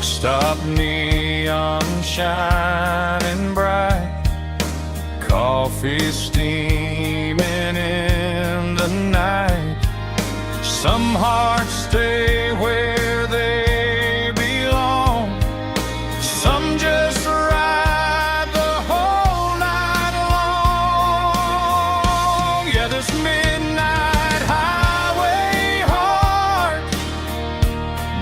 Stop neon shining bright, coffee steaming in the night. Some hearts stay where they belong, some just ride the whole night long. Yeah, this midnight highway heart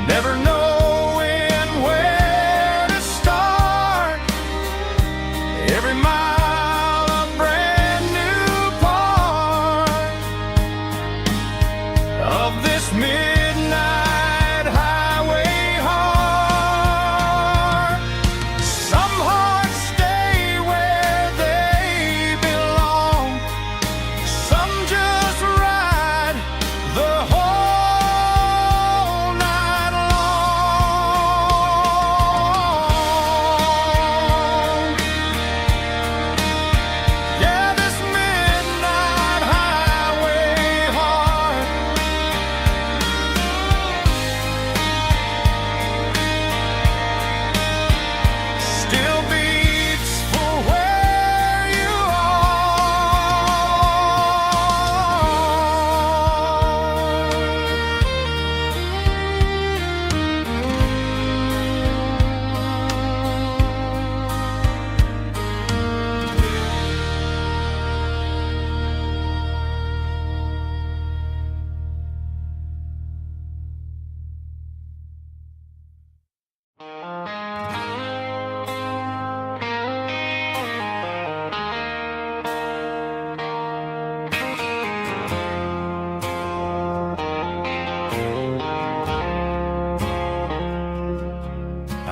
never knowing where to start. Every mile a brand new part of this midnight highway heart. Some hearts stay where they belong, some just ride the whole night long. Yeah, this midnight highway heart still beats for where you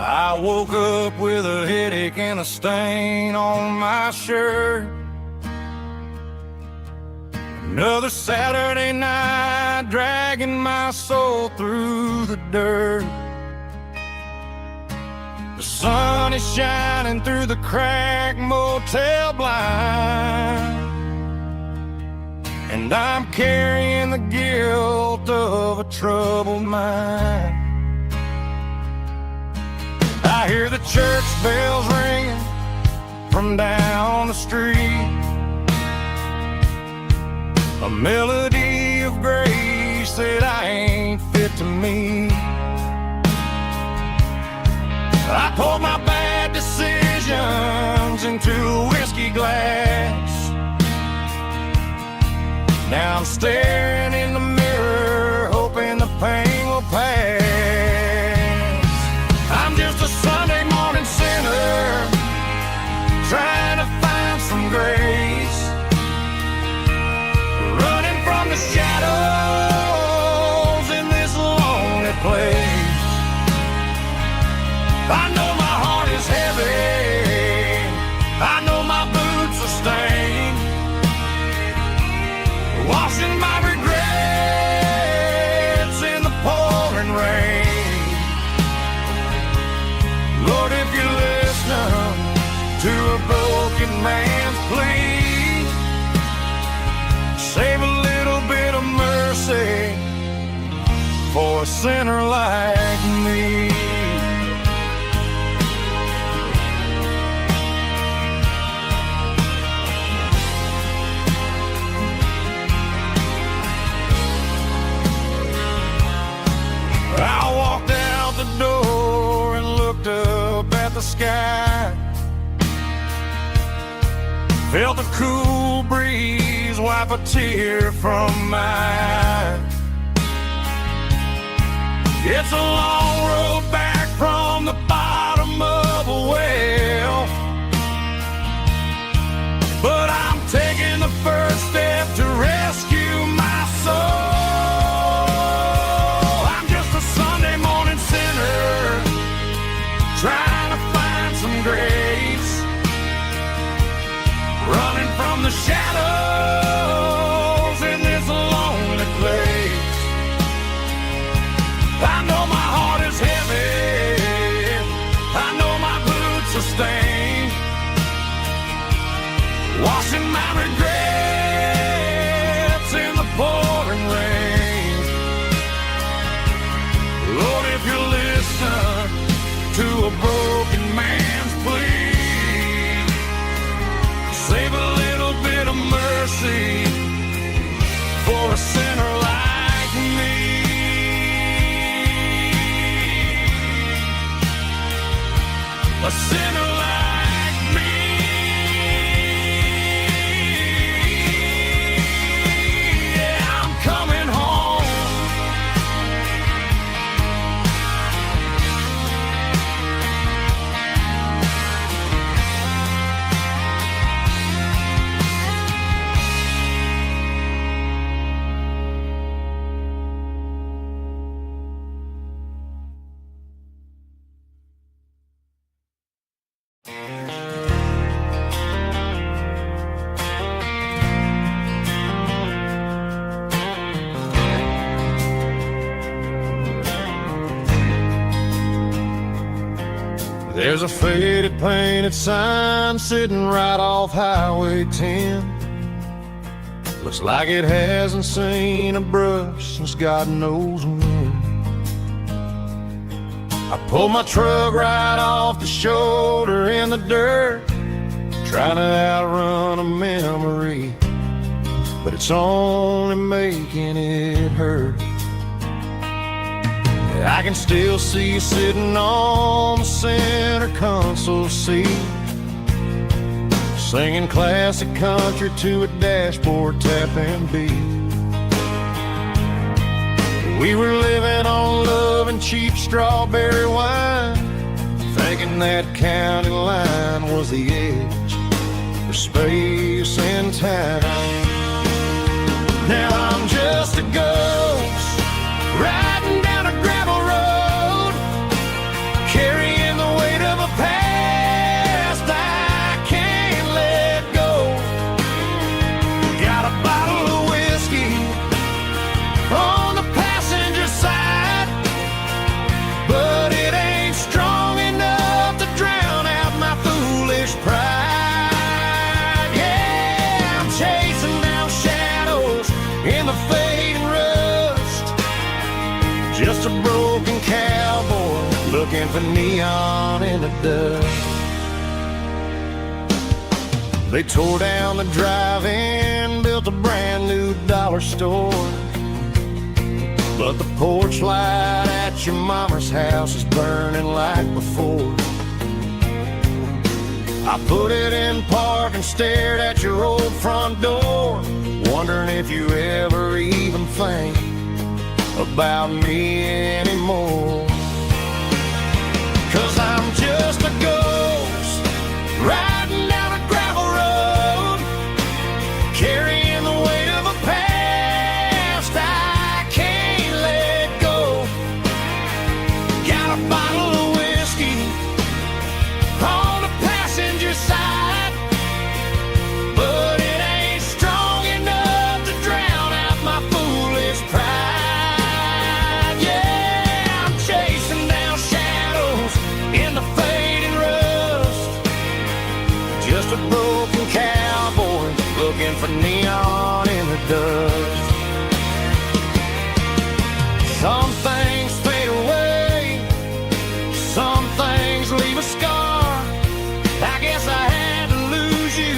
I woke up with a headache and a stain on my shirt. Another Saturday night dragging my soul through the dirt. The sun is shining through the cracked motel blind, and I'm carrying the guilt of a troubled mind. I hear the church bells ringing from down the street, a melody of grace that I ain't fit to meet. I poured my bad decisions into a whiskey glass. Now I'm staring in the mirror, hoping the pain will pass. I'm just a Sunday morning sinner, trying to find some grace, running from the shadows in this lonely place. I know my heart is heavy, I know my boots are stained, washing my regrets in the pouring rain. Lord, if you're listening to a broken man's plea, save a little bit of mercy for a sinner like me. I walked out the door and looked up at the sky, felt the cool breeze wipe a tear from my eye. It's a long road back from the bottom of a well, but I'm taking the first step to rescue my soul. Trying to find some grace, running from the shadows in this lonely place. I know my heart is There's a faded painted sign sitting right off Highway 10. Looks like it hasn't seen a brush since God knows when. I pulled my truck right off the shoulder in the dirt, trying to outrun a memory, but it's only making it hurt. I can still see you sitting on the center console seat, singing classic country to a dashboard tapping beat. We were living on love and cheap strawberry wine, thinking that county line was the edge for space and time. Now I'm just a ghost riding down a gravel road, carrying the weight of a past I can't let go. Got a bottle of whiskey on the passenger side, but it ain't strong enough to drown out my foolish pride. Yeah, I'm chasing down shadows in the fading rust, just a broken cowboy looking for neon in the dust. They tore down the drive-in, built a brand new dollar store, but the porch light at your mama's house is burning like before. I put it in park and stared at your old front door, wondering if you ever even think about me anymore. 'Cause I'm just a ghost riding down a gravel road, carrying the weight of a past I can't let go. Got a bottle of whiskey on the passenger side, but it ain't strong enough to drown out my foolish pride. Yeah, I'm chasing down shadows in the fading rust, just a broken cowboy looking for neon in the dust. Some things fade away, some things leave a scar. I guess I had to lose you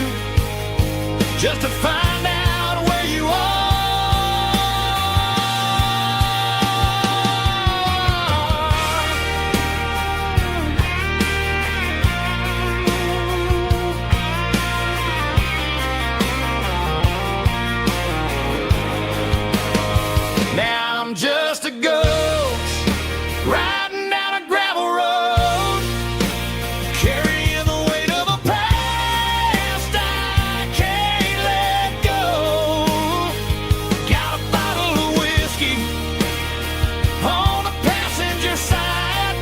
just to find out where you are. Now I'm just a ghost riding down a gravel road, carrying the weight of a past I can't let go. Got a bottle of whiskey on the passenger side,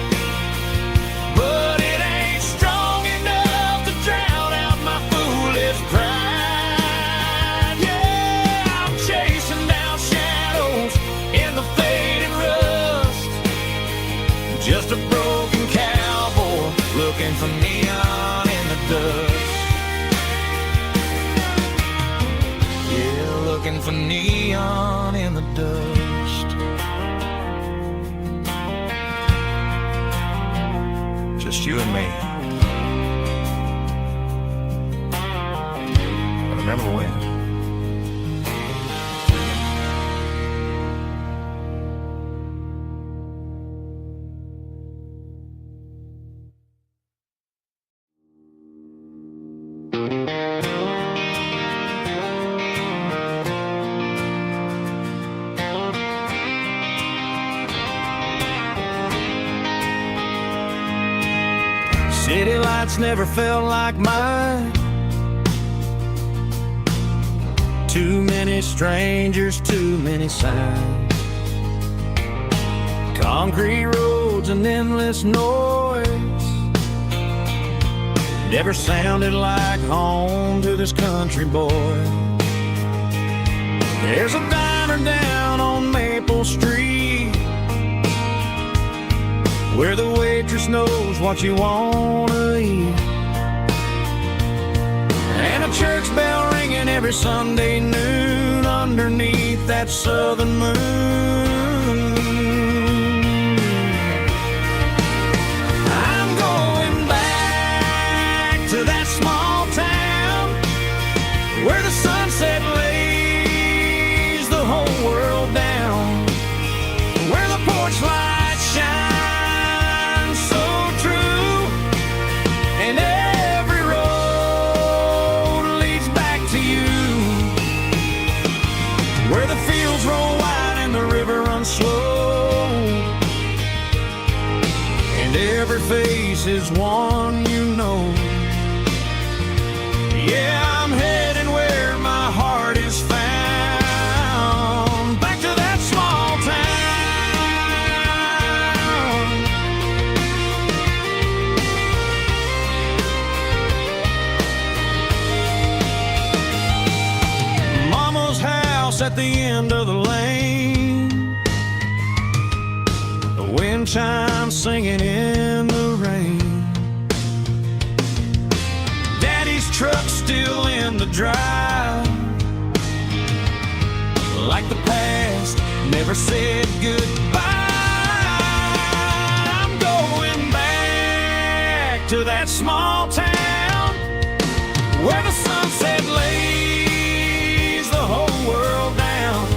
but it ain't strong enough to drown out my foolish pride. Yeah, I'm chasing down shadows in the fading rust, just a broken cowboy looking for neon in the dust. Yeah, looking for neon in the dust. Just you and me. I remember when. City lights never felt like mine. Too many strangers, too many signs. Concrete roads and endless noise never sounded like home to this country boy. There's a diner down on Maple Street where the waitress waitress knows what you wanna eat, and a church bell ringing every Sunday noon underneath that southern moon. I'm going back to that small town where the sunset lays the whole world down, where the porch light shines so true, and every road leads back to you, where the fields roll wide and the river runs slow, and every face is one you know. Yeah, I'm heading where my heart is found, back to that small town. Mama's house at the end of the lane, the wind chimes singing in the rain, truck still in the drive, like the past never said goodbye. I'm going back to that small town where the sunset lays the whole world down,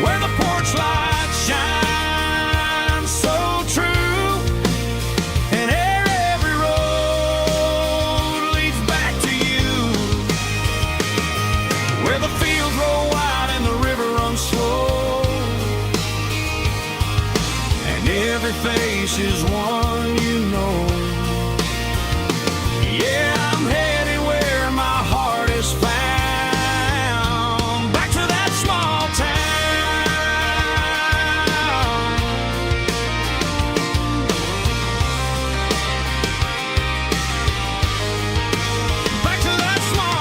where the porch light shines so true, and every road leads back to you, where the fields roll wide and the river runs slow, and every face is one you know. Yeah, I'm headed where my heart is found, back to that small town. Back to that small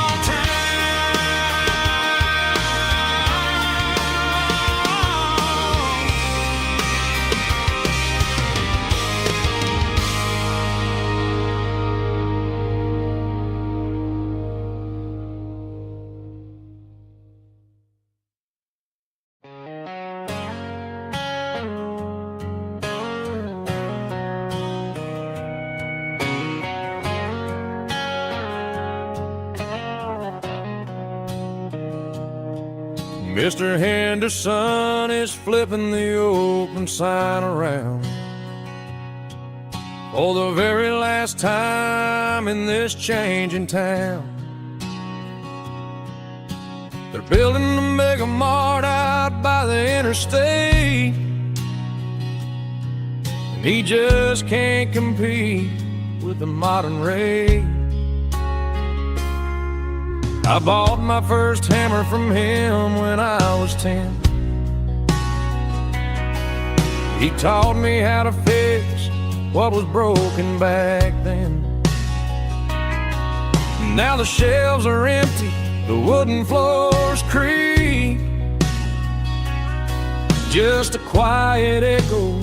Mr. Henderson is flipping the open sign around for the very last time in this changing town. They're building a mega mart out by the interstate, and he just can't compete with the modern rate. I bought my first hammer from him when I was 10. He taught me how to fix what was broken back then. Now the shelves are empty, the wooden floors creak, just a quiet echo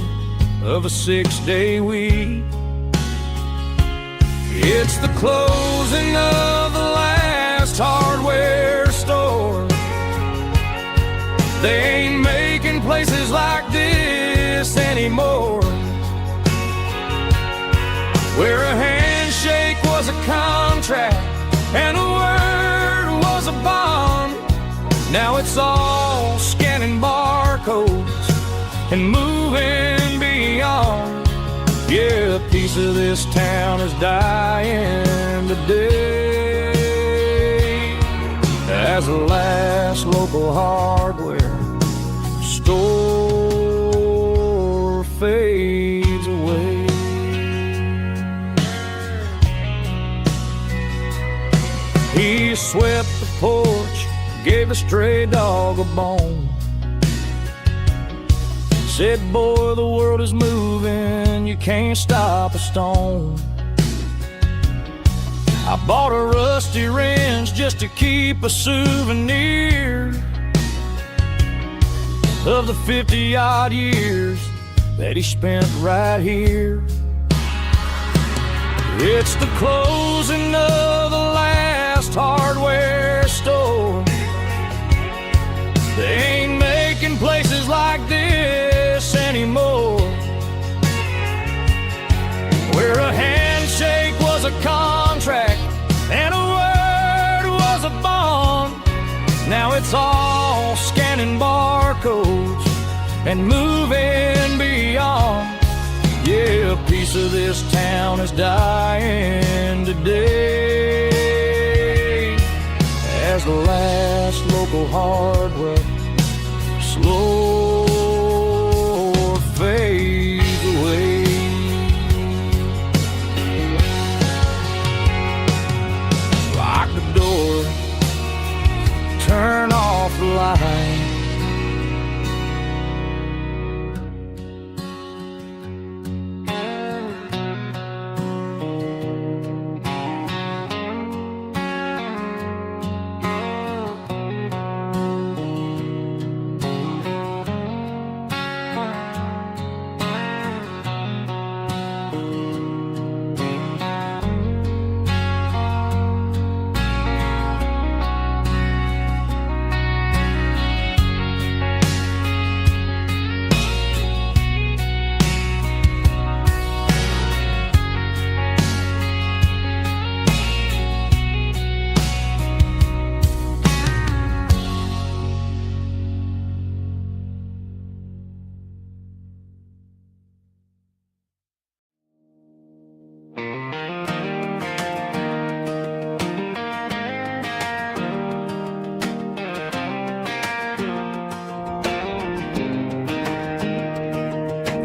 of a 6-day week. It's the closing of the last hardware store. They ain't making places like this anymore, where a handshake was a contract and a word was a bond. Now it's all scanning barcodes and moving beyond. Yeah, a piece of this town is dying today as the last local hardware store fades away. He swept the porch, gave a stray dog a bone, said, boy, the world is moving, you can't stop a stone. I bought a rusty wrench just to keep a souvenir of the 50-odd years that he spent right here It's the closing of the last hardware store. They ain't making places like this anymore, where a handshake was a contract and a word was a bond. Now it's all scanning barcodes and moving beyond. Yeah, a piece of this town is dying today as the last local hardware slow fades away. Lock the door, turn off the light.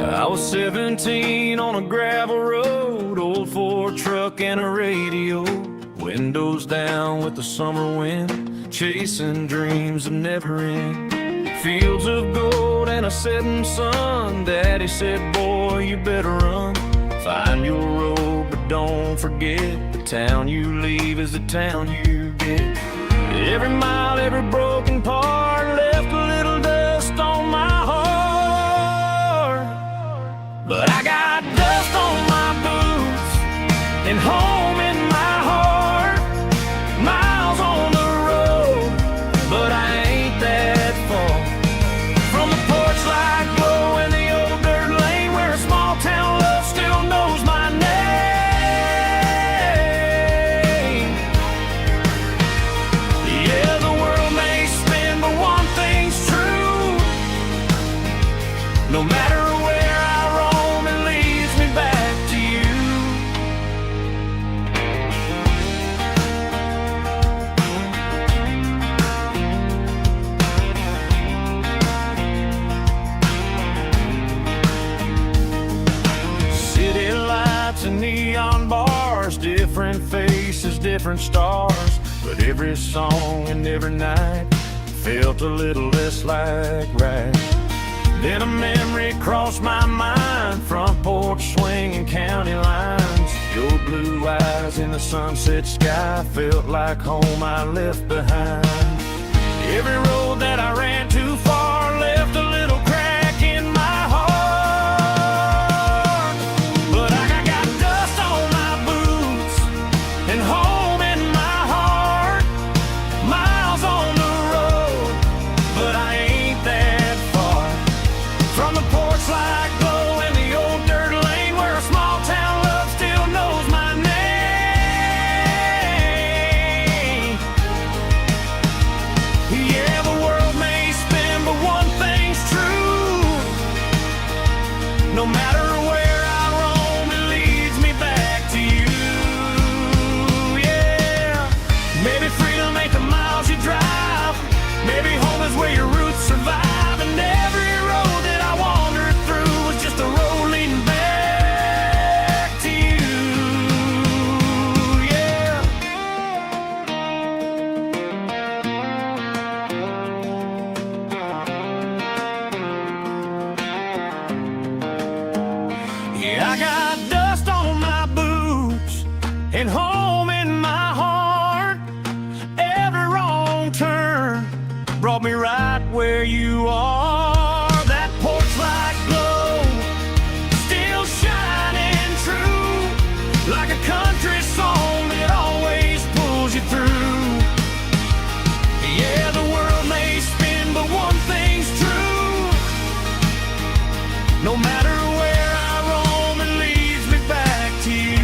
I was 17 on a gravel road, old Ford truck and a radio, windows down with the summer wind, chasing dreams of never end. Fields of gold and a setting sun. Daddy said, boy, you better run. Find your road, but don't forget, the town you leave is the town you get. Every mile, every broken part left a little dust on my heart. But I got dust on my boots and home in my heart. Miles on the road, but I ain't that far from the porch light glow in the old dirt lane where a small town love still knows my name. Yeah, the world may spin, but one thing's true. No matter where I roam, it leads me back to you. City lights and neon bars, different faces, different stars, but every song and every night felt a little less like right. Then a memory crossed my mind, front porch swinging county lines. Your blue eyes in the sunset sky felt like home I left behind. Every road that I ran too far left a little crack in my heart. But I got dust on my boots and home in my heart. Miles on the road, but I ain't that far from the porch light glow in the old dirt lane where a small town love still knows my name. Yeah, the world may spin, but one thing's true. No matter where I roam, it leads me back to you. Yeah, maybe freedom ain't the miles you drive. Maybe home is where your roots survive. And every road that I wandered through was just a road leading back to you. Yeah. Yeah, I got dust on my boots and home in my heart. Every wrong turn brought me right where you are. That porch light glow still shining true like a No matter where I roam, it leads me back to you.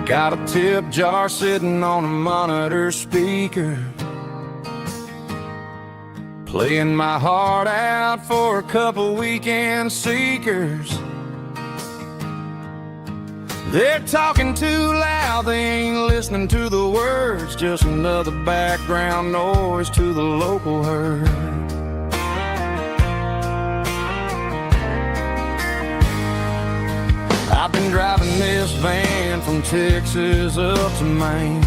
Got a tip jar sitting on a monitor speaker, playing my heart out for a couple weekend seekers. They're talking too loud, they ain't listening to the words, just another background noise to the local herd. I've been driving this van from Texas up to Maine,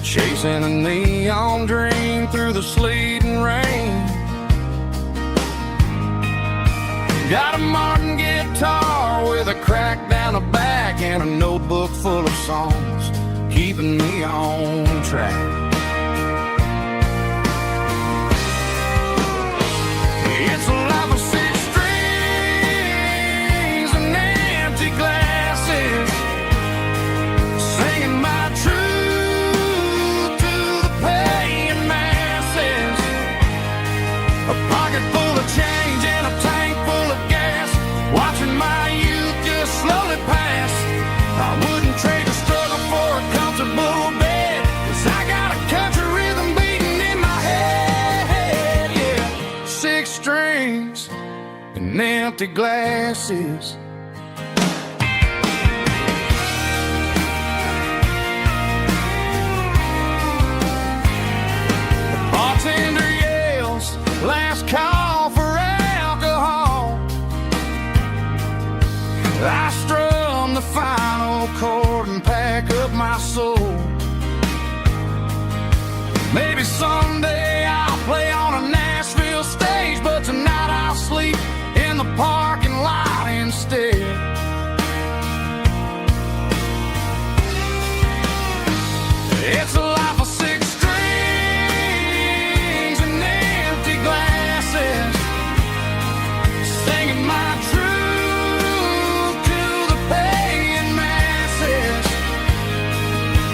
chasing a neon dream through the sleet and rain. Got a Martin guitar with a crack down the back and a notebook full of songs, keeping me on track. It's a life of six strings and empty glasses, singing my truth to the paying masses. A pocket full of change and a tank full of gas, watching my youth just slowly pass. I wouldn't trade the struggle for a comfortable bed, 'cause I got a country rhythm beating in my head, yeah. Six strings and empty glasses. The bartender yells, last call for alcohol. I strum the final chord and pack up my soul. Maybe someday I'll play on a Nashville stage, but tonight I'll sleep in the parking lot instead. It's a life of six strings and empty glasses, singing my truth to the paying masses.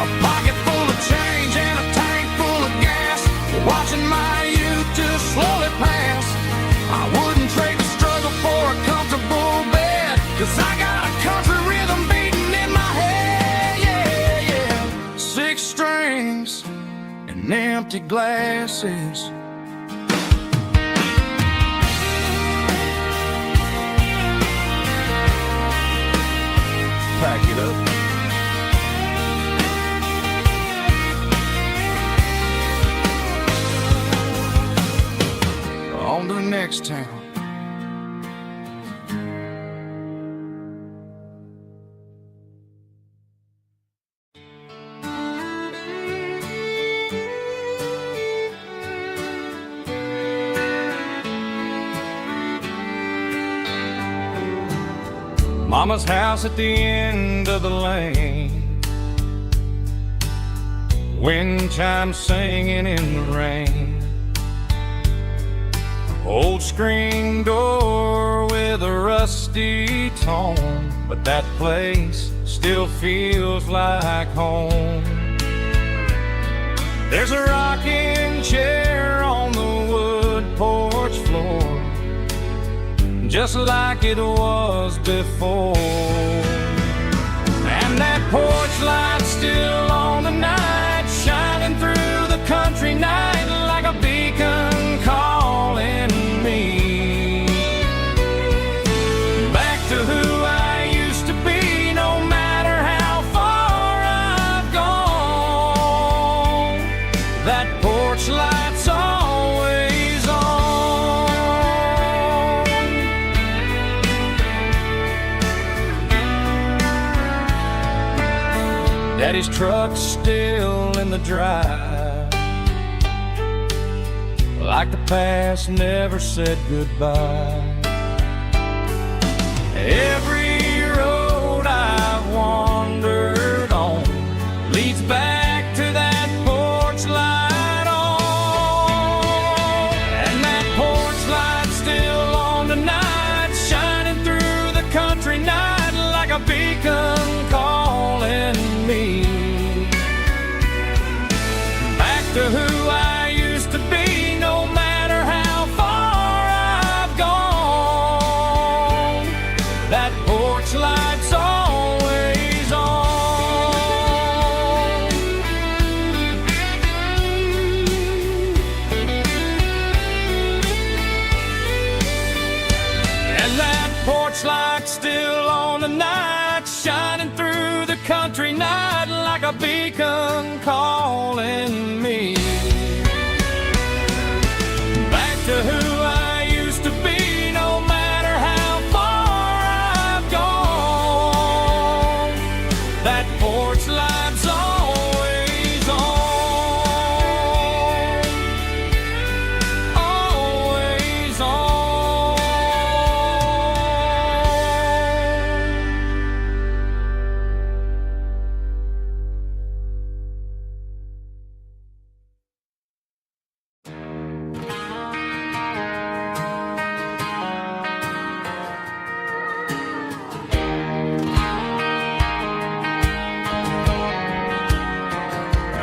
A pocket full of change and a tank full of gas, watching my youth just slowly pass. I wouldn't trade the struggle for a comfortable bed, 'cause I got a country rhythm beating in my head, yeah, yeah. Six strings and empty glasses. Pack it up. On to the next town. Mama's house at the end of the lane, wind chimes singing in the rain. Old screen door with a rusty tone, but that place still feels like home. There's a rocking chair on the wood porch floor, just like it was before. And that porch light's still on tonight, shining through the country night like a beacon calling me back to who I used to be. No matter how far I've gone, that porch light's always on. Daddy's truck's still in the drive, like the past never said goodbye. Every road I've wandered on leads back to that porch light on. And that porch light's still on tonight, shining through the country night like a beacon calling me back to who I used to be, no matter how far I've gone. That porch light's always on. And that porch light's still on tonight, shining through the country night like a beacon calling me back to who I used to be, no matter how far I've gone. That porch light's always on, always on.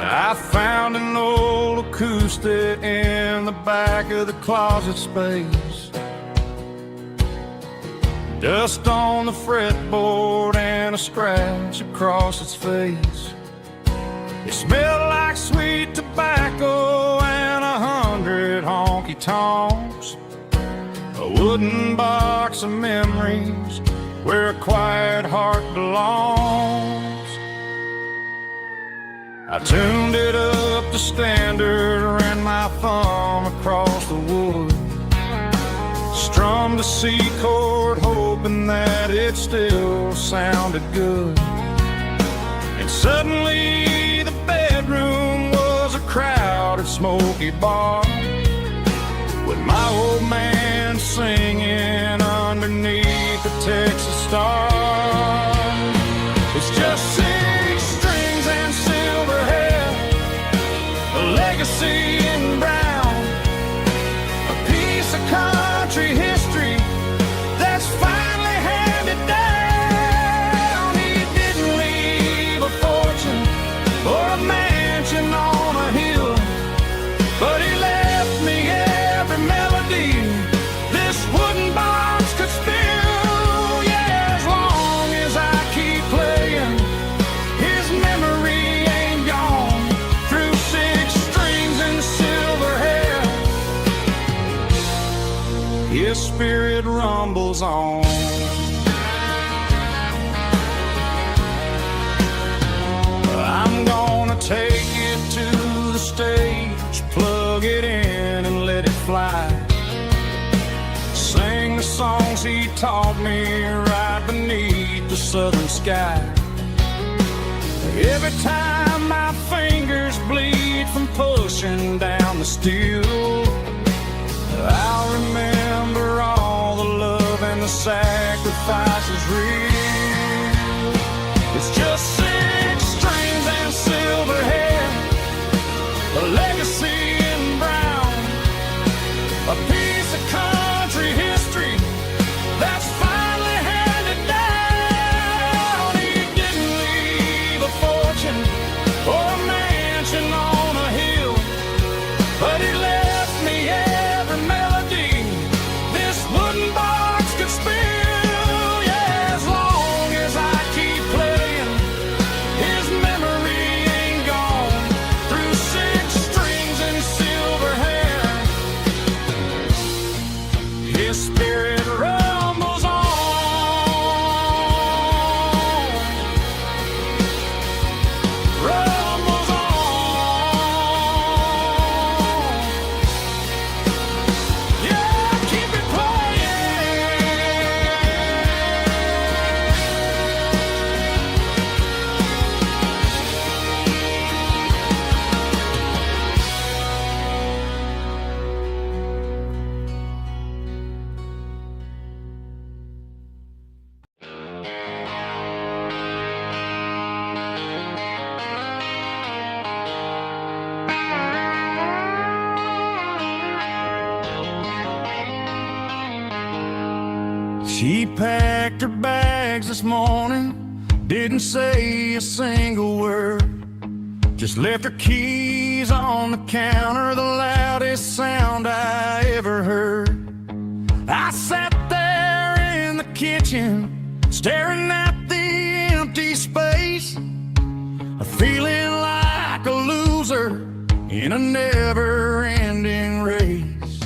I found an old acoustic in the back of the closet space, dust on the fretboard and a scratch across its face. It smelled like sweet tobacco and 100 honky-tonks, a wooden box of memories where a quiet heart belongs. I tuned it up to standard, ran my thumb across the wood, strummed a C chord hoping that it still sounded good. And suddenly the bedroom was a crowded smoky bar, with my old man singing underneath the Texas star. It's just 6 strings and silver hair, a legacy in brown, a piece of country history that's finally handed down. He didn't leave a fortune or a mansion on a hill, but he left me every melody this wooden box could spill. Yeah, as long as I keep playing, his memory ain't gone. Through 6 strings and silver hair, his spirit rumbles on. I'm gonna take it to the stage, plug it in and let it fly, sing the songs he taught me right beneath the southern sky. Every time my fingers bleed from pushing down the steel, I'll remember all the love and the sacrifices real. It's just 6 strings and silver hair, a legacy in brown, a piece of country history that's finally handed down. He didn't leave a fortune or a mansion on a hill, but he left me every melody this wooden box could spill. Yeah, She packed her bags this morning, didn't say a single word, just left her keys on the counter, the loudest sound I ever heard. I sat there in the kitchen, staring at the empty space, feeling like a loser in a never-ending race.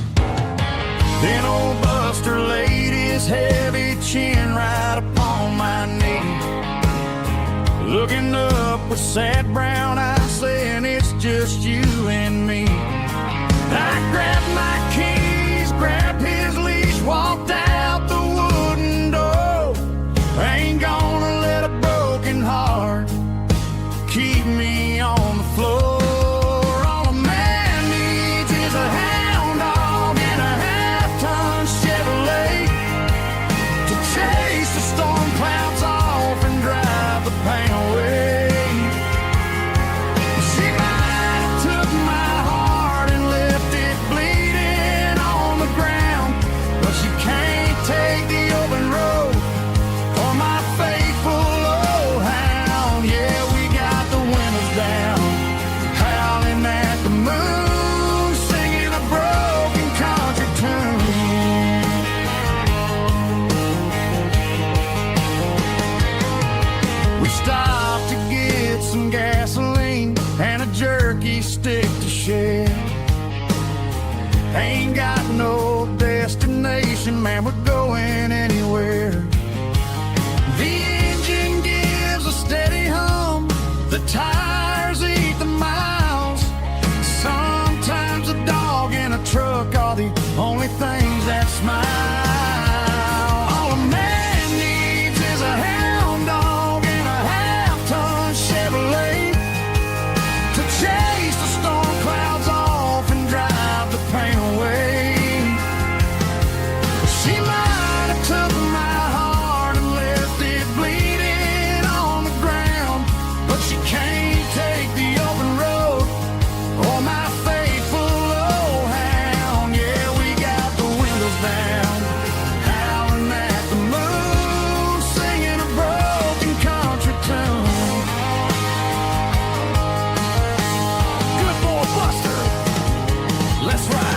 Then old Buster laid his heavy chin right upon my knee, looking up with sad brown eyes, saying it's just you and me. I grabbed my keys, grabbed his leash, walked out the wooden door. I ain't gonna let a broken heart keep me on the floor. All a man needs is a hound dog and a half-ton Chevrolet to chase the storm clouds off and drive the pain away. She might have took my heart and left it bleeding on the ground, but she can't take the open road for my faithful old hound. Yeah, we got the windows down, howling at the moon, singing a broken country tune. We stopped to get some gasoline and a jerky stick to share. Ain't got no destination, man, we're going anywhere. The engine gives a steady hum, the tires eat the miles. Sometimes a dog in a truck are the only things that smile. All a man needs is a hound dog and a half-ton Chevrolet to chase the storm clouds off and drive the pain away. She might have took my heart and left it bleeding on the ground, but she can't take the open road or my faithful old hound. Yeah, we got the windows down, howling at the moon, singing a broken country tune. Good boy, Buster, let's ride.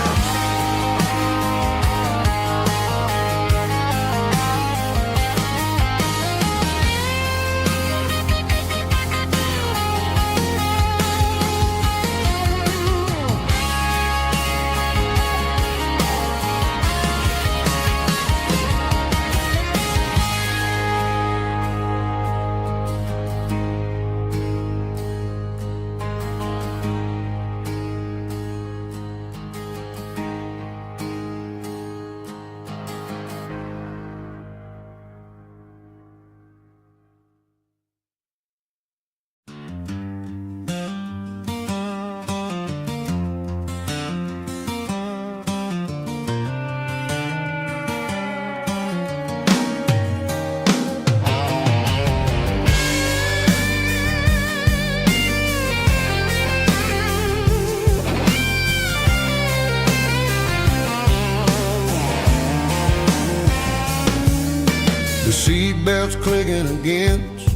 The seatbelt's clicking against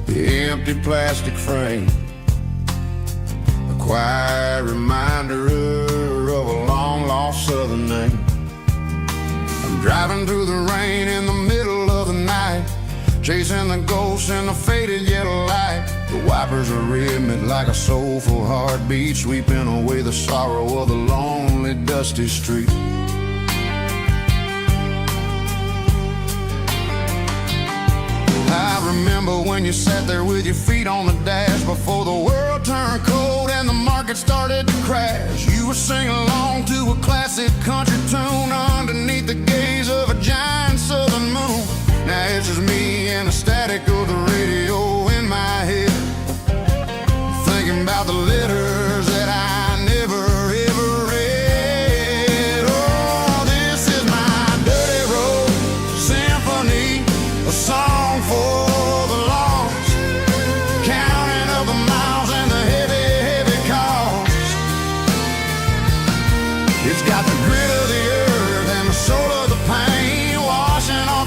the empty plastic frame, a quiet reminder of a long-lost southern name. I'm driving through the rain in the middle of the night, chasing the ghosts in the faded yellow light. The wipers are rhythmic like a soulful heartbeat, sweeping away the sorrow of the lonely, dusty street. I remember when you sat there with your feet on the dash before the world turned cold and the market started to crash. You were singing along to a classic country tune underneath the gaze of a giant southern moon. Now it's just me and the static of the radio in my head, thinking about the letters that I never ever read. Oh, this is my dirty road symphony, a song for the lost, counting up the miles and the heavy, heavy cost. It's got the grit of the earth and the soul of the pain washing on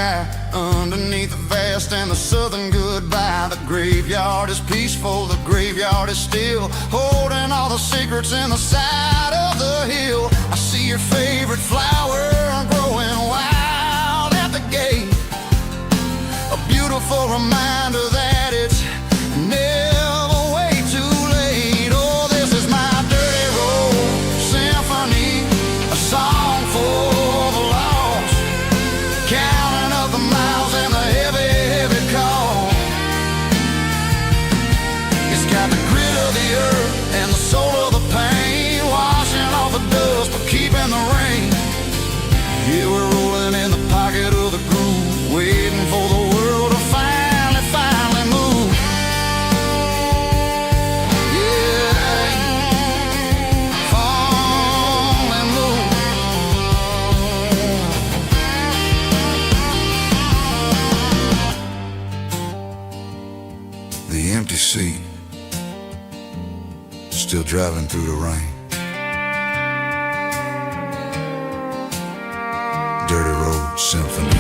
sky, underneath the vast and the southern goodbye. The graveyard is peaceful, the graveyard is still, holding all the secrets in the side of the hill. I see your favorite flower growing wild at the gate, a beautiful reminder that it's never way too late. Oh, this is my dirty road symphony, a song for the lost, counting up the miles and the heavy, heavy call. It's got the grit of the earth and the soul of the pain, washing off the dust but keeping the rain. Yeah, we're rolling in the pocket of the groove, waiting for the world to finally move. Yeah, finally move. The empty seat, still driving through the rain. Dirty Road Symphony.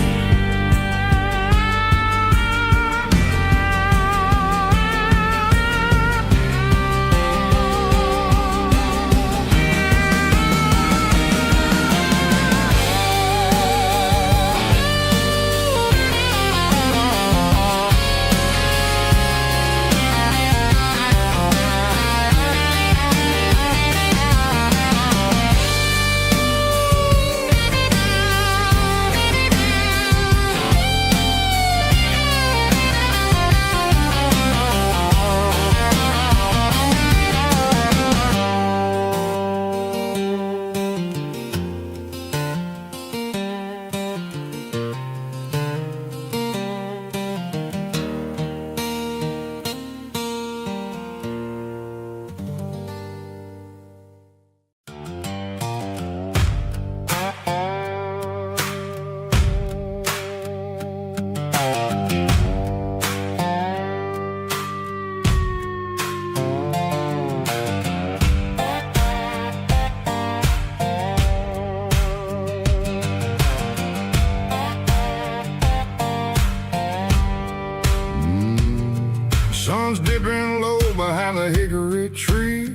Sun's dipping low behind the hickory tree,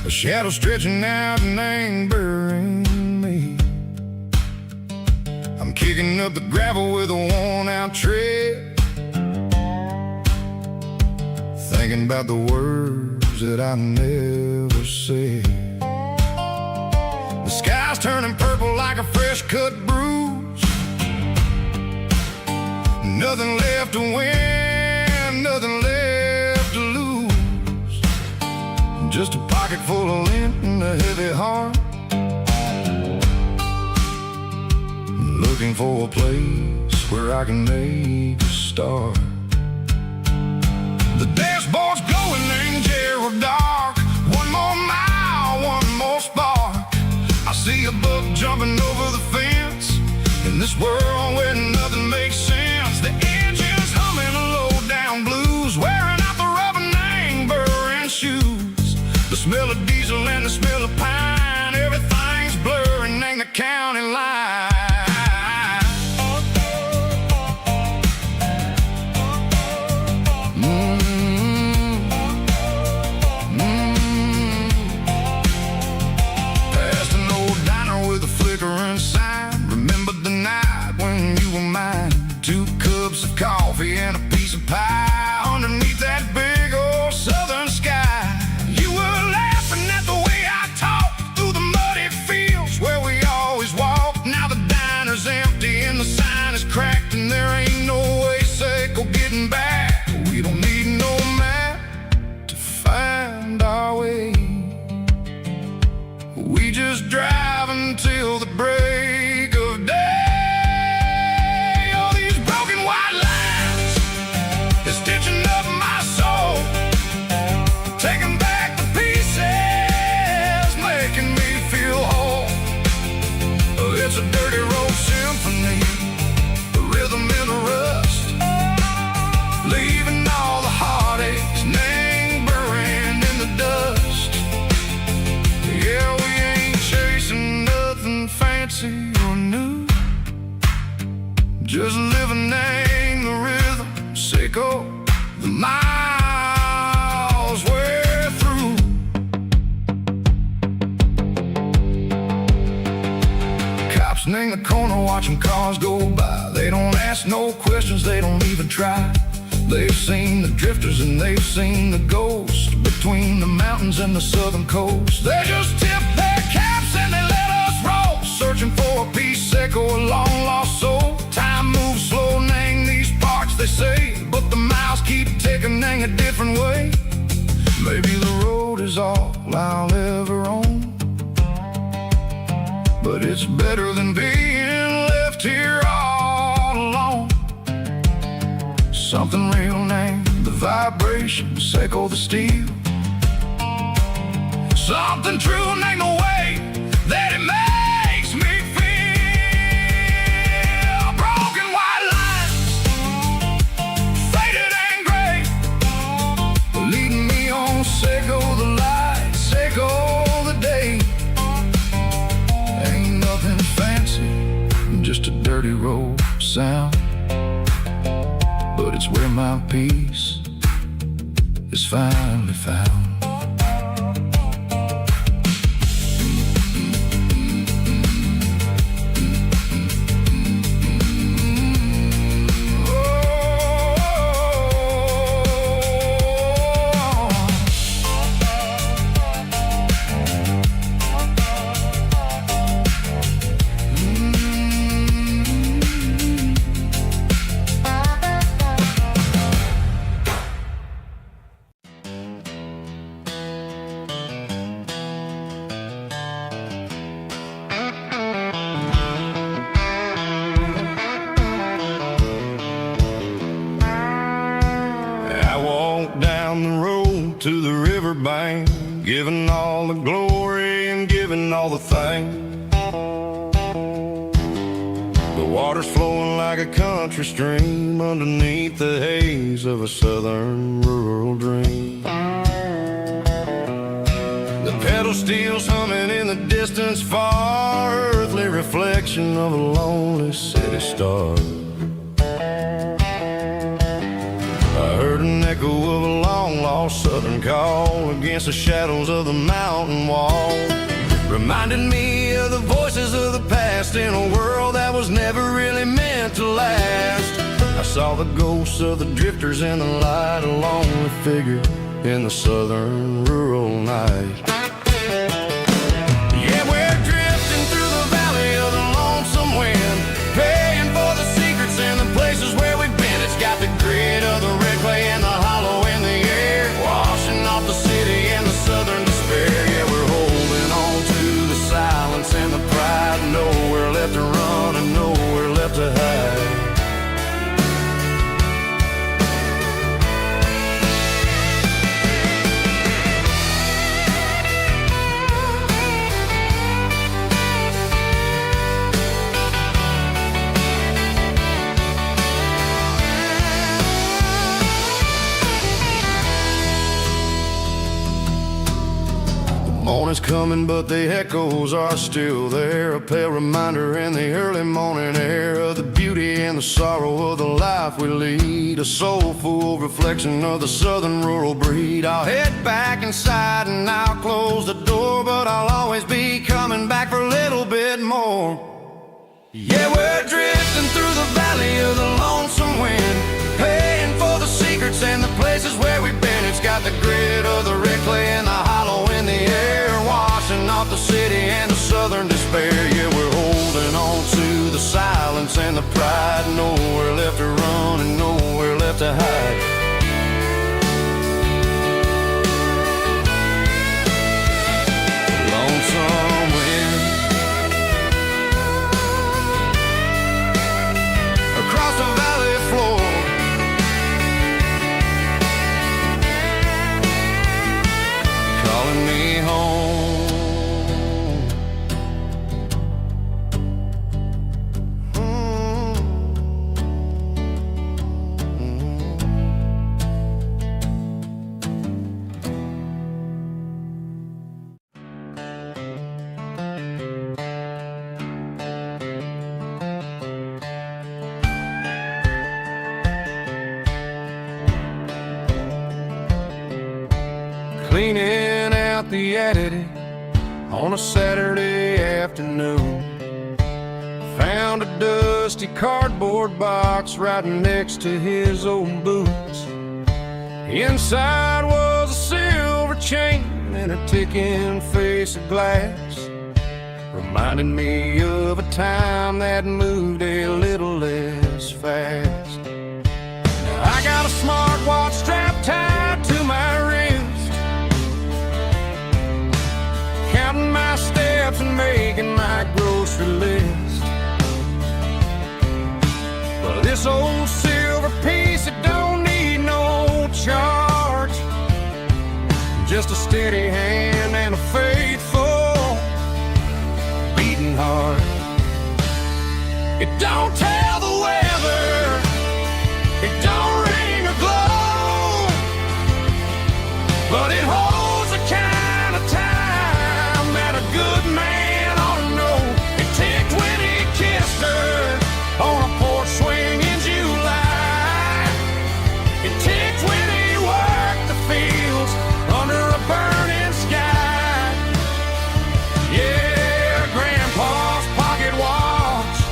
a shadow stretching out and angering me. I'm kicking up the gravel with a worn-out tread, thinking about the words that I never said. The sky's turning purple like a fresh-cut bruise, nothing left to win, nothing left to lose, just a pocket full of lint and a heavy heart, looking for a place where I can make a start. The dashboard's glowing in Gerald dark, one more mile, one more spark. I see a buck jumping over the fence, in this world where nothing makes sense. The engine's humming a low-down blues, wearing out the rubber name, burring shoes. The smell of diesel and the smell of pine, everything's blurring, ain't the county line. Past an old diner with a flickering sign, remember the night when you were mine. 2 cups of coffee and a piece of pie underneath that big old southern sky. You were laughing at the way I talked through the muddy fields where we always walked. Now the diner's empty and the sign is cracked, and there ain't no way safe of getting back. We don't need no map to find our way, we just drive until the break of day. Stitching up my soul, taking back the pieces, making me feel whole. It's a dirty road symphony, the rhythm in the rust, leaving all the heartaches lingering in the dust. Yeah, we ain't chasing nothing fancy, sitting in the corner watching cars go by. They don't ask no questions, they don't even try. They've seen the drifters and they've seen the ghosts between the mountains and the southern coast. They just tip their caps and they let us roll, searching for a piece echo, a long lost soul. Time moves slow, nang these parts they say, but the miles keep ticking, nang a different way. Maybe the road is all I'll ever own, but it's better than being left here all alone. Something real named the vibrations echo the steel. Something true named the way that it makes me feel. Broken white lines, faded and gray, leading me on, echo the lights, echo the day. Ain't nothing fancy, just a dirty road sound, but it's where my peace is finally found. Down the road to the riverbank, giving all the glory and giving all the thanks. The water's flowing like a country stream underneath the haze of a southern rural dream. The pedal steel's humming in the distance far, earthly reflection of a lonely city star. I heard an echo of a long-lost southern call against the shadows of the mountain wall, reminded me of the voices of the past in a world that was never really meant to last. I saw the ghosts of the drifters in the light, a lonely figure in the southern rural night. Yeah, we're drifting through the valley of the lonesome wind, paying for the secrets and the places where we've been. It's got the grit of the red clay and the hollow in the air, washing off the city and the southern despair. Yeah, we're holding on to the silence and the pride, nowhere left to run and nowhere left to hide. Morning's coming, but the echoes are still there, a pale reminder in the early morning air of the beauty and the sorrow of the life we lead, a soulful reflection of the southern rural breed. I'll head back inside and I'll close the door, but I'll always be coming back for a little bit more. Yeah, we're drifting through the valley of the lonesome wind, paying for the secrets and the places where we've been. It's got the grit of the red clay and the hollow in the air, washing off the city and the southern despair. Yeah, we're holding on to the silence and the pride, nowhere left to run and nowhere left to hide. Lonesome wind across the valley floor, calling me home. Cleaning out the attic on a Saturday afternoon, Found a dusty cardboard box right next to his old boots. Inside was a silver chain and a ticking face of glass, reminding me of a time that moved a little less fast. Now I got a smartwatch strapped tied to my wrist, counting my steps and making my grocery list. But this old silver piece, it don't need no charge, just a steady hand and a faithful beating heart. It don't tell the weather, it don't ring or glow, but it holds the kind of time that a good man ought to know. It ticked when he kissed her on a porch swing in July. It ticked when he worked the fields under a burning sky. Yeah, Grandpa's pocket watch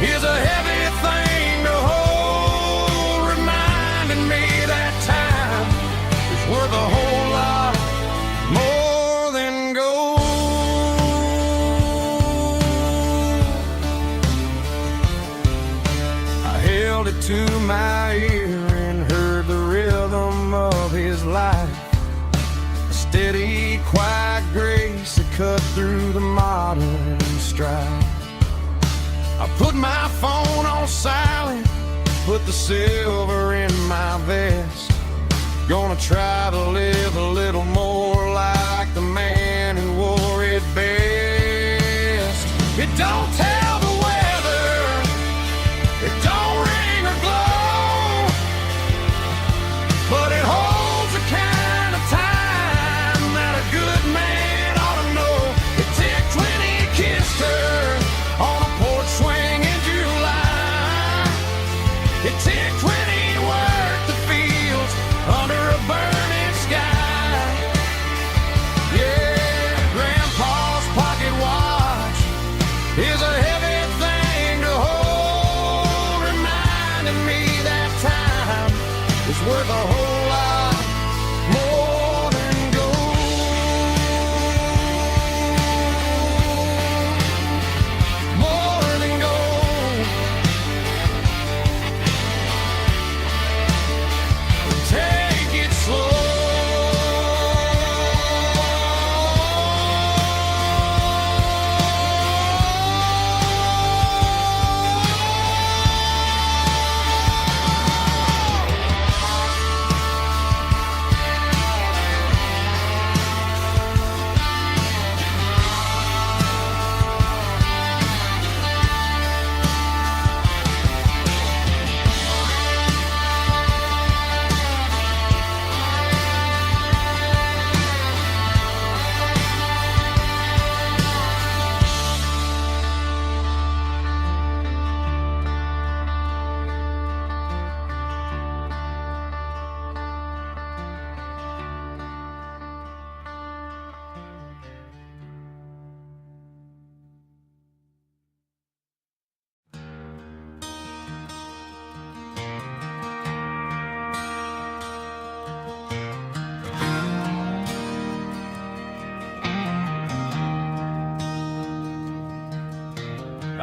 is a heavy thing to hold, reminding me that time is worth a whole lot more than gold. I held it to my ear and heard the rhythm of his life, a steady, quiet grace that cut through the modern strife. I put my phone on silent, put the silver in my vest. Gonna try to live a little more like the man who wore it best. It don't tell the weather, it don't ring or glow, but it holds the kind of time that a good man ought to know. It ticked when he kissed her on a porch swing in July. It ticked when he worked the fields under a burning sky. Yeah, Grandpa's pocket watch is a heavy thing to hold, reminding me that time is worth a whole lot more than gold. More than gold. Take it slow.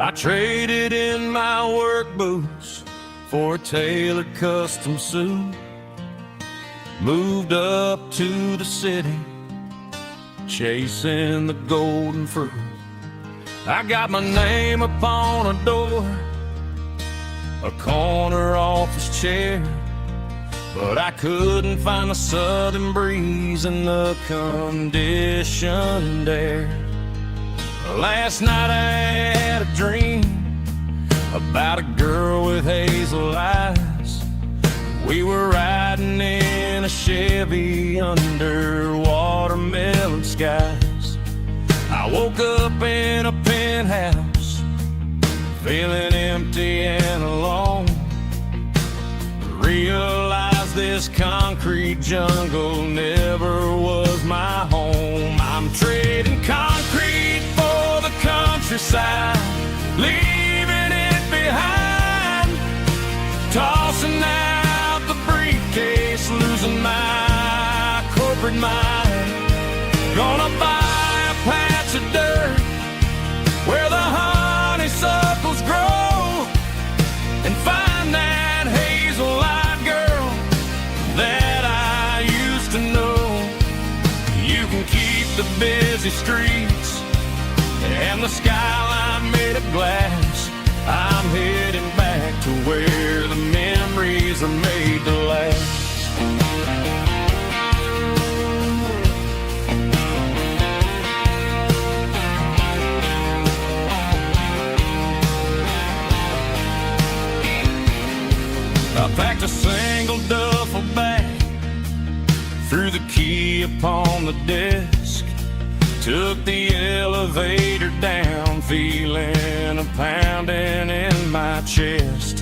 I traded in my work boots for a tailored custom suit, moved up to the city, chasing the golden fruit. I got my name upon a door, a corner office chair, but I couldn't find the southern breeze in the conditioned air. Last night I had a dream about a girl with hazel eyes. We were riding in a Chevy under watermelon skies. I woke up in a penthouse, feeling empty and alone. Realized this concrete jungle never was my home. I'm trading concrete for the countryside, leaving tossing out the briefcase, losing my corporate mind. Gonna buy a patch of dirt where the honeysuckles grow and find that hazel-eyed girl that I used to know. You can keep the busy streets and the skyline made of glass. I'm heading back to where the memories are made to last. I packed a single duffel bag, threw the key upon the desk, took the elevator down, feeling a pounding in my chest.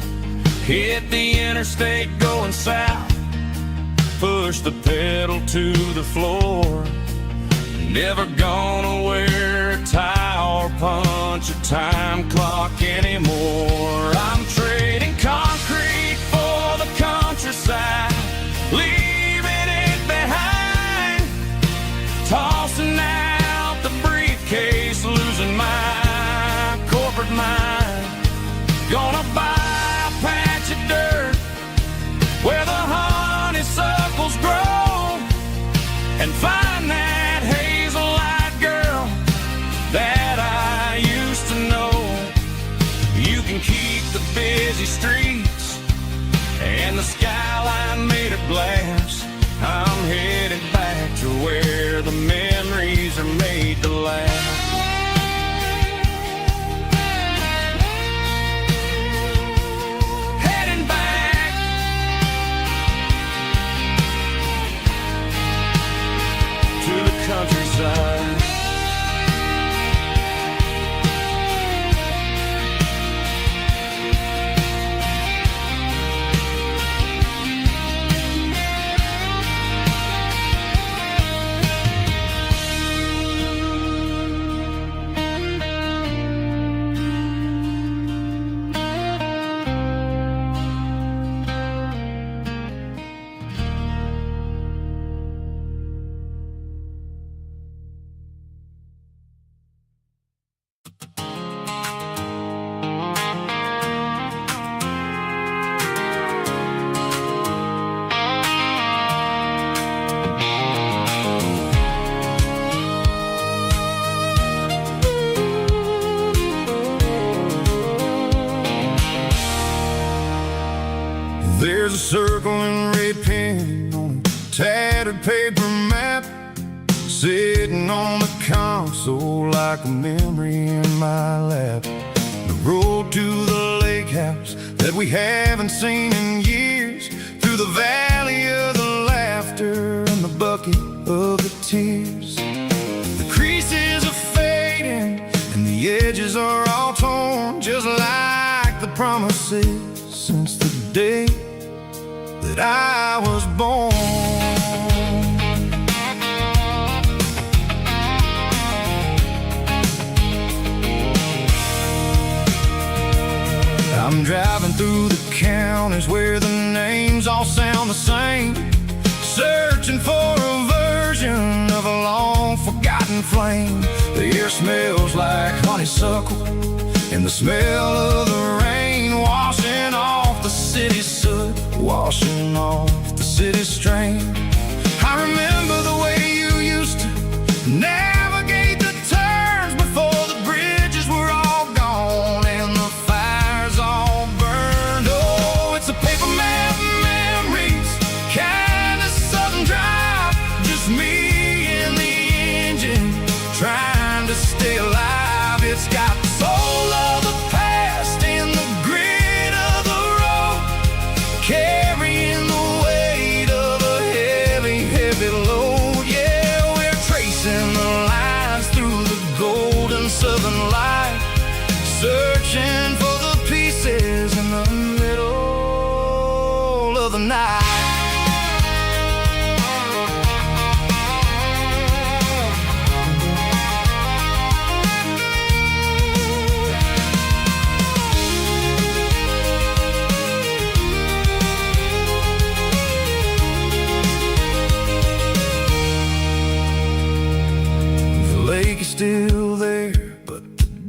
Hit the interstate going south, pushed the pedal to the floor. Never gonna wear a tie or punch a time clock anymore. I'm trading concrete for the countryside, leaving it behind, tossing out the briefcase, losing my corporate mind. Gonna buy a patch of dirt where the honeysuckles grow and find that hazel-eyed girl that I used to know. You can keep the busy streets and the skyline made of glass. I'm headed back to where the memories are made to last. Heading back to the countryside. There's a circle and red pen on a tattered paper map, sitting on the console like a memory in my lap. The road to the lake house that we haven't seen in years, through the valley of the laughter and the bucket of the tears. The creases are fading and the edges are all torn, just like the promises since the day that I was born. I'm driving through the counties where the names all sound the same, searching for a version of a long forgotten flame. The air smells like honeysuckle and the smell of the rain washing off the city's soot, washing off the city's strain. I remember the way you used to navigate the turns before the bridges were all gone and the fires all burned. Oh, it's a paper map memories, kind of southern drive, just me and the engine trying to stay alive. It's got the soul of the past and the grit of the road, carrying the weight of a heavy, heavy load. Yeah, we're tracing the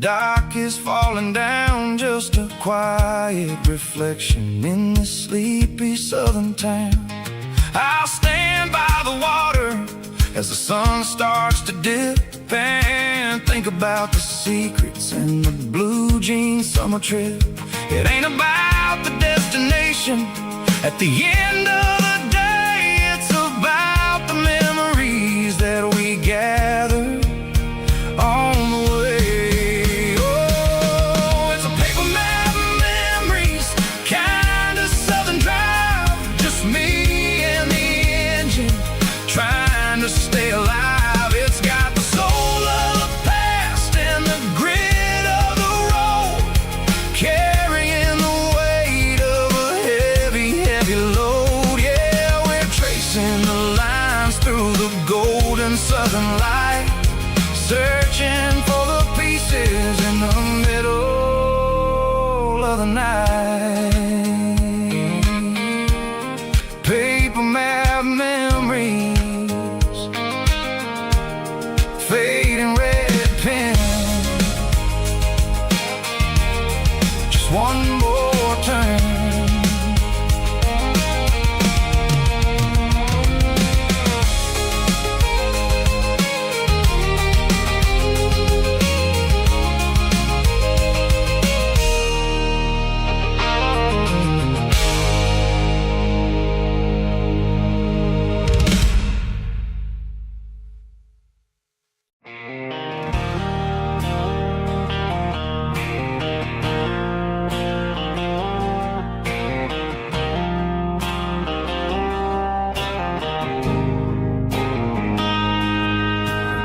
dock is falling down, just a quiet reflection in this sleepy southern town. I'll stand by the water as the sun starts to dip and think about the secrets and the blue jean summer trip. It ain't about the destination at the end of the day, it's about the memories that we gather on the way. Oh, it's a paper map of memories, kind of southern drive, just me and the engine trying to stay alive. It's got the soul of the past and the grit of the road, carrying the weight of a heavy, heavy load. Yeah, we're tracing the lines through the golden southern light, searching for the pieces in the middle of the night. Paper map memories, fading red pen, just one more turn.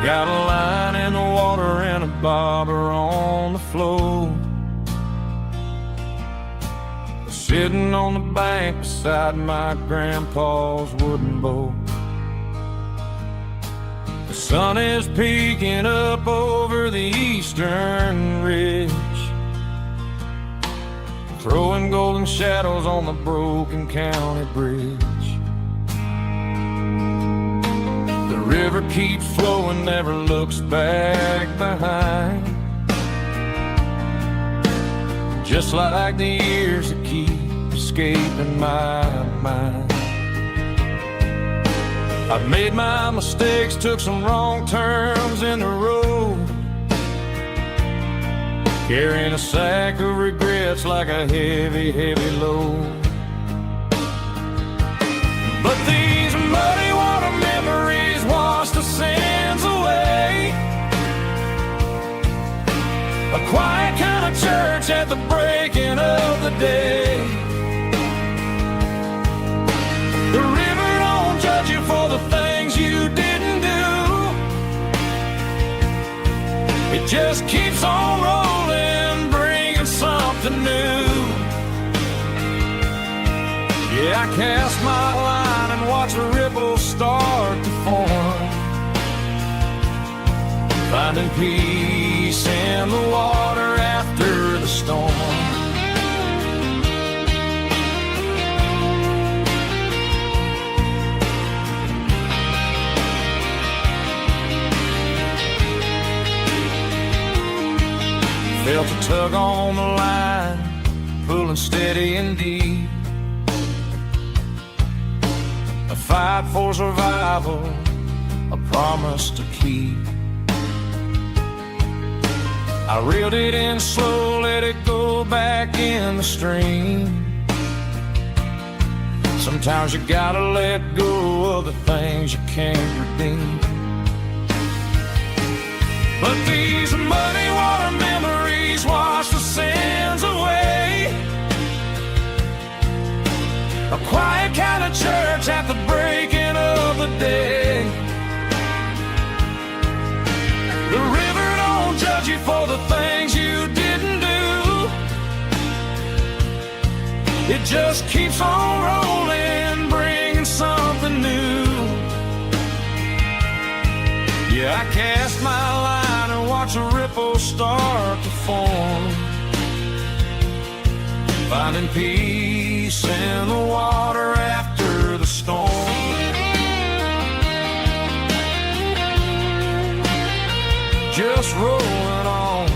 Got a line in the water and a bobber on the floor, sitting on the bank beside my grandpa's wooden boat. The sun is peeking up over the eastern ridge, throwing golden shadows on the broken county bridge. The river keeps flowing, never looks back behind, just like the years that keep escaping my mind. I've made my mistakes, took some wrong turns in the road, carrying a sack of regrets like a heavy, heavy load. But these muddy water memories wash the sins away, a quiet kind of church at the breaking of the day. The river don't judge you for the things you didn't do, it just keeps on rolling, bringing something new. Yeah, I cast my line and watch the ripples start to form, finding peace in the water after the storm. Felt a tug on the line, pulling steady and deep, a fight for survival, a promise to keep. I reeled it in slow, let it go back in the stream. Sometimes you gotta let go of the things you can't redeem. But these muddy water memories wash the sins away, a quiet kind of church at the breaking of the day. The river don't judge you for the things you didn't do, it just keeps on rolling, bringing something new. Yeah, I cast my line and watch the ripples start to form, finding peace in the water after the storm. Just rolling on,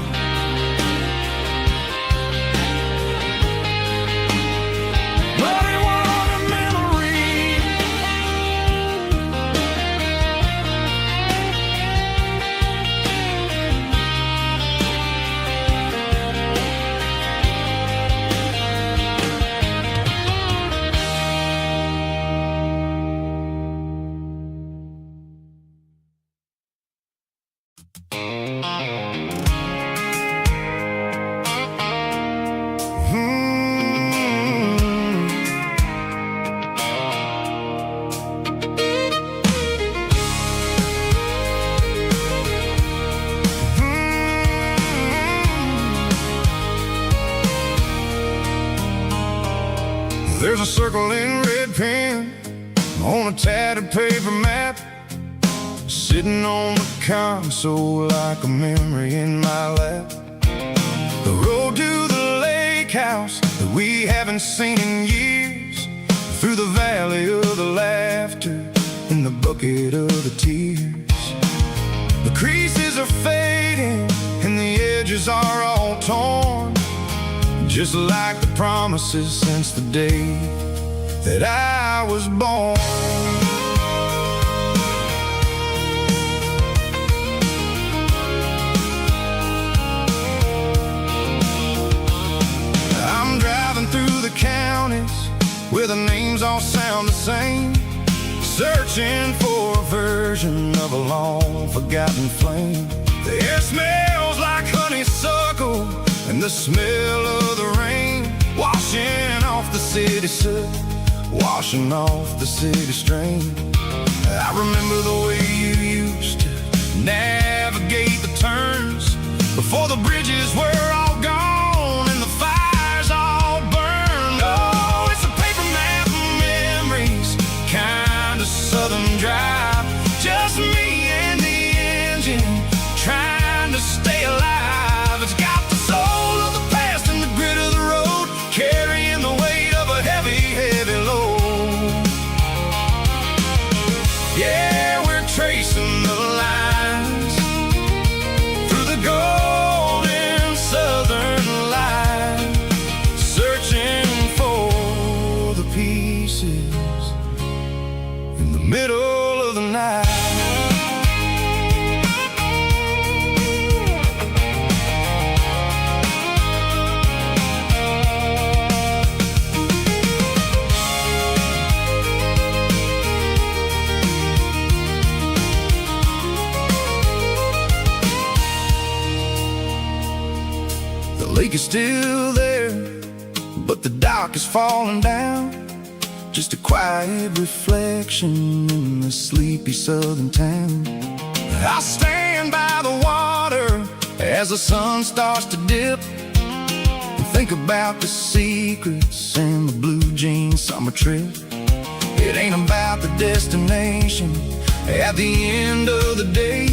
There's a circle in red pen on a tattered paper map, sitting on the console like a memory in my lap. The road to the lake house that we haven't seen in years, through the valley of the laughter and the bucket of the tears. The creases are fading and the edges are all torn, just like the promises since the day that I was born. I'm driving through the counties where the names all sound the same, searching for a version of a long forgotten flame. The air smells like honeysuckle and the smell of the rain, washing off the city soot, washing off the city strain. I remember the way you used to navigate the turns before the bridges were all gone and the fires all burned. Oh, it's a paper map of memories, kind of southern drive, just me and the engine trying to stay alive. It's got the soul of the past and the grit of the road, carrying the weight of a heavy, heavy load. Yeah, we're tracing the lines through the golden southern light, searching for the pieces in the middle of the night. The lake is still there, but the dock is falling down, just a quiet reflection in the sleepy southern town. I stand by the water as the sun starts to dip and think about the secrets and the blue jean summer trip. It ain't about the destination at the end of the day,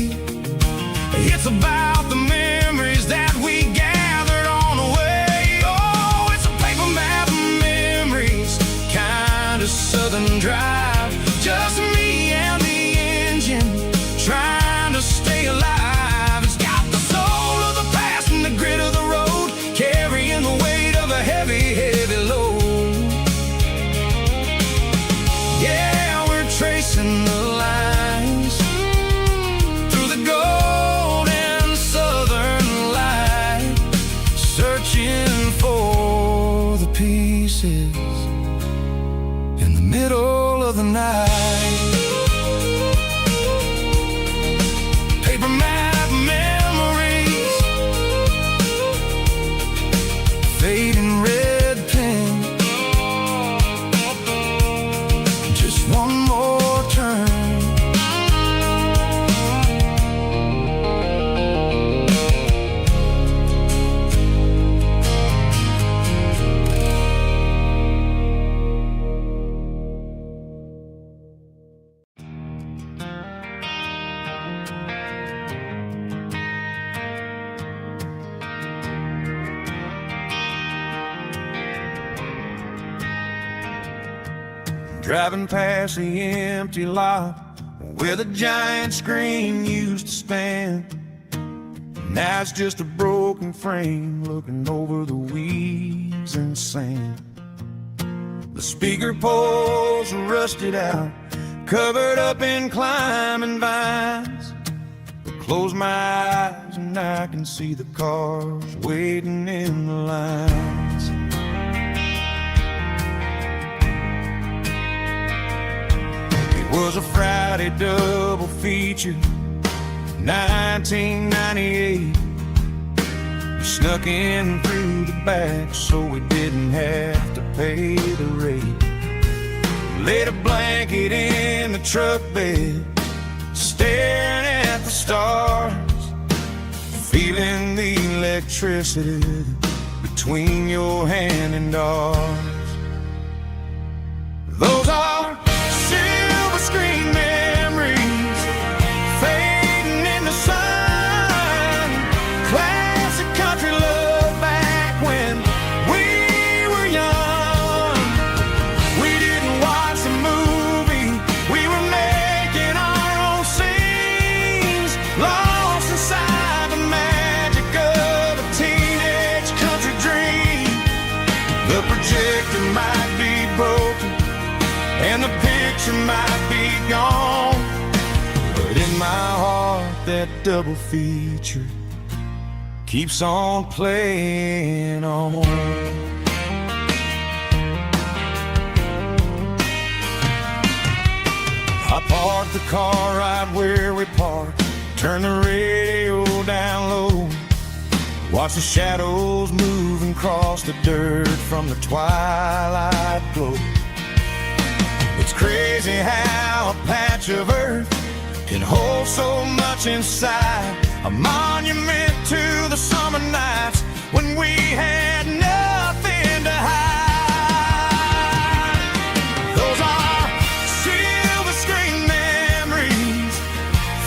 it's about the memories that we gathered on the way. Oh, it's a paper map of memories, kind of southern drive, just me and the engine trying to stay alive. It's got the soul of the past and the grit of the road, carrying the weight of a heavy, heavy load. Yeah, we're tracing the lines through the golden southern light, searching for the pieces in the middle of the night. Paper map memories, fading red pen, just one more turn. Driving past the empty lot where the giant screen used to stand. Now it's just a broken frame looking over the weeds and sand. The speaker poles are rusted out, covered up in climbing vines. I close my eyes and I can see the cars waiting in the lines. Was a Friday double feature, 1998. We snuck in through the back so we didn't have to pay the rate. Laid a blanket in the truck bed, staring at the stars, feeling the electricity between your hand and ours. Those are silver screen memories fading in the sun. Classic country love back when we were young. We didn't watch the movie, we were making our own scenes, lost inside the magic of a teenage country dream. The projector might be broken and the picture might be gone, but in my heart that double feature keeps on playing on. I parked the car right where we parked, turn the radio down low, watch the shadows moving across the dirt from the twilight glow. It's crazy how a patch of earth can hold so much inside, a monument to the summer nights when we had nothing to hide. Those are silver screen memories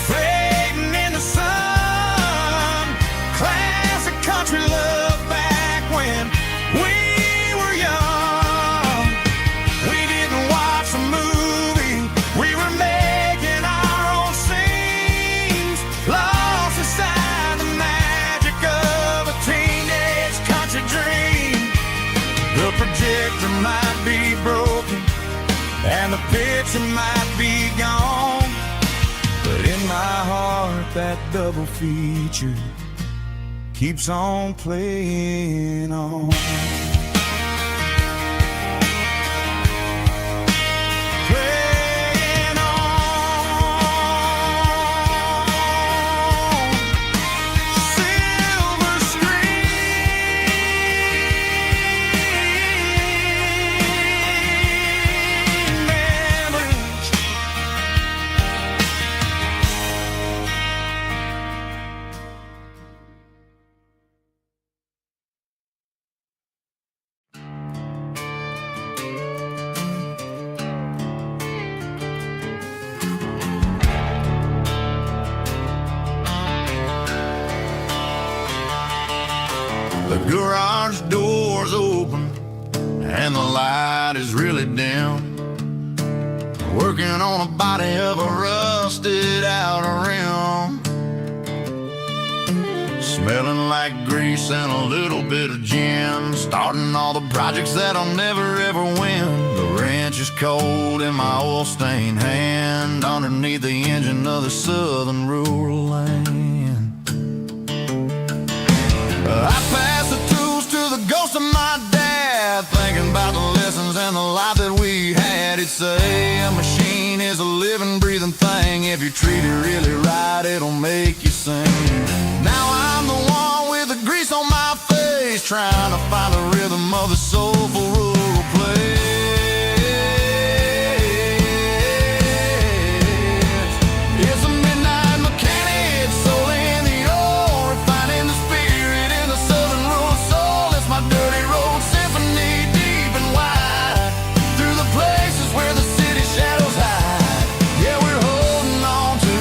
fading in the sun. Classic country love back when we were young. We didn't watch a movie, we were making our own scenes, lost inside the magic of a teenage country dream. The projector might be broken and the picture might be gone, but in my heart that double feature keeps on playing on. Playing on. Silver screen memories. The garage door's open and the light is really dim. Working on a body of a rusted out rim. Smelling like grease and a little bit of gin. Starting all the projects that I'll never ever win. The wrench is cold in my oil stained hand, underneath the engine of the southern rural land. I pass the tools to the ghost of my dad, thinking about the lessons and the life that we had. He'd say a machine is a living, breathing thing. If you treat it really right, it'll make you sing. Now I'm the one with the grease on my face, trying to find the rhythm of the soulful rural place. It's a midnight mechanic, soul in the ore, refining the spirit in the southern rural soul. It's my dirty road symphony, deep and wide, through the places where the city shadows hide. Yeah, we're holding on to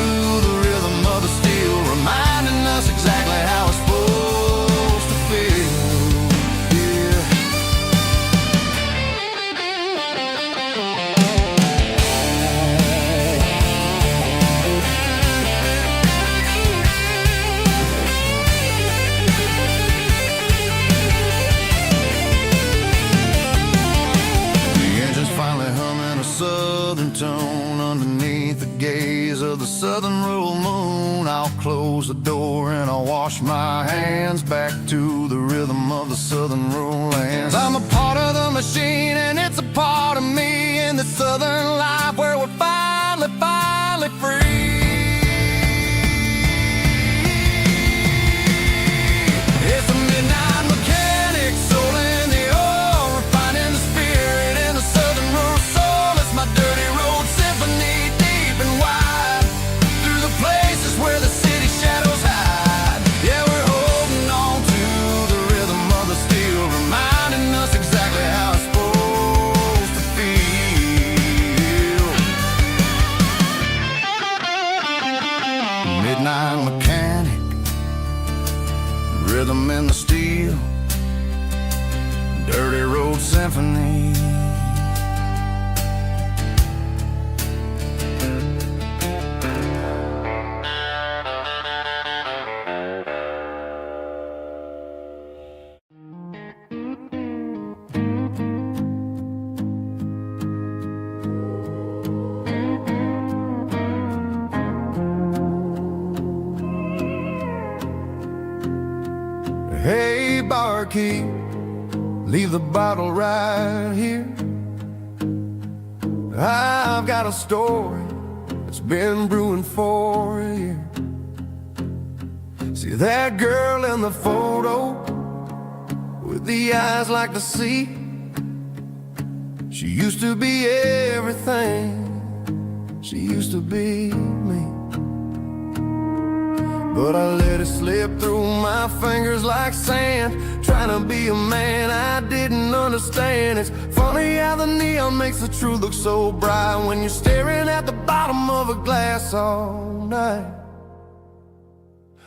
the rhythm of the steel, reminding us exactly how it's supposed to feel. Yeah. The engine's finally humming a southern tone underneath the gaze of the southern rural moon. I'll close the door and I'll wash my hands back to the rhythm of the southern rural lands. I'm a part of the machine and it's a part of me in the southern life where we're finally free. It's a midnight mechanic, soul in the ore, refining the spirit in the southern rural soul. It's my dirty road symphony, deep and wide, through the places where the city shadows hide. Yeah, we're holding on to the rhythm of the steel, reminding us exactly how it's supposed to feel. dirty road symphony. Hey, barkeep, leave the bottle right here. I've got a story that's been brewing for a year. See that girl in the photo with the eyes like the sea? She used to be everything. She used to be me. But I let it slip through my fingers like sand, trying to be a man I didn't understand. It's funny how the neon makes the truth look so bright when you're staring at the bottom of a glass all night.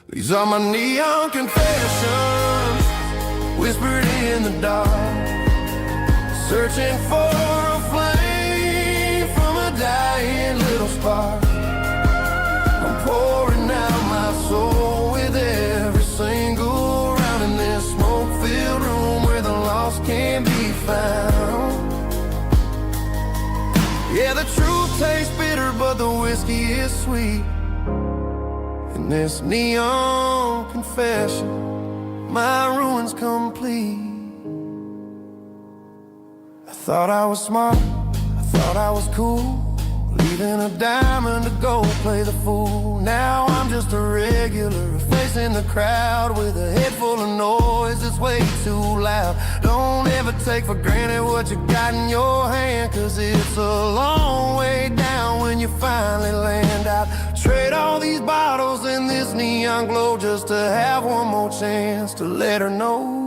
These are my neon confessions, whispered in the dark, searching for a flame from a dying little spark. I'm pouring out my soul with every single round in this smoke-filled room where the lost can't be found. Yeah, the truth tastes bitter, but the whiskey is sweet. In this neon confession, my ruin's complete. I thought I was smart, I thought I was cool, leaving a diamond to go play the fool. Now I'm just a regular, facing the crowd with a head full of noise that's way too loud. Don't ever take for granted what you got in your hand, cause it's a long way down when you finally land out. Trade all these bottles in this neon glow just to have one more chance to let her know.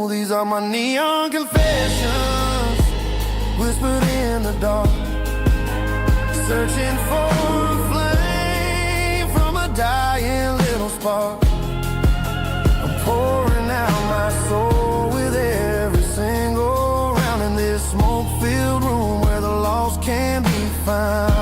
These are my neon confessions, whispered in the dark, searching for a flame from a dying little spark. I'm pouring out my soul with every single round in this smoke-filled room where the lost can be found.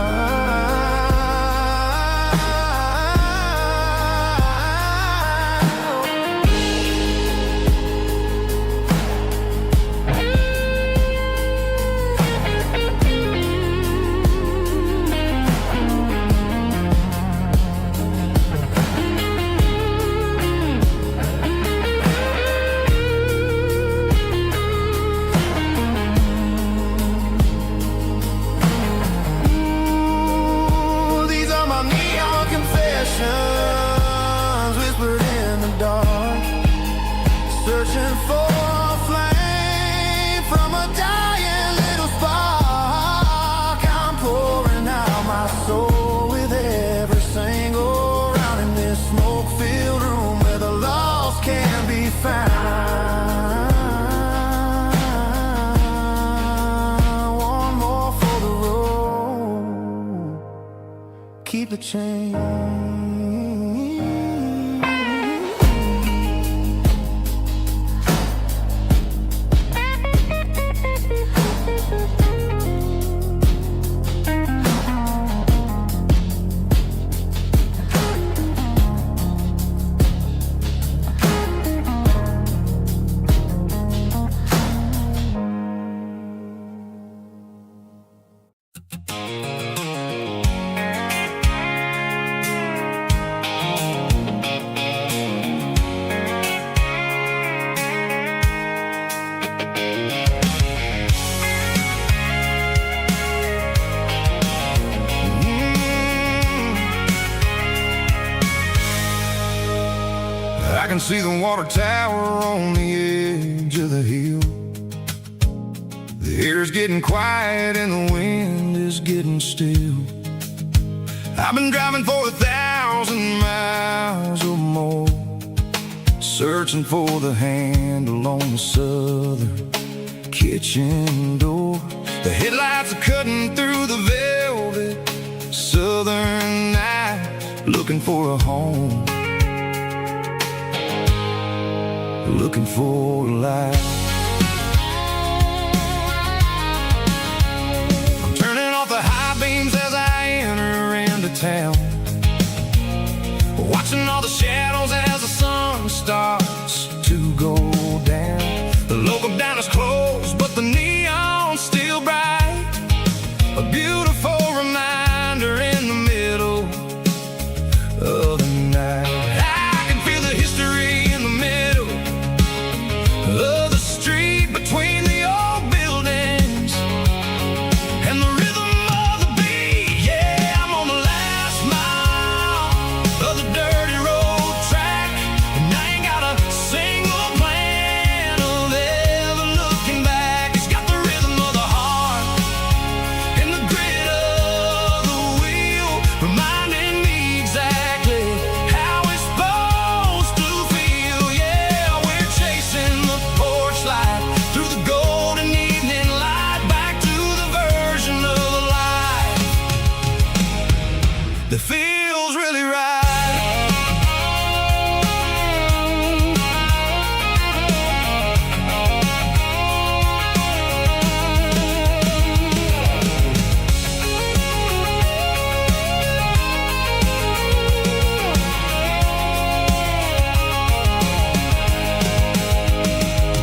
Whispered in the dark, searching for a flame from a dying little spark. I'm pouring out my soul with every single round in this smoke-filled room where the lost can be found. One more for the road, keep the change. I can see the water tower on the edge of the hill. The air's getting quiet and the wind is getting still. I've been driving for 1,000 miles or more, searching for the handle on the southern kitchen door. The headlights are cutting through the velvet southern night, looking for a home. looking for life. I'm turning off the high beams as I enter into town, watching all the shadows as the sun starts to go down. The local diner's closed, but the neon's still bright, a beautiful reminder in the middle of the night. I can feel the history in the middle of the street between the old buildings and the rhythm of the beat. Yeah, I'm on the last mile of the dirty road track, and I ain't got a single plan of ever looking back. It's got the rhythm of the heart and the grit of the wheel, reminding me exactly how it's supposed to feel. Yeah, we're chasing the porch light through the golden evening light, back to the version of life that feels really right.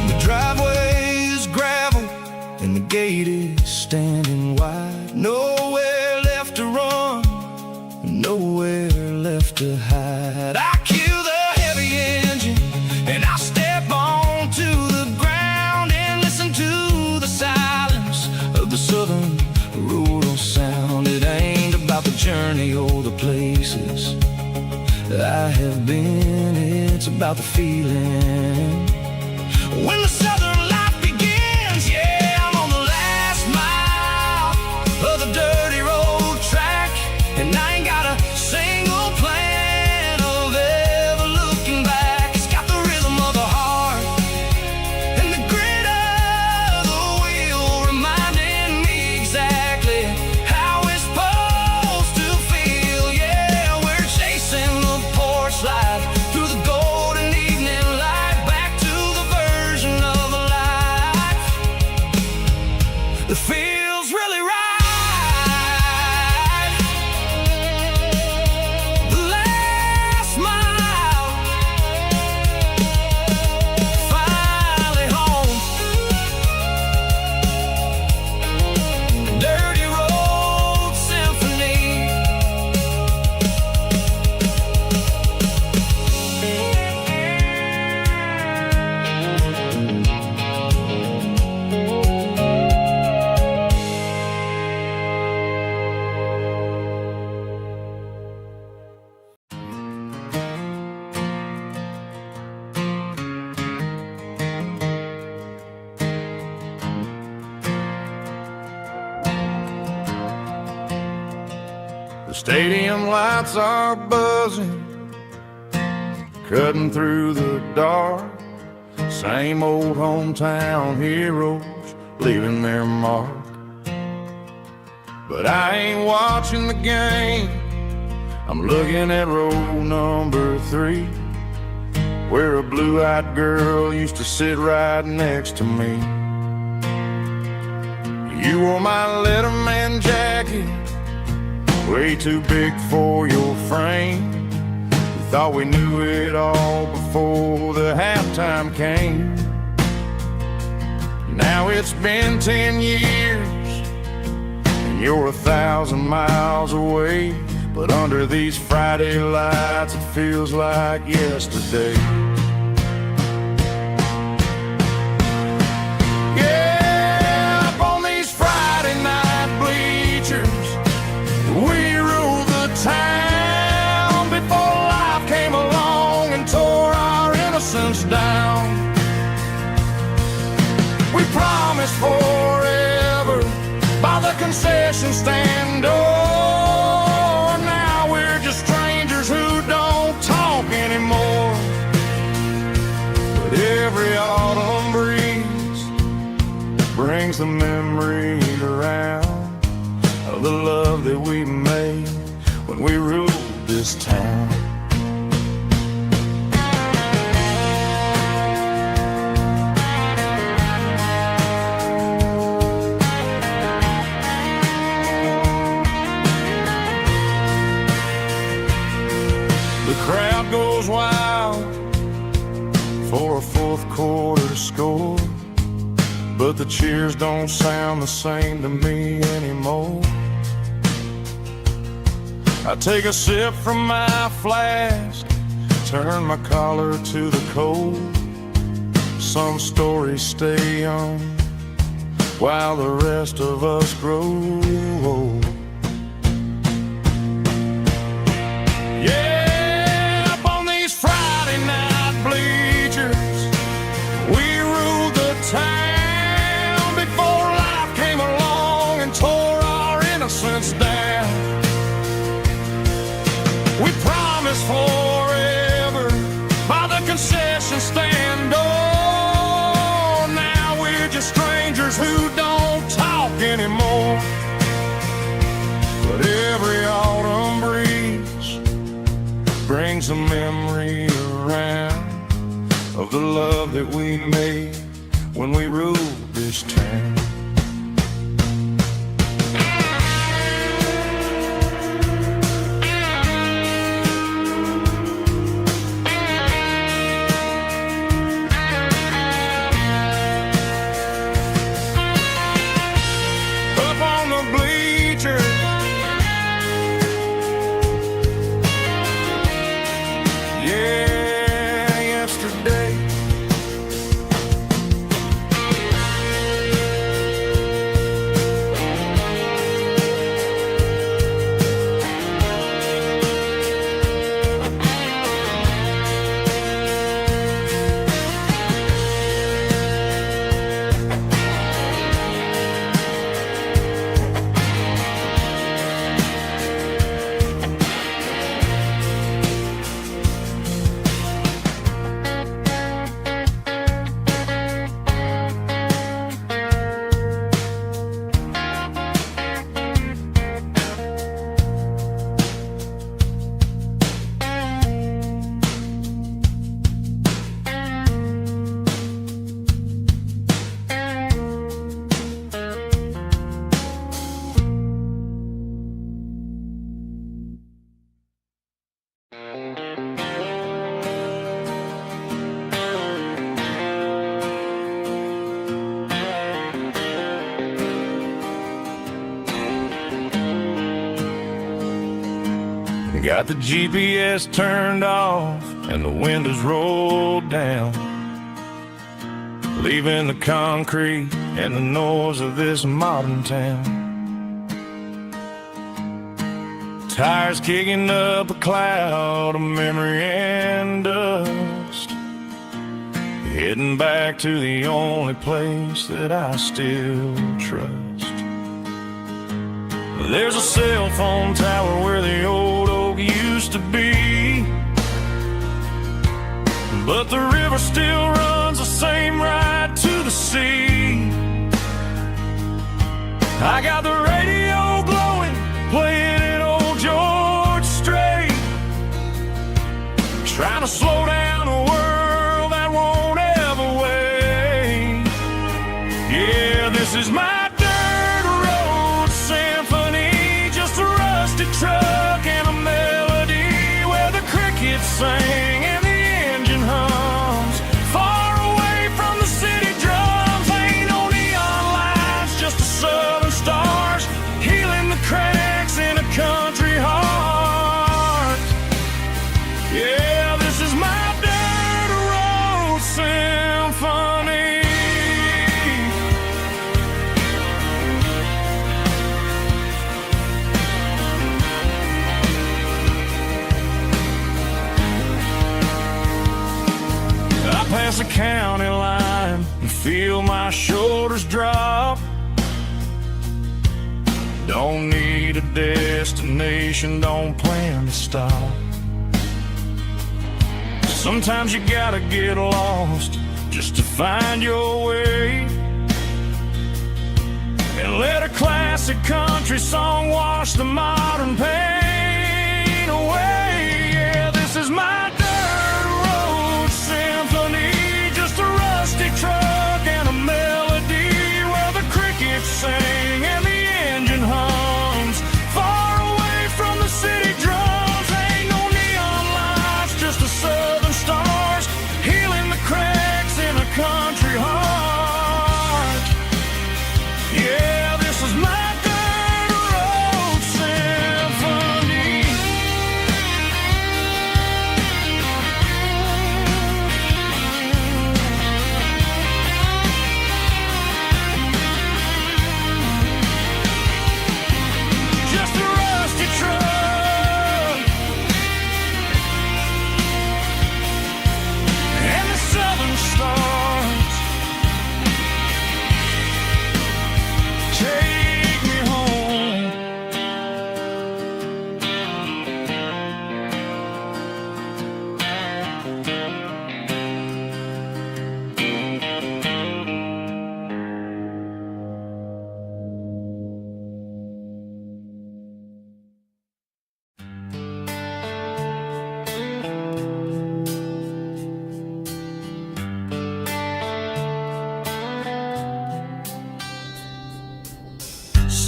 The driveway is gravel and the gate is standing wide. Nowhere left to run, nowhere left to hide. I kill the heavy engine and I step onto the ground and listen to the silence of the southern rural sound. It ain't about the journey or the places I have been, it's about the feeling when the southern life begins. Yeah, I'm on the last mile of the dirty road track, and I ain't got a single plan of ever looking back. It's got the rhythm of the heart and the grit of the wheel, reminding me exactly how it's supposed to feel. Yeah, we're chasing the porch light through the golden evening light, back to the version of life that feels really right. The last mile, finally home. Dirty Road Symphony. The stadium lights are buzzing, cutting through the dark. Same old hometown heroes leaving their mark. But I ain't watching the game, I'm looking at row number 3, where a blue-eyed girl used to sit right next to me. You wore my Letterman jacket, way too big for your frame. We thought we knew it all before the halftime came. Now it's been 10 years and you're 1,000 miles away, but under these Friday lights it feels like yesterday. Yeah, up on these Friday night bleachers, we rule the town before life came along and tore our innocence down. We promised forever by the concession stand door. Now we're just strangers who don't talk anymore. But every autumn breeze brings the memories around of the love that we made when we ruled this town. for a fourth quarter score, but the cheers don't sound the same to me anymore. I take a sip from my flask, turn my collar to the cold. Some stories stay young while the rest of us grow old. Yeah, up on these Friday night bleachers, we ruled the town before life came along and tore our innocence down. We promised forever by the concession stand door. Now we're just strangers who don't talk anymore. But every autumn breeze brings a memory around of the love that we made when we ruled this town. Got the GPS turned off and the windows rolled down, leaving the concrete and the noise of this modern town. Tires kicking up a cloud of memory and dust, heading back to the only place that I still trust. There's a cell phone tower where the old oak used to be, but the river still runs the same right to the sea. I got the radio blowing, playing an old George Strait, trying to slow down a world that won't ever wait. Yeah, this is my truck and a melody where the crickets sing and the engine hums, far away from the city drums. Ain't no neon lights, just the southern stars healing the cracks in a country heart. Yeah, this is my dirt road symphony. Past the county line and feel my shoulders drop. Don't need a destination, don't plan to stop. Sometimes you gotta get lost just to find your way, and let a classic country song wash the modern pain away. Yeah, this is my truck and a melody where the crickets sing and the engine hums, far away from the city drums. Ain't no neon lights, just the southern stars healing the crowd.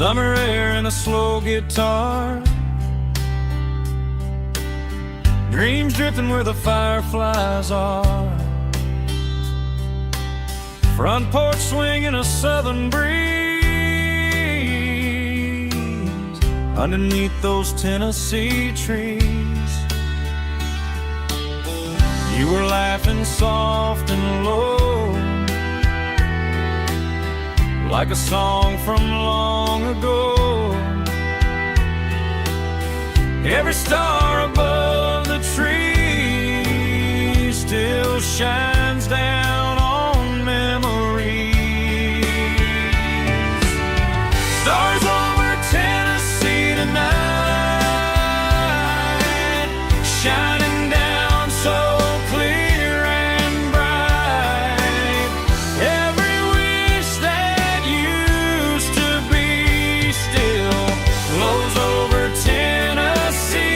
Summer air and a slow guitar, dreams drifting where the fireflies are, front porch swinging a southern breeze underneath those Tennessee trees. You were laughing soft and low, like a song from long ago. Every star above the tree still shines down on memories. Stars over Tennessee tonight, shining down so clear and bright. Every wish that used to be still flows over Tennessee.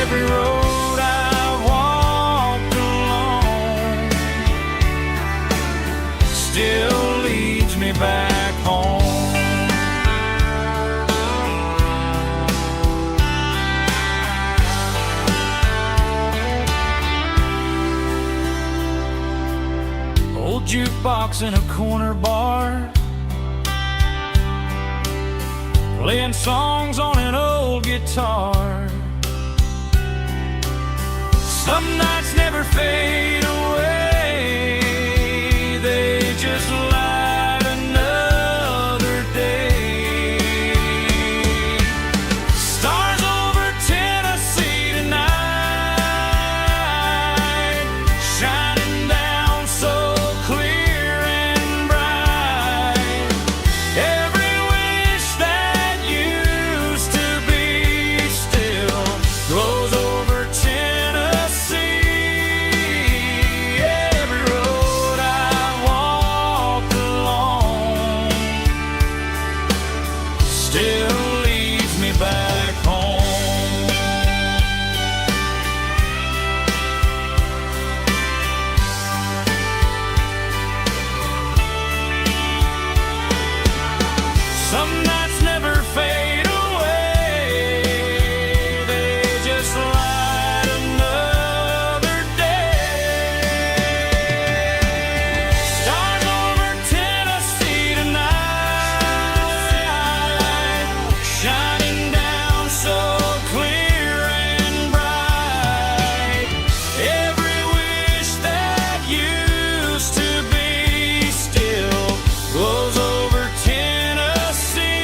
Every road I've walked along still leads me back home. Old jukebox in a corner bar, playing songs on an old guitar. Some nights never fade away, they just light another day. Stars over Tennessee tonight, shining down so clear and bright. Every wish that used to be still glows over Tennessee. Every road I walked along still leads me back home. Some nights never fade away, they just light another day. Stars over Tennessee tonight, shining down so clear and bright. Every wish that used to be still glows over Tennessee.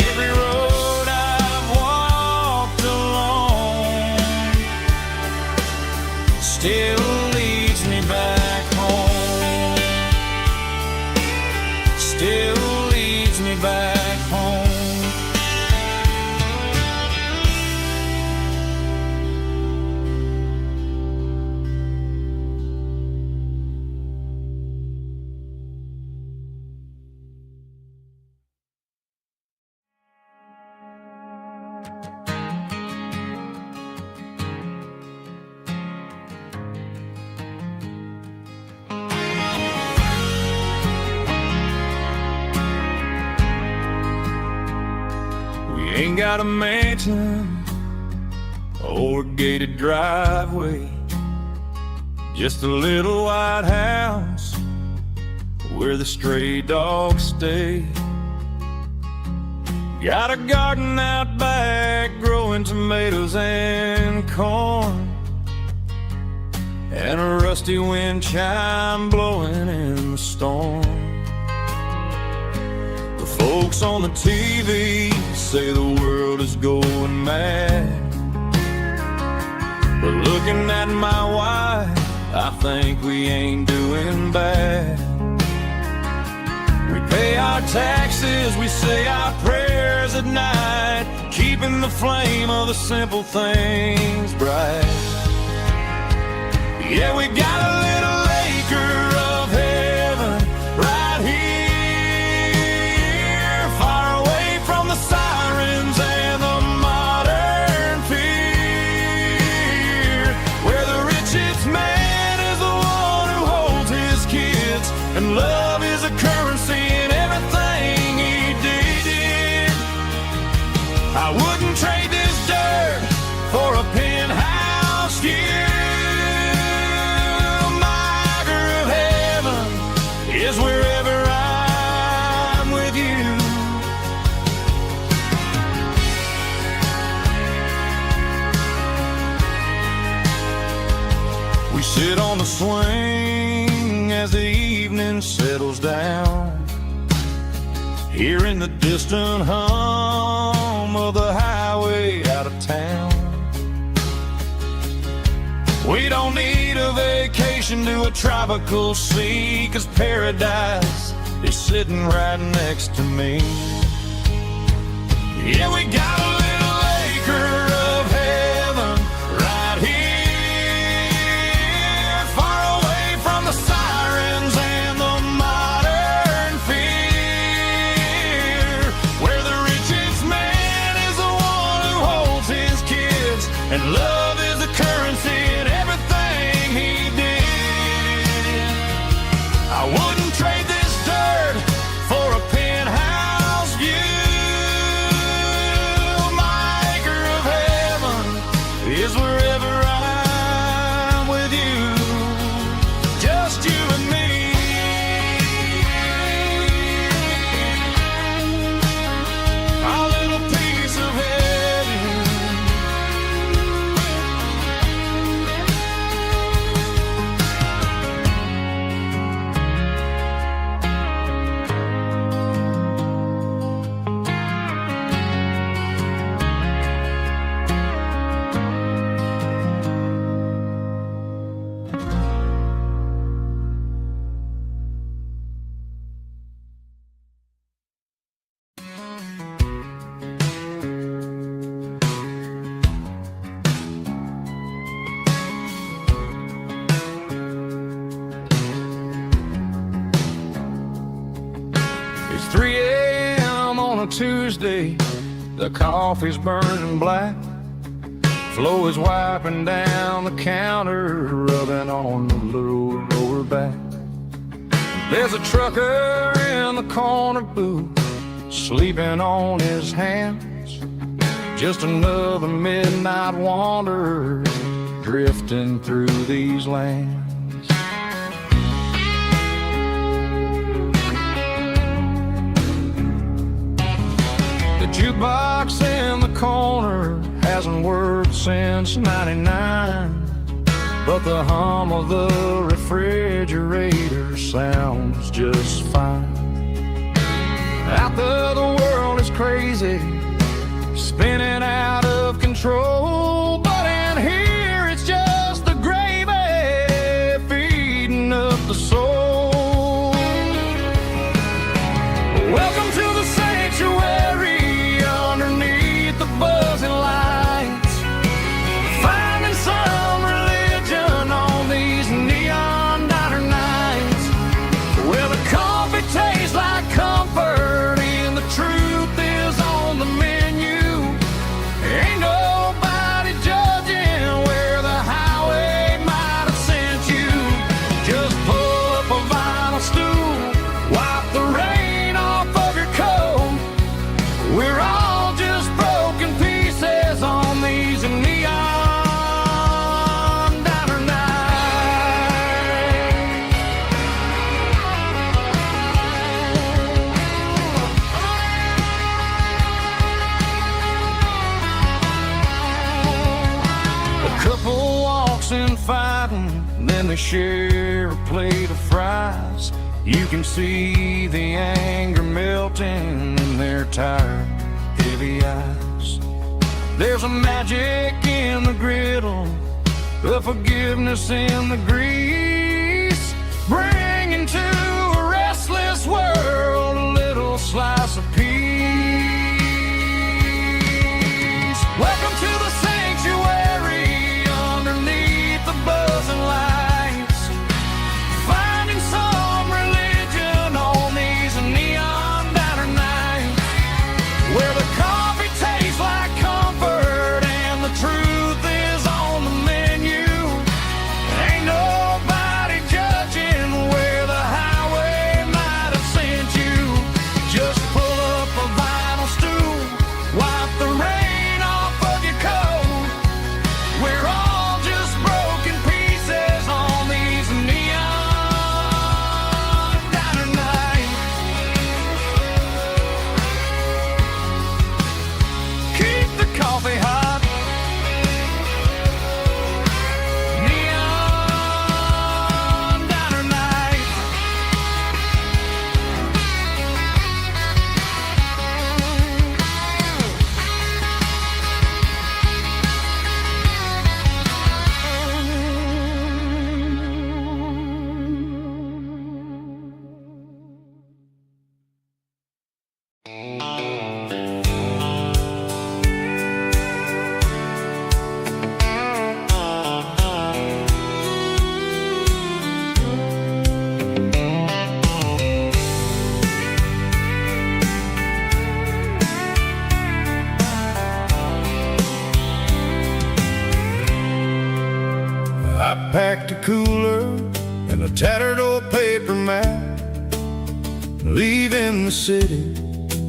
Every road I've walked along still leads me back home. Still leads me back home. We ain't got a mansion or a gated driveway, just a little white house where the stray dogs stay. Got a garden out back growing tomatoes and corn, and a rusty wind chime blowing in the storm. The folks on the TV say the world is going mad, but looking at my wife, I think we ain't doing bad. We pay our taxes, we say our prayers at night, keeping the flame of the simple things bright. Yeah, we got a little acre of heaven right here, far away from the sirens and the modern fear, where the richest man is the one who holds his kids, and love is a currency We sit on the swing as the evening settles down, hearing the distant hum of the highway out of town. We don't need a vacation to a tropical sea, 'cause paradise is sitting right next to me. Yeah, we got a little acre of heaven right here, far away from the sirens and the modern fear, where the richest man is the one who holds his kids, and love is the currency in everything he did. I wouldn't trade this dirt for a penthouse view. My acre of heaven is wherever I'm with you, just you and me. Our little piece of heaven. It's 3 a.m. on a Tuesday, the coffee's burning black. Flo is wiping down the counter, rubbing on the little lower back. There's a trucker in the corner booth, sleeping on his hands. Just another midnight wanderer, drifting through these lands. The jukebox in the corner hasn't worked since '99, but the hum of the refrigerator sounds just fine. Out there the world is crazy, spinning out of control, but in here it's just the gravy feeding up the soul. Welcome to the sanctuary, underneath the buzzing lights, finding some religion on these neon diner nights, where the coffee tastes like comfort and the truth is on the menu. Ain't nobody judging where the highway might have sent you. Just pull up a vinyl stool, wipe the rain off of your coat. We're all just broken pieces on these neon diner nights. A couple walks in fighting, then they share a plate of fries. You can see the anger melting in their tired, heavy eyes. There's a magic in the griddle, a forgiveness in the grease, bringing to a restless world a little slice of peace. Welcome to the sanctuary, underneath the buzzing lights, finding some religion on these neon diner nights, where the coffee tastes like comfort and the truth is on the menu. Ain't nobody judging where I packed a cooler and a tattered old paper map, leaving the city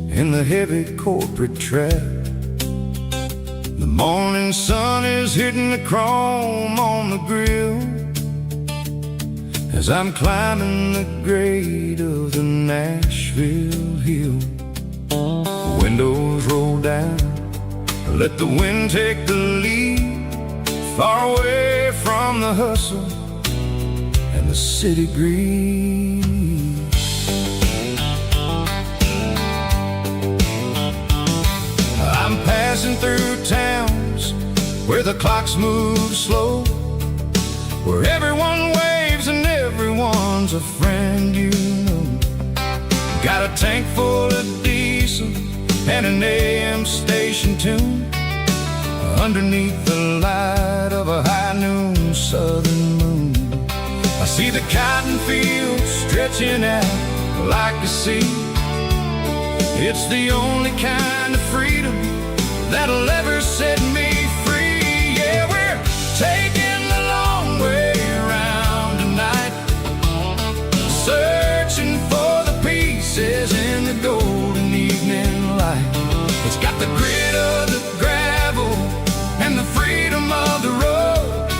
in the heavy corporate trap. The morning sun is hitting the chrome on the grill as I'm climbing the grade of the Nashville hill. The windows roll down, let the wind take the lead, far away from the hustle and the city breeze. I'm passing through towns where the clocks move slow, where everyone waves and everyone's a friend you know. Got a tank full of diesel and an AM station tune underneath the light of a high noon southern moon. I see the cotton fields stretching out like a sea. It's the only kind of freedom that'll ever set me free. Yeah, we're taking the long way around tonight, searching for the pieces in the golden evening light. It's got the grit of the gravel and the freedom of the road,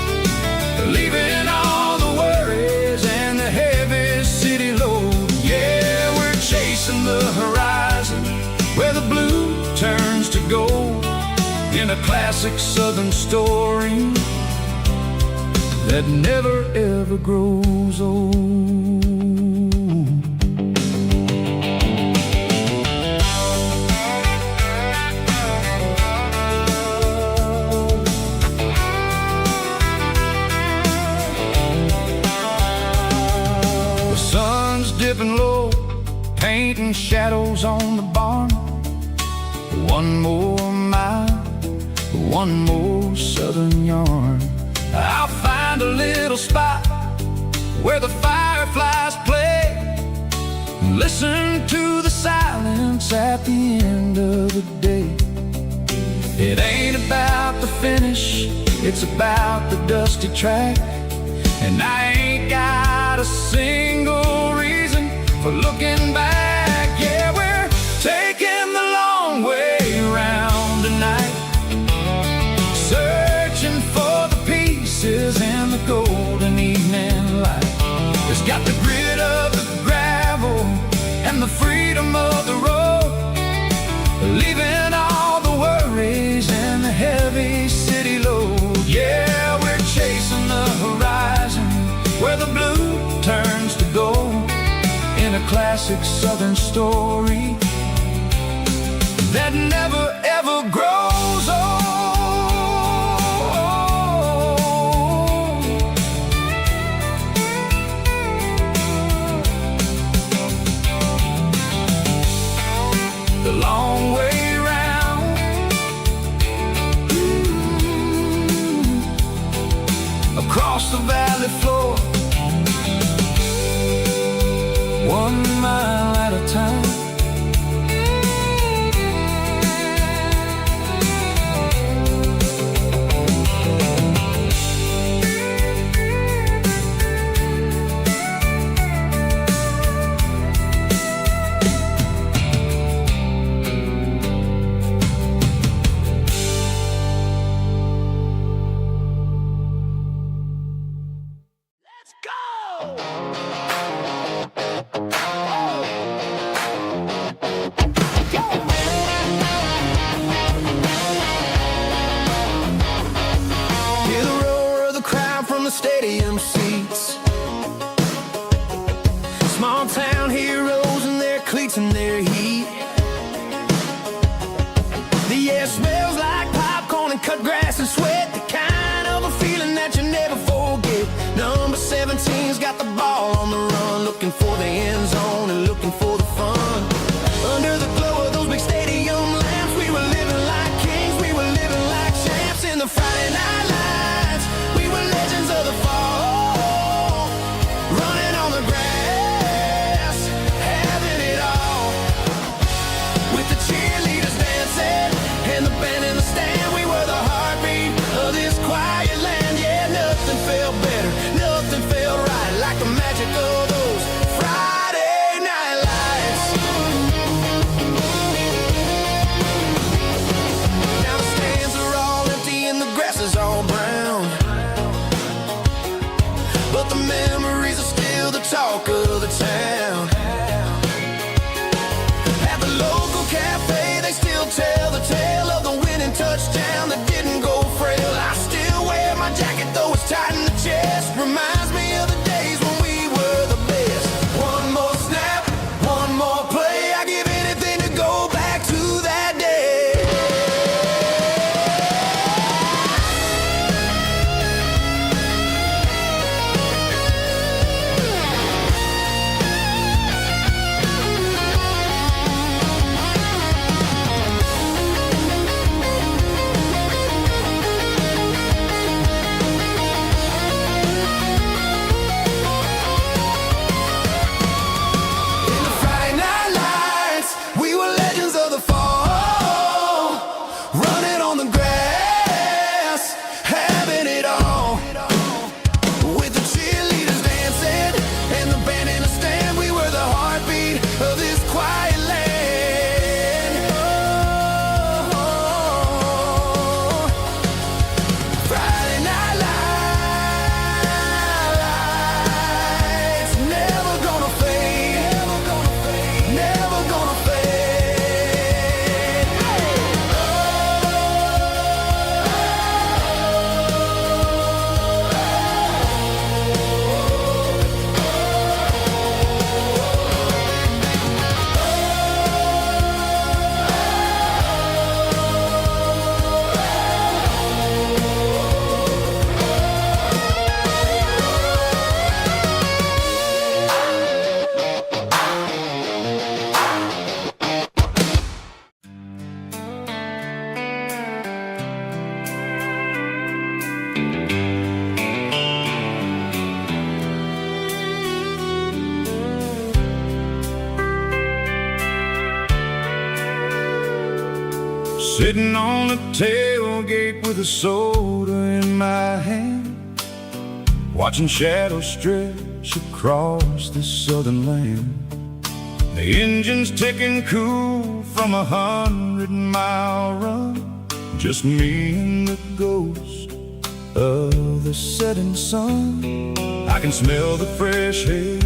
leaving all the worries and the heavy city load. Yeah, we're chasing the horizon where the blue turns to gold, in a classic southern story that never ever grows old. Dipping low, painting shadows on the barn. One more mile, one more southern yarn. I'll find a little spot where the fireflies play, listen to the silence at the end of the day. It ain't about the finish, it's about the dusty track. And I ain't got a single reason for looking back. Yeah, we're taking the long way around tonight, searching for the pieces in the golden evening light. It's got the grit of the gravel and the freedom of the road, leaving all the worries and the heavy city load. Yeah, we're chasing the horizon where the blue turns to gold, in a classic southern story that never ever grows old. The long way round, across the valley floor, 1 mile at a time. Let's go! Stadium seats, small town heroes in their cleats and their heat. The air smells like popcorn and cut grass and sweat, the kind of a feeling that you never forget. Number 17's got the ball on the run, looking for the end zone and looking for the fun. Under the glow of talk of the town. At the local cafe, they still tell the tale of the winning touchdown that didn't go frail. I still wear my jacket, though it's tight in the chest. Reminds me of the days when we were the best. One more snap, one more play. I give anything to go back to that day. Sitting on the tailgate with a soda in my hand, watching shadows stretch across this southern land. The engine's ticking cool from 100-mile run, just me and the ghost of the setting sun. I can smell the fresh air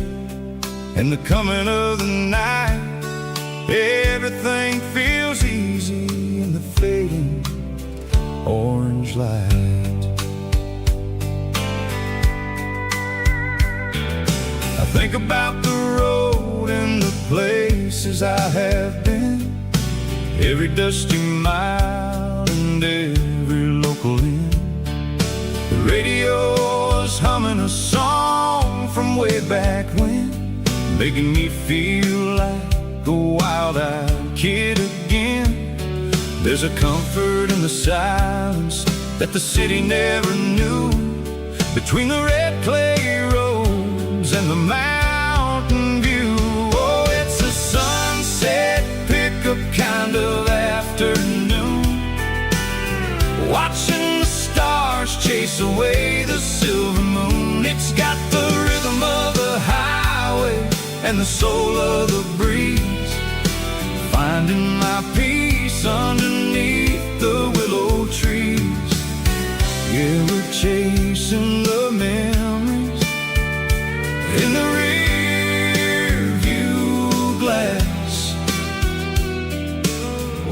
and the coming of the night. Everything feels easy in the fading orange light. I think about the road and the places I have been, every dusty mile and every local inn. The radio is humming a song from way back when, making me feel like a wild-eyed kid again. There's a comfort in the silence that the city never knew, between the red clay roads and the mountain view. Oh, it's a sunset pickup kind of afternoon, watching the stars chase away the silver moon. It's got the rhythm of the highway and the soul of the breeze, finding my peace underneath the willow trees. Yeah, we're chasing the memories in the rear view glass,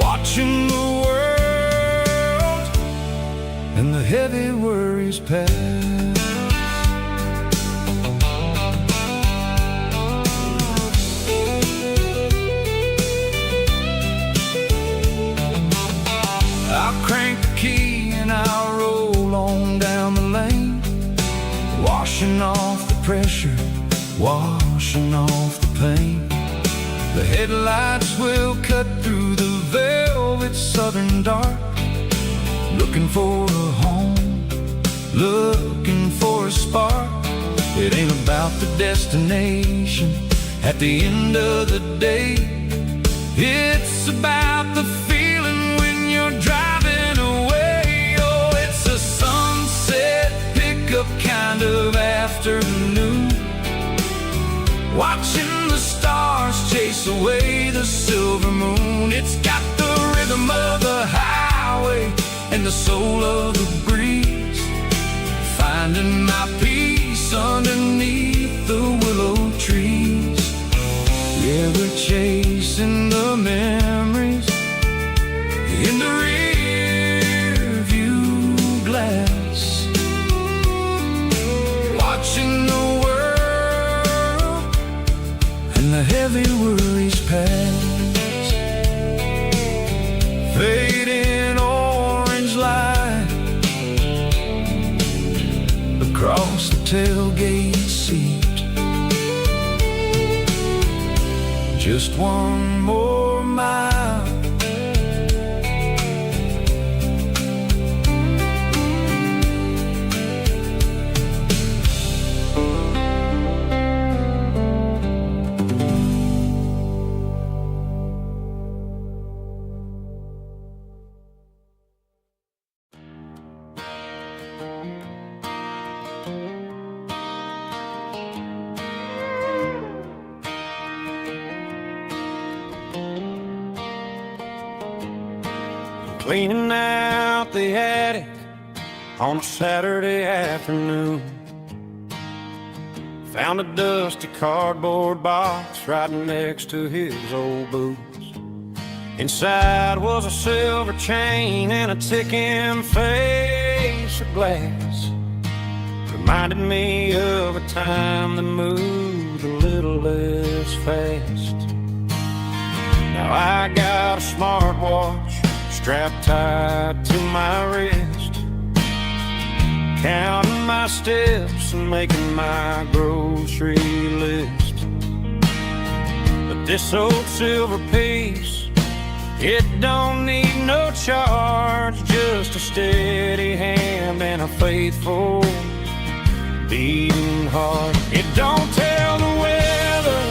watching the world and the heavy worries pass. I'll crank the key and I'll roll on down the lane, washing off the pressure, washing off the pain. The headlights will cut through the velvet southern dark, looking for a home, looking for a spark. It ain't about the destination at the end of the day, it's about the feeling when you're driving away. Oh, it's a sunset pickup kind of afternoon, watching the stars chase away the silver moon. It's got the rhythm of the highway and the soul of the breeze, finding my peace underneath the willow longer chasing the memories in the rear view glass, watching the world and the heavy worries pass. Fading orange light across the tailgate seat. Just one more mile. Cleaning out the attic on a Saturday afternoon. Found a dusty cardboard box right next to his old boots. Inside was a silver chain and a ticking face of glass. Reminded me of a time that moved a little less fast. Now I got a smartwatch strapped tight to my wrist, counting my steps and making my grocery list. But this old silver piece, it don't need no charge, just a steady hand and a faithful beating heart. It don't tell the weather,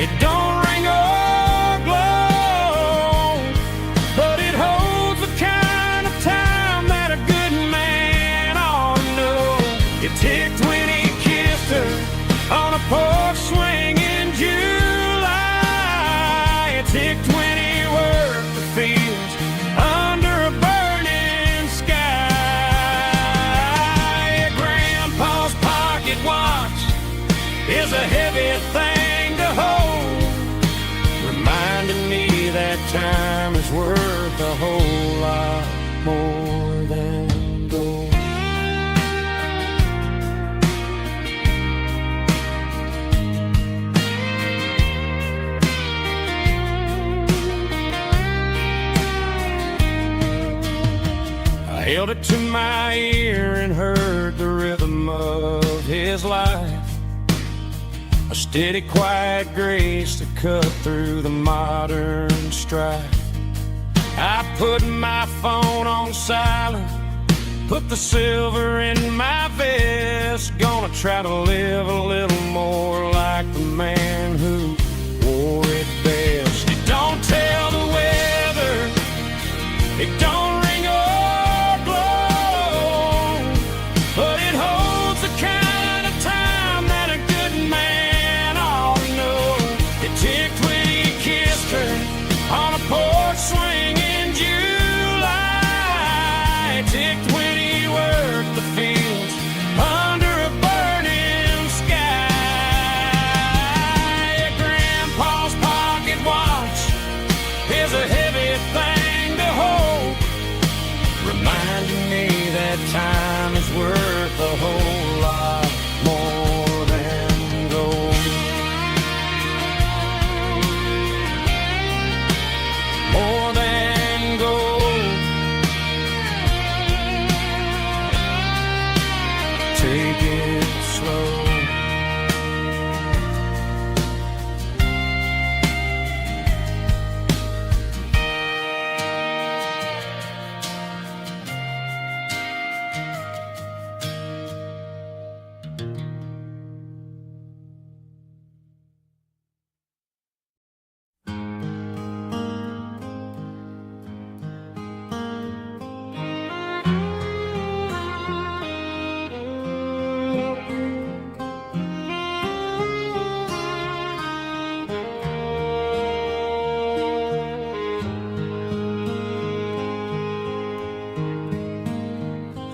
it don't ring or glow, but it holds the kind of time that a good man ought to know. It ticked when he kissed her on a porch swing in July. It ticked when he worked the fields under a burning sky. Grandpa's pocket watch is a heavy thing to hold, reminding me that time is worth a whole lot more than gold. I held it to my ear and heard the rhythm of his life, a steady, quiet grace that cut through the modern strife. I put my phone on silent, put the silver in my vest. Gonna try to live a little more like the man who wore it best. It don't tell the weather, it don't ring or glow, but it holds the kind of time that a good man ought to know. It ticked when he kissed her on a porch swing in July. It ticked when he worked the fields under a burning sky. Grandpa's pocket watch is a heavy thing to hold, reminding me that time is worth a whole lot more than gold. More than gold. Take it slow.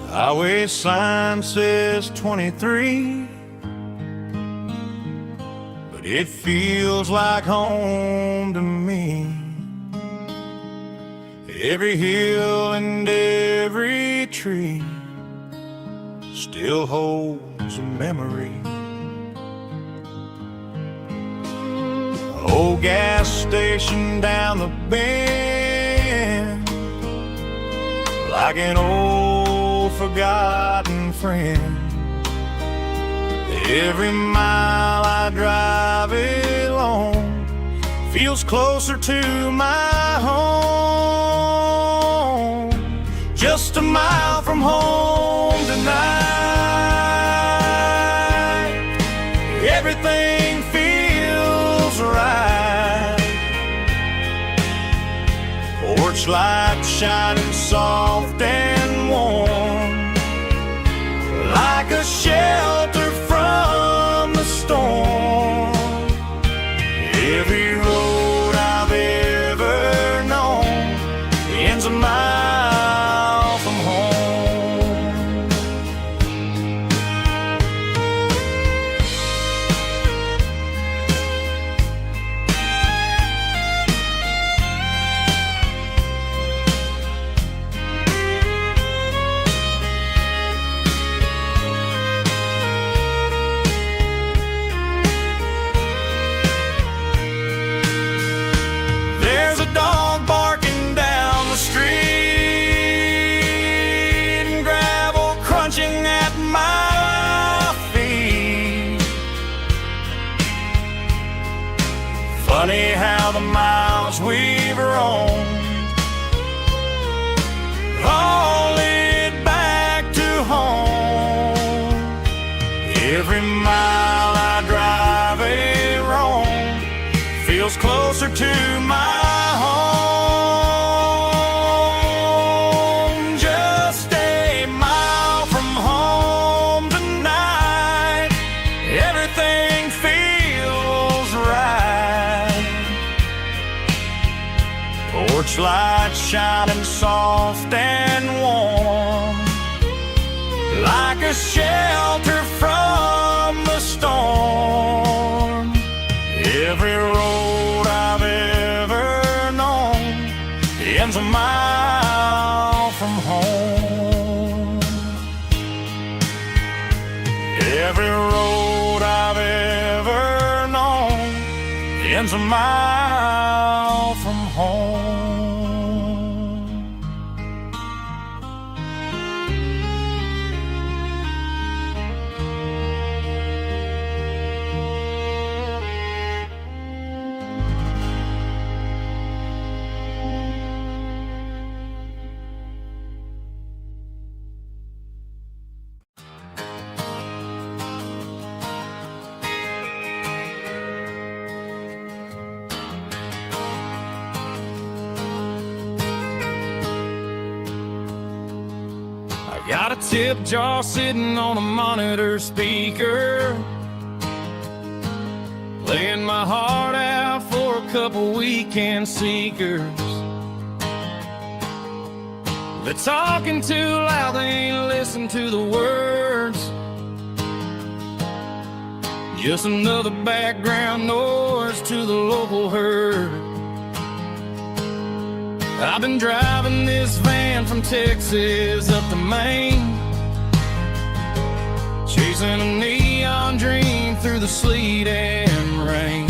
Highway sign says 23, but It feels like home to me. Every hill and every tree still holds a memory. Old gas station down the bend, like an old forgotten friend. Every mile I drive it along feels closer to my home. Just a mile from home tonight, everything feels right. Porch light shining soft and warm, like a shelter from the storm. Every road I've ever known ends a mile from home. There's a dog barking down the street and gravel crunching at my feet. Funny how the miles we've roamed all lead back to home. Every mile I drive a roam feels closer to my home. Just a mile from home tonight, everything feels right. Porch light shining soft and warm, like a shelter from the storm. Every road I've ever known ends a mile from home. Every road I've ever known ends a mile from home. Got a tip jar sitting on a monitor speaker, playing my heart out for a couple weekend seekers. They're talking too loud, they ain't listen to the words. Just another background noise to the local herd. I've been driving this van from Texas up to Maine, chasing a neon dream through the sleet and rain.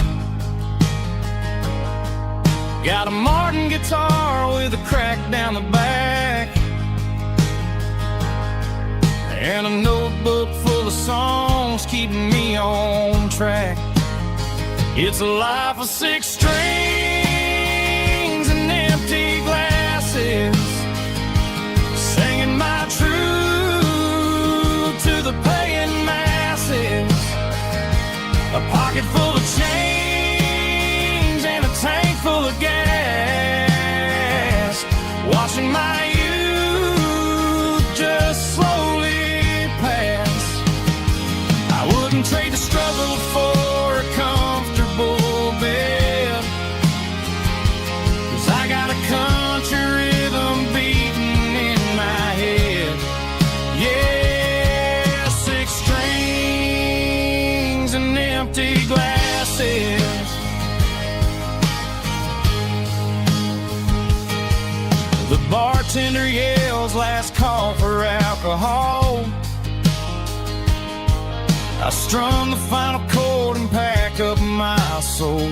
Got a Martin guitar with a crack down the back, and a notebook full of songs keeping me on track. It's a life of 6 strings and empty glasses, singing my truth to the paying masses. A pocket full of change and a tank full of gas, watching my youth just slowly pass. I wouldn't trade the struggle for a comfortable bed, 'cause I got a country rhythm beating in my head. Yeah, 6 strings and empty glasses. The bartender yells last call for alcohol. I strum the final chord and pack up my soul.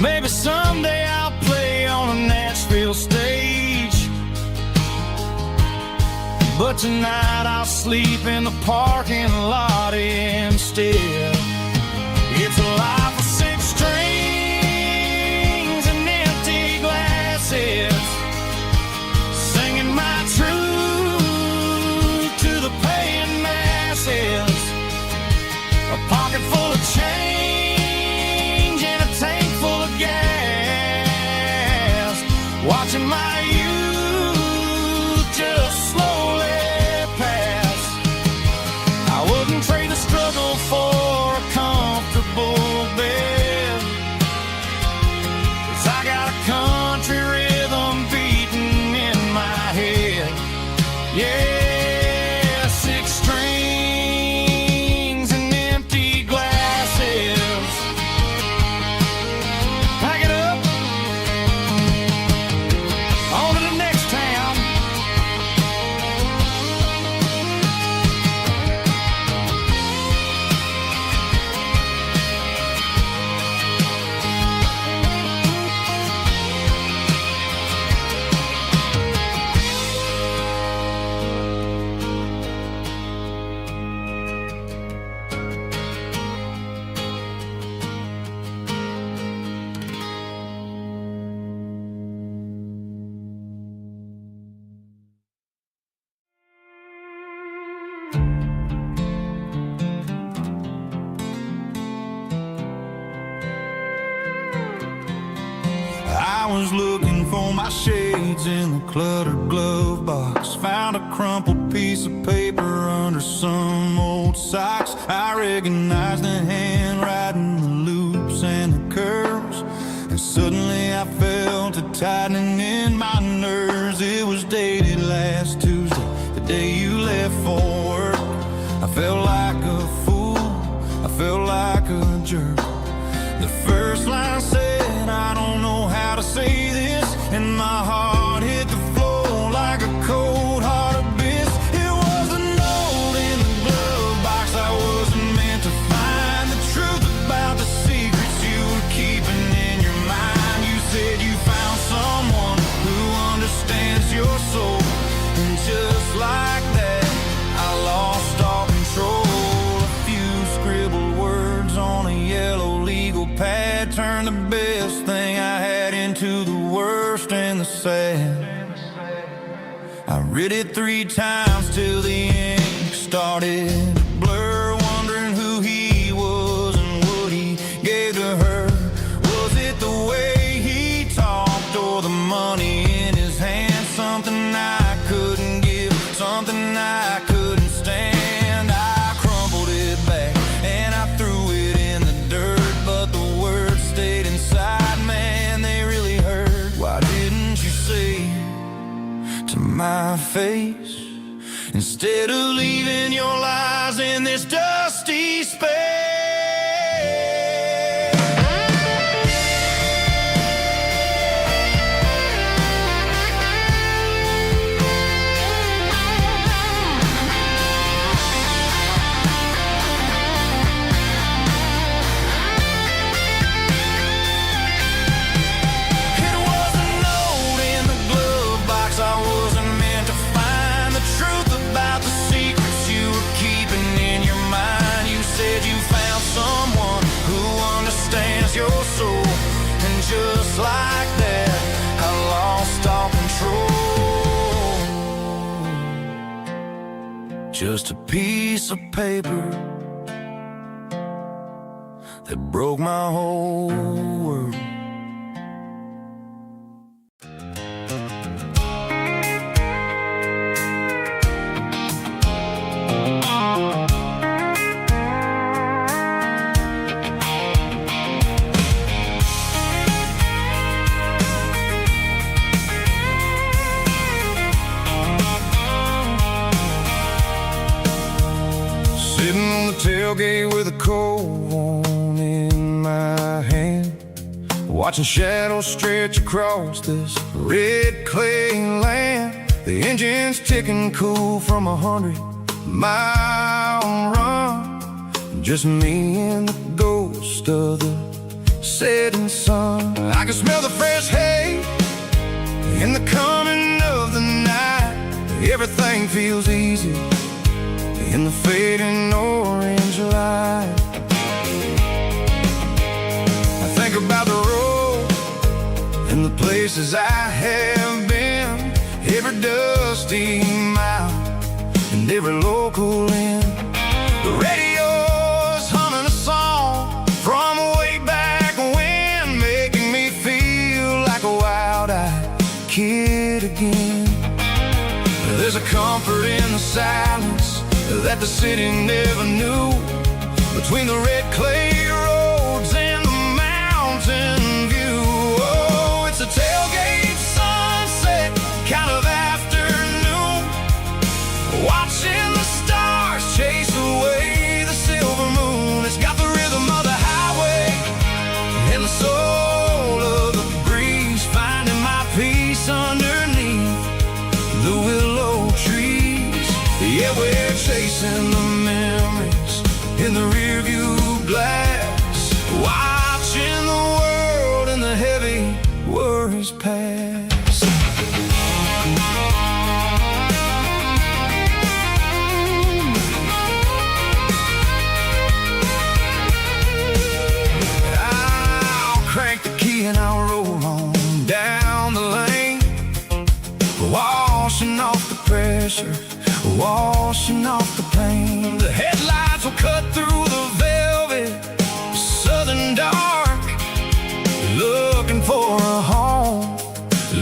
Maybe someday I'll play on a Nashville stage, but tonight I'll sleep in the parking lot instead. It's a life of 6 strings and empty glasses, singing my truth to the paying masses. A pocket full of change and a tank full of gas, watching my youth just slowly pass. I wouldn't trade the struggle for a comfortable bed, 'cause I got a country rhythm beating in my head. Yeah, 6 strings and empty glasses. Pack it up, on to the next town. I was looking for my shades in the cluttered glove box. Found a crumpled piece of paper under some old socks. I recognized the handwriting, the loops and the curves, and suddenly I felt a tightening in my nerves. It was dated last Tuesday, the day you left for work. I felt like a fool, I felt like a jerk. The first line said, I don't know how to say this, and my heart hit the floor like a cold heart abyss. It was a note in the glove box I wasn't meant to find. The truth about the secrets you were keeping in your mind. You said you found someone who understands your soul, and just like that I lost all control. A few scribbled words on a yellow legal pad turned the best thing I had into the worst and the sad. I read it 3 times till the ink started to blur, wondering who he was and what he gave to her. Was it the way he talked or the money in his hand? Something I couldn't give, something I couldn't stand. I crumpled it back and I threw it in the dirt, but the words stayed inside, man, they really hurt. Why didn't you say to my face, instead of leaving your lies in this dusty space? It was a note in the glove box I wasn't meant to find. The truth about the secrets you were keeping in your mind. You said you found someone who understands your soul, and just like that I lost all control. Just a piece of paper that broke my whole world. Sitting on the tailgate with a cold one in my hand, watching shadows stretch across this red clay land. The engine's ticking cool from 100-mile run. Just me and the ghost of the setting sun. I can smell the fresh hay in the coming of the night. Everything feels easy in the fading orange light. I think about the road and the places I have been, every dusty mile and every local inn. The radio's humming a song from way back when, making me feel like a wild-eyed kid again. There's a comfort in the silence that the city never knew, between the red clay roads and the mountain view. Oh, it's a tailgate sunset kind of afternoon, watching the stars chase away the silver moon. It's got the rhythm of the highway and the soul of the breeze, finding my peace underneath the willow trees. Yeah, we're chasing the memories in the rearview glass, watching the world and the heavy worries pass. I'll crank the key and I'll roll on down the lane, washing off the pressure, washing off the pain. The headlights will cut through the velvet southern dark, looking for a home,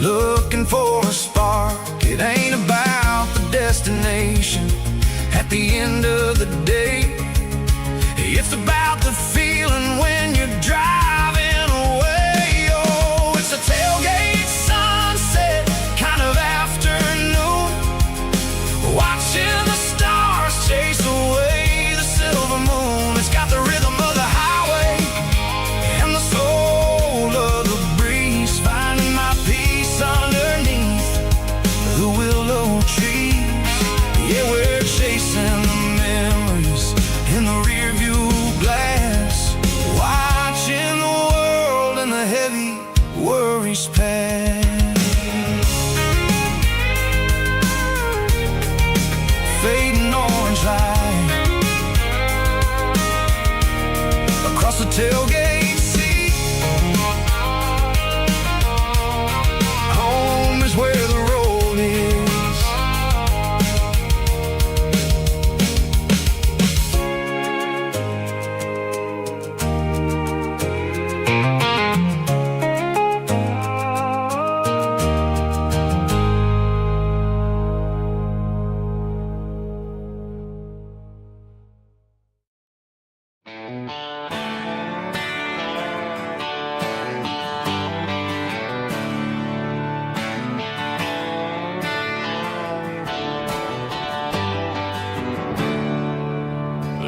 looking for a spark. It ain't about the destination at the end of the day, it's about the feeling when you're driving away. Oh, it's a tailgate sunset kind of afternoon, watching the stars chase away the silver moon. It's got the rhythm of the highway and the soul of the breeze, finding my peace underneath the willow trees. Yeah, we're chasing the memories in the rearview glass, watching the world and the heavy worries pass. Fading orange light across the tailgate seat. Home is where the road is.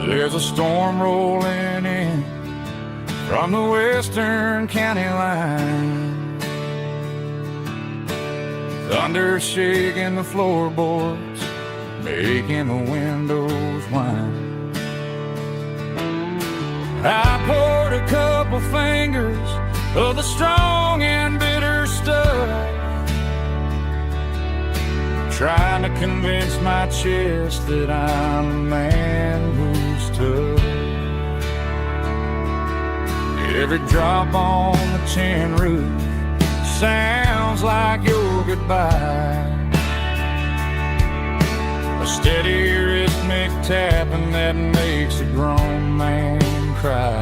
There's a storm rolling in from the western county line, thunder shaking the floorboards, making the windows whine. I poured a couple fingers of the strong and bitter stuff, trying to convince my chest that I'm a man who's tough. Every drop on the tin roof sounds like your goodbye, a steady rhythmic tapping that makes a grown man cry.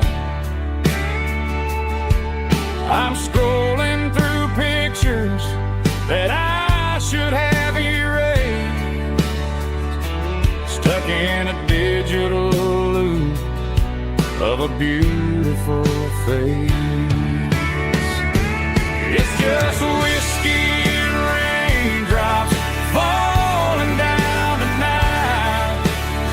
I'm scrolling through pictures that I should have erased, stuck in a digital loop of a beautiful face. It's just whiskey and raindrops falling down tonight,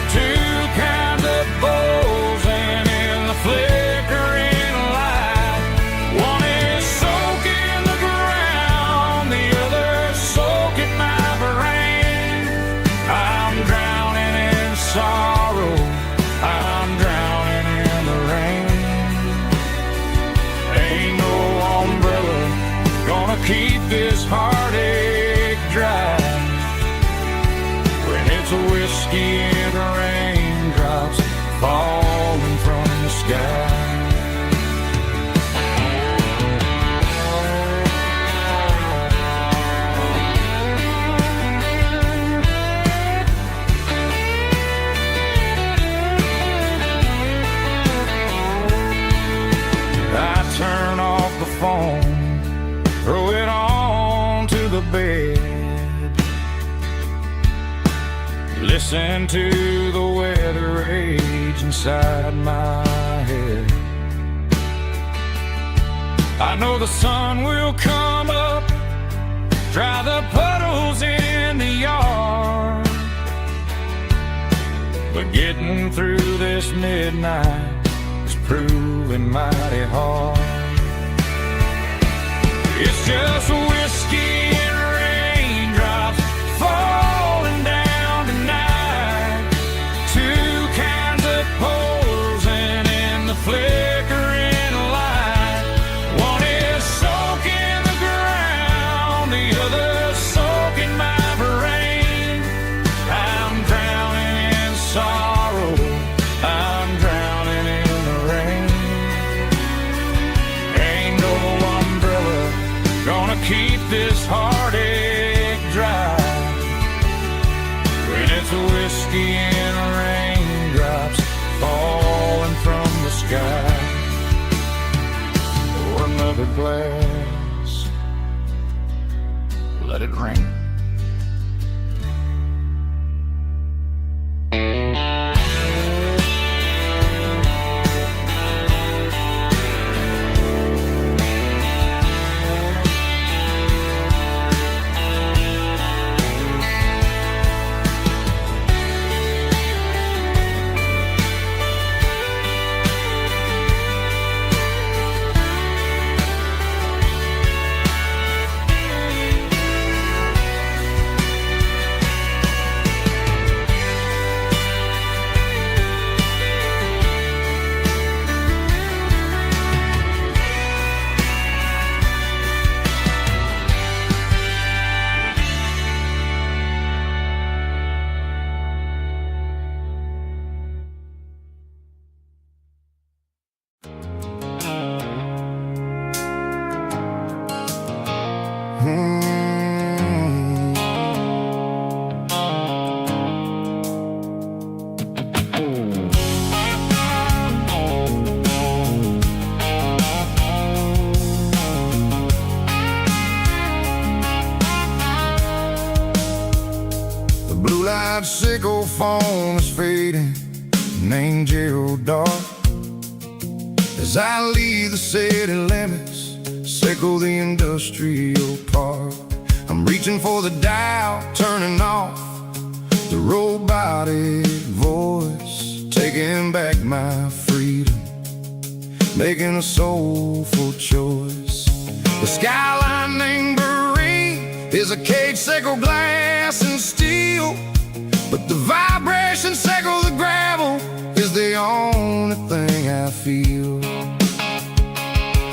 two kinds of bowls and in the flickering light, one is sorrow, I'm drowning in the rain. Ain't no umbrella gonna keep this heartache dry when it's a whiskey and raindrops falling from the sky. Turn off the phone, throw it on to the bed, listen to the weather rage inside my head. I know the sun will come up, dry the puddles in the yard, but getting through this midnight is proving mighty hard. It's just whiskey and raindrops falling down tonight. Two kinds of posing in the flickering light. One is soaking the ground, the other soaking my brain. I'm drowning in sorrow, I'm drowning in the rain. Ain't no umbrella gonna keep this heartache dry when it's a whiskey and raindrops falling from the sky. Pour another glass, let it rain. Sickle foam is fading, an angel dark. As I leave the city limits, sickle the industrial park. I'm reaching for the dial, turning off the robotic voice, taking back my freedom, making a soulful choice. The skyline named Marine is a cage, sickle glass and steel, but the vibration sickle the gravel is the only thing I feel.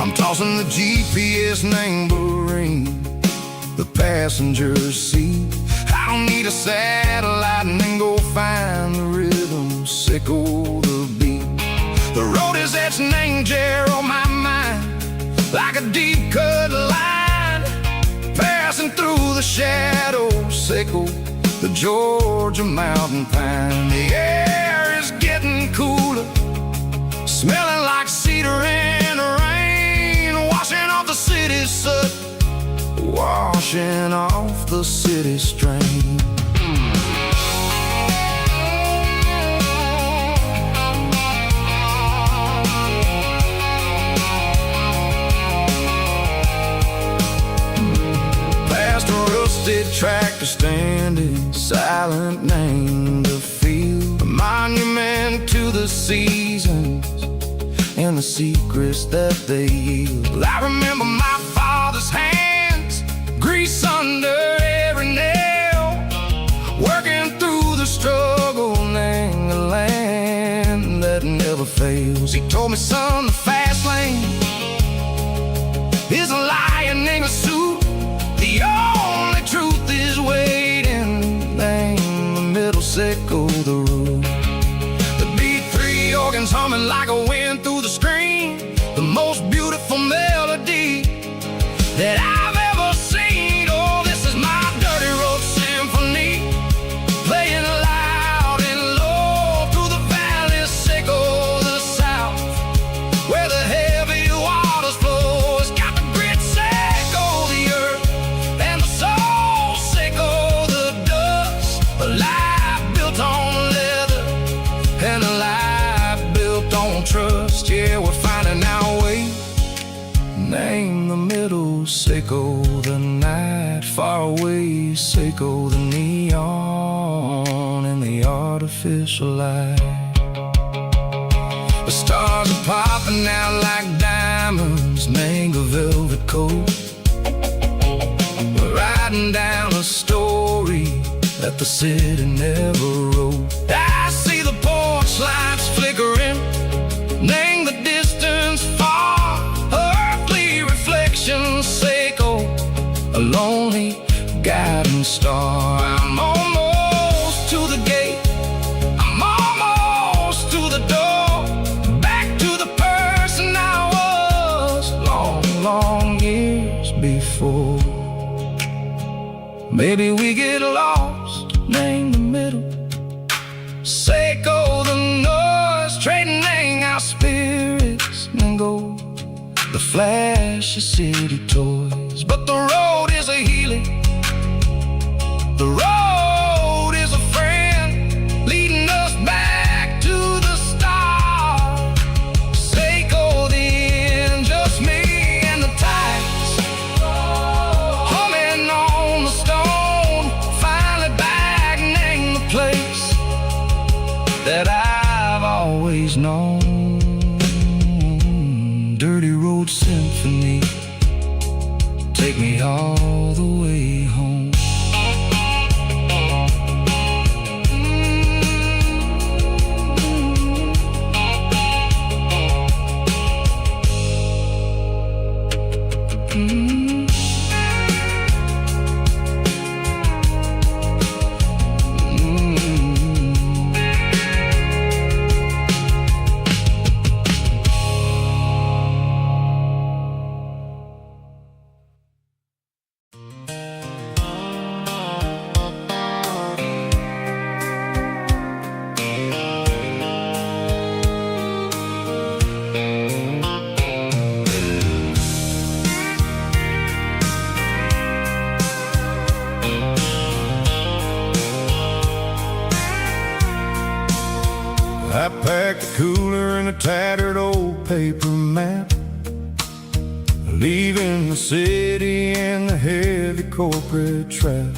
I'm tossing the GPS named Marine, the passenger seat. I don't need a satellite and then go find the rhythm, sickle the beat. The road is etched named Jer on my mind, like a deep cut line, passing through the shadows, sickle the Georgia mountain pine. The air is getting cooler, smelling like cedar in the rain, washing off the city's soot, washing off the city strain. Past a rusted tractor standing silent, named the field, a monument to the seasons and the secrets that they yield. I remember my father's hands, grease under every nail, working through the struggle, named never fails. He told me, son, the fast lane is a lion in a suit. The only truth is waiting. Name the middle, sickle the root. The B3 organs humming like a wind through the screen. The most beautiful melody that I've ever seen. Oh, this is my dirty road symphony, playing loud and low through the valleys, sickle the south, where the heavy waters flow. It's got the grit, sickle the earth, and the soul, sickle the dust. A life built on leather, and a life built on trust. Yeah, we're finding our way. Name the middle, sickle the night, far away, sickle the neon and the artificial light. The stars are popping out like diamonds, mango velvet coat. We're writing down a story that the city never wrote. I see the porch lights flickering, name the distance far, earthly reflections, sickle a lonely guiding star. I'm almost to the gate, I'm almost to the door, back to the person I was long, long years before. Maybe we get lost, name the middle, sickle the noise, trading our spirits and gold, the flash of city toys. But the road is a healing, the road is a friend, leading us back to the start. Sickle the end, just me and the tides, humming on the stone, finally back, name the place that I've always known. Dirty road symphony, take me all the way home. I packed a cooler and a tattered old paper map, leaving the city and the heavy corporate trap.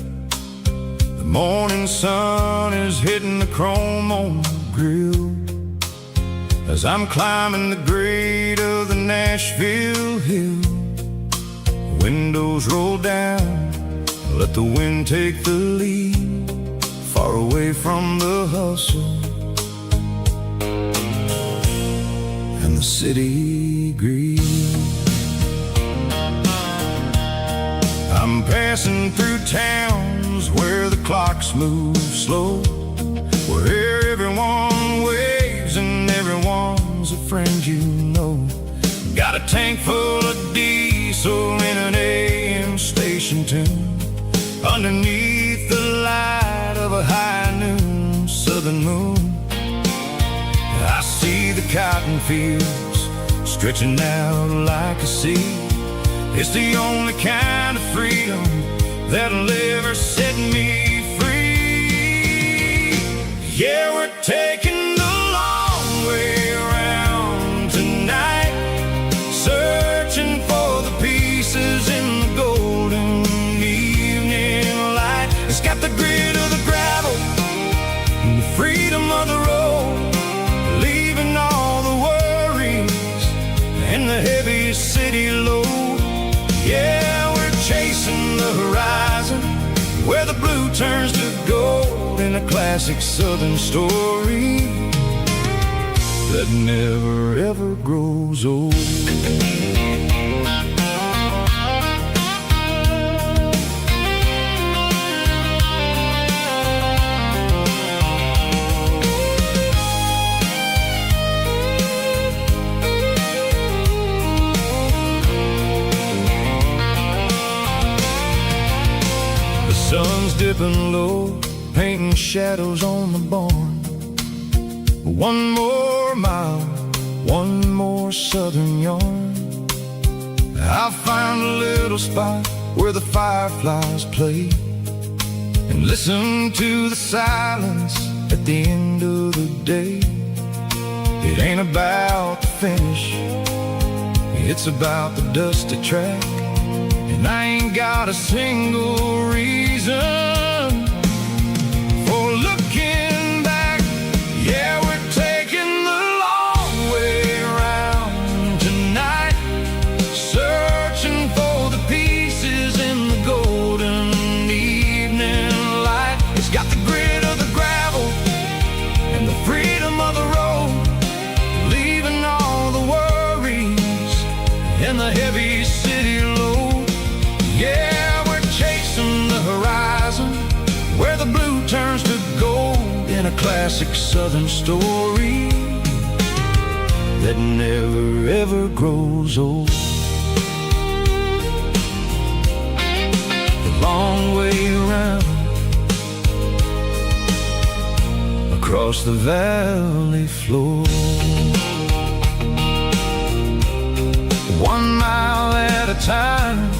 The morning sun is hitting the chrome on the grill as I'm climbing the grade of the Nashville hill. The windows roll down, let the wind take the lead, far away from the hustle and the city greed. I'm passing through towns where the clocks move slow, where everyone waves and everyone's a friend you know. Got a tank full of diesel in an AM station tune, underneath the light of a high noon southern moon. I see the cotton fields stretching out like a sea. It's the only kind of freedom that'll ever set me free. Yeah, we're taking the long way around tonight, searching for the pieces in the golden evening light. It's got the grit of the gravel and the freedom of the road, leaving all the worries and the heavy city load. Yeah, we're chasing the horizon, where the blue turns to gold in a classic southern story. that never ever grows old. The sun's dipping low, painting shadows on the barn. One more mile, one more southern yarn. I'll find a little spot where the fireflies play and listen to the silence at the end of the day. It ain't about the finish, it's about the dusty track. And I ain't got a single reason for looking back. Yeah, we're taking the long way around tonight, searching for the pieces in the golden evening light. It's got the grit of the gravel and the freedom of the road, leaving all the worries and the heavy city load. Yeah, we're chasing the horizon where the blue turns to gold in a classic southern story that never ever grows old. The long way around across the valley floor, 1 mile at a time.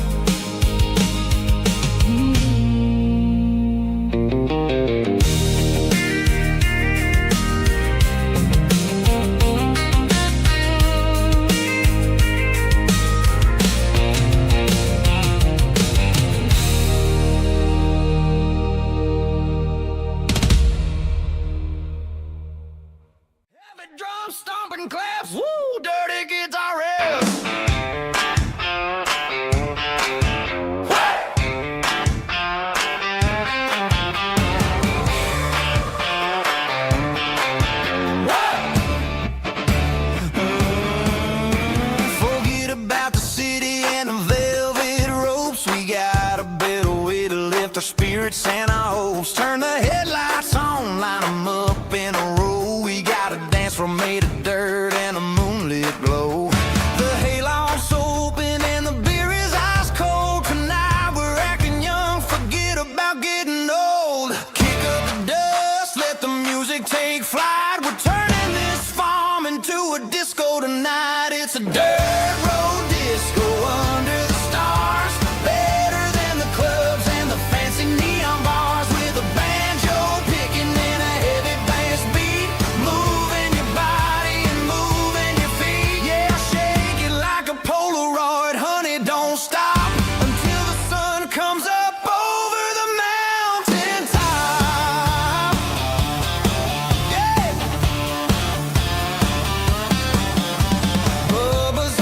Drum stomping claps, woo, dirty guitar riffs. Forget about the city and the velvet ropes. We got a better way to lift our spirits and our hopes. Turn the headlights on, line them up in a row. We got a dance floor made of dirt and a moonlit glow. The hayloft's open and the beer is ice cold. Tonight we're acting young, forget about getting old. Kick up the dust, let the music take flight. We're turning this farm into a disco tonight. It's a dirt road disco under the stars, better than the clubs and the fancy neon bars. With a banjo picking in a heavy bass beat, moving your body and moving your feet. Yeah, shake it like a Polaroid, honey, don't stop until the sun comes up over the mountain top. Yeah. Bubba's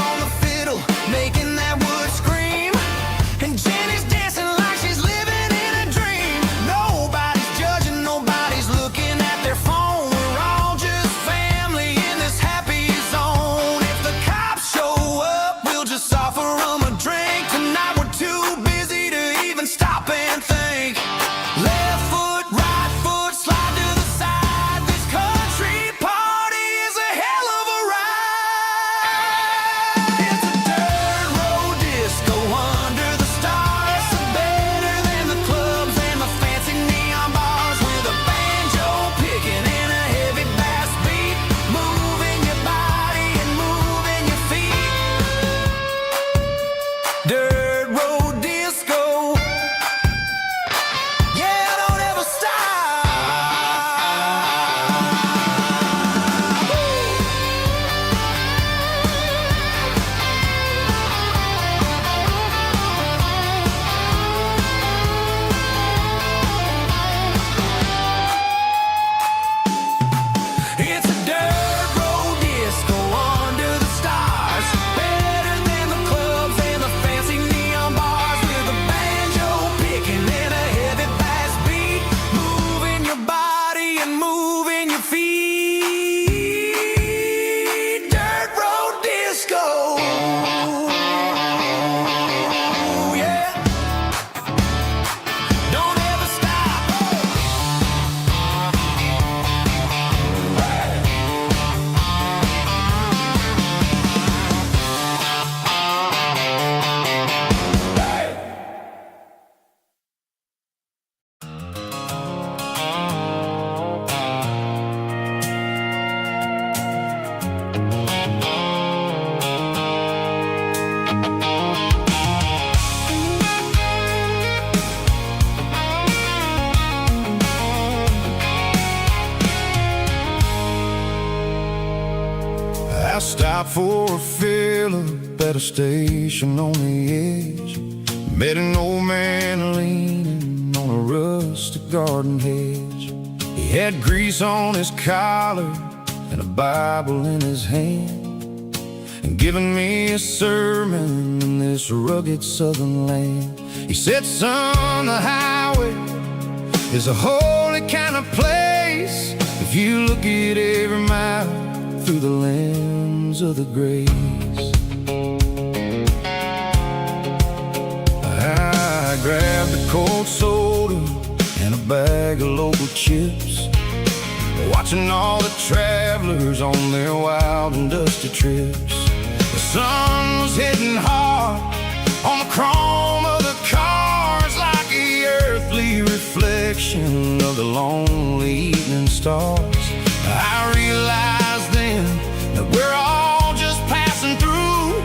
Last stop for a fill-up at a station on the edge. Met an old man leaning on a rustic garden hedge. He had grease on his collar and a Bible in his hand, and giving me a sermon in this rugged southern land. He said, son, the highway is a holy kind of place if you look at every mile through the lens of the grace. I grabbed a cold soda and a bag of local chips, watching all the travelers on their wild and dusty trips. The sun was hitting hard on the chrome of the cars, like the earthly reflection of the lonely evening stars. I realized then that we're all just passing through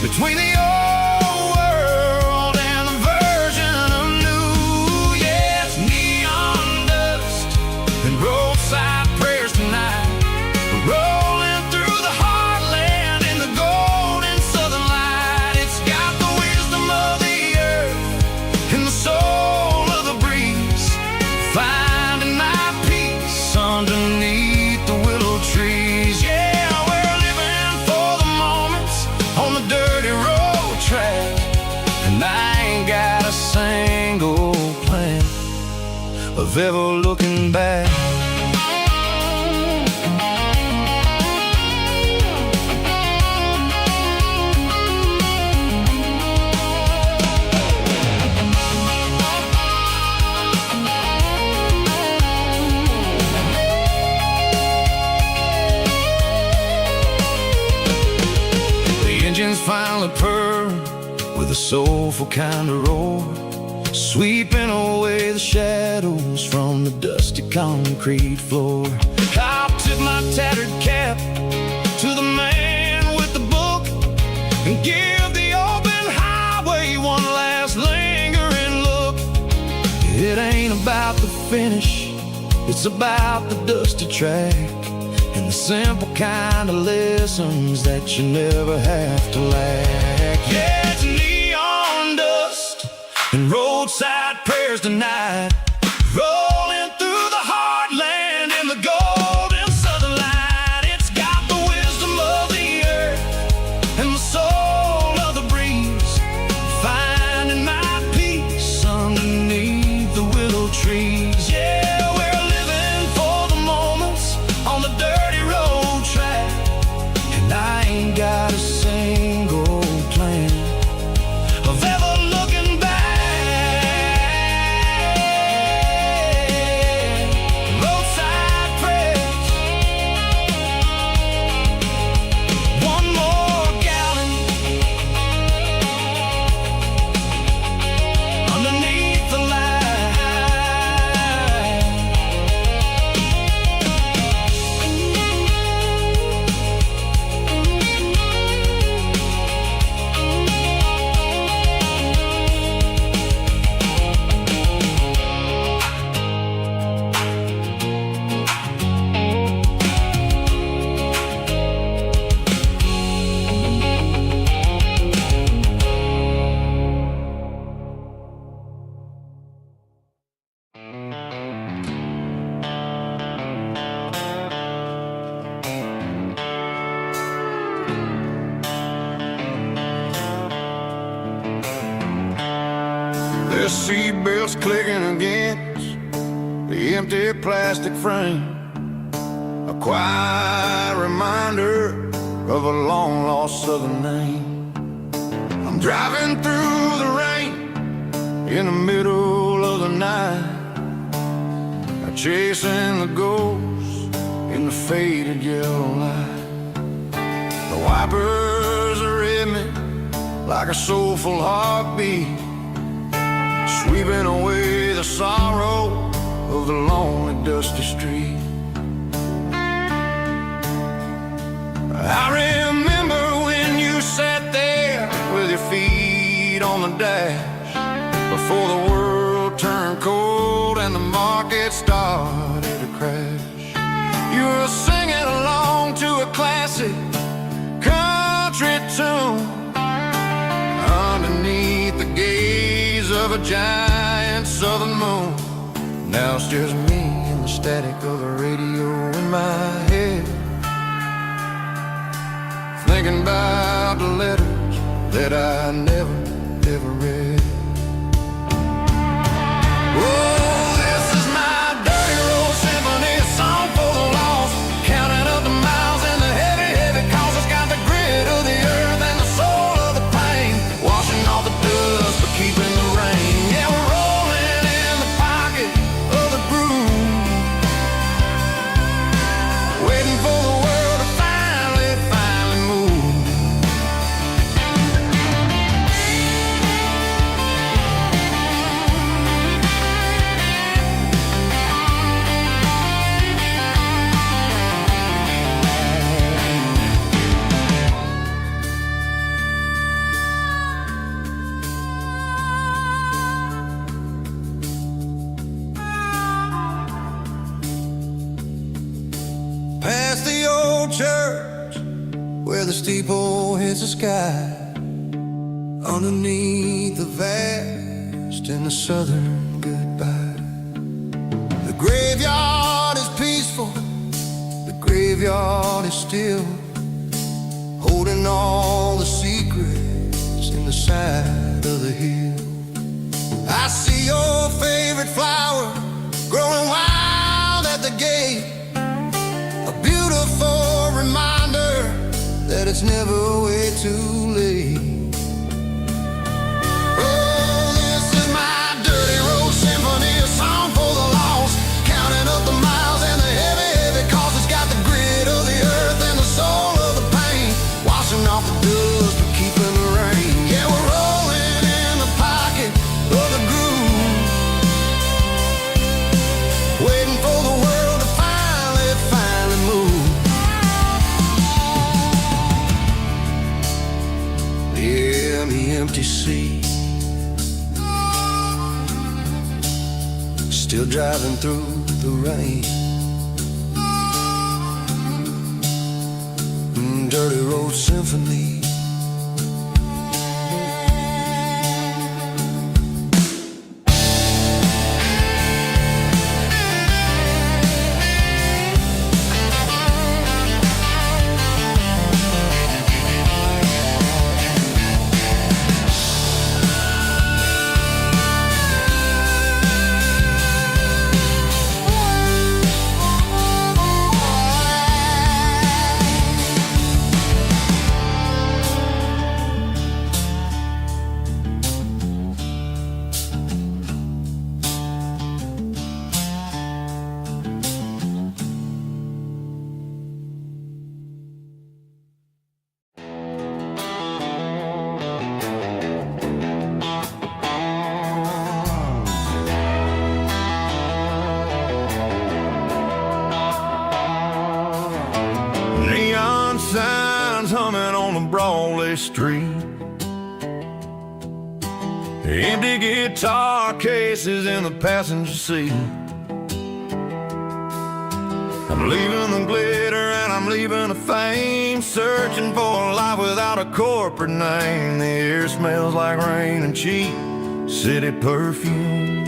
between the old world and the version of new. Yes, neon dust and roadside prayers tonight, rolling through the heartland in the golden southern light. It's got the wisdom of the earth and the soul of the breeze, finding my peace underneath the willow trees. Yeah, we're living for the moments on the dirty road track, and I ain't got a single plan of ever looking back. Engines finally purr with a soulful kind of roar, sweeping away the shadows from the dusty concrete floor. I'll tip my tattered cap to the man with the book and give the open highway one last lingering look. It ain't about the finish, it's about the dusty track and the simple kind of lessons that you never have to lack. Yeah, it's neon dust and roadside prayers tonight, rolling through the heartland in the golden southern light. It's got the wisdom of the earth and the soul of the breeze, finding my peace underneath the willow trees. Yeah, we're living for the moments on the dirty road track, and I ain't got a single plan of ever looking back. Roadside prayers, one more gallon underneath the light. The seatbelts clicking against the empty plastic frame, a quiet reminder of a long-lost southern name. I'm driving through the rain in the middle of the night, chasing the ghosts in the faded yellow light. The wipers are in me like a soulful heartbeat, sweeping away the sorrow of the lonely dusty street. I remember when you sat there with your feet on the dash, before the world turned cold and the market started to crash. You were singing along to a classic of a giant southern moon. Now it's just me and the static of the radio in my head, thinking about the letters that I never, ever read. Oh, this is my dirty road symphony, a song for the lost, counting up the miles and the heavy, heavy calls. It's got the grit of the earth and the soul of the pain, washing off the dust but keeping the rain. Yeah, we're rolling in the pocket of the groove, waiting for the world to finally move. Past the old church where the steeple hits the sky, underneath the vast and the southern goodbye. The graveyard is peaceful, the graveyard is still, holding all the secrets in the side of the hill. I see your favorite flower growing wild at the gate, a beautiful reminder that it's never way too late. Oh, this is my dirty road symphony, a song for the lost, counting up the miles and the heavy, heavy calls. It's got the grit of the earth and the soul of the pain, washing off the dust but keeping the rain. Yeah, we're rolling in the pocket of the groove, waiting for the world to finally move. Yeah, the empty seat, still driving through the rain. Dirty road symphony. Neon signs humming on the Broadway street, empty guitar cases in the passenger seat. I'm leaving the glitter and I'm leaving the fame, searching for a life without a corporate name. The air smells like rain and cheap city perfume,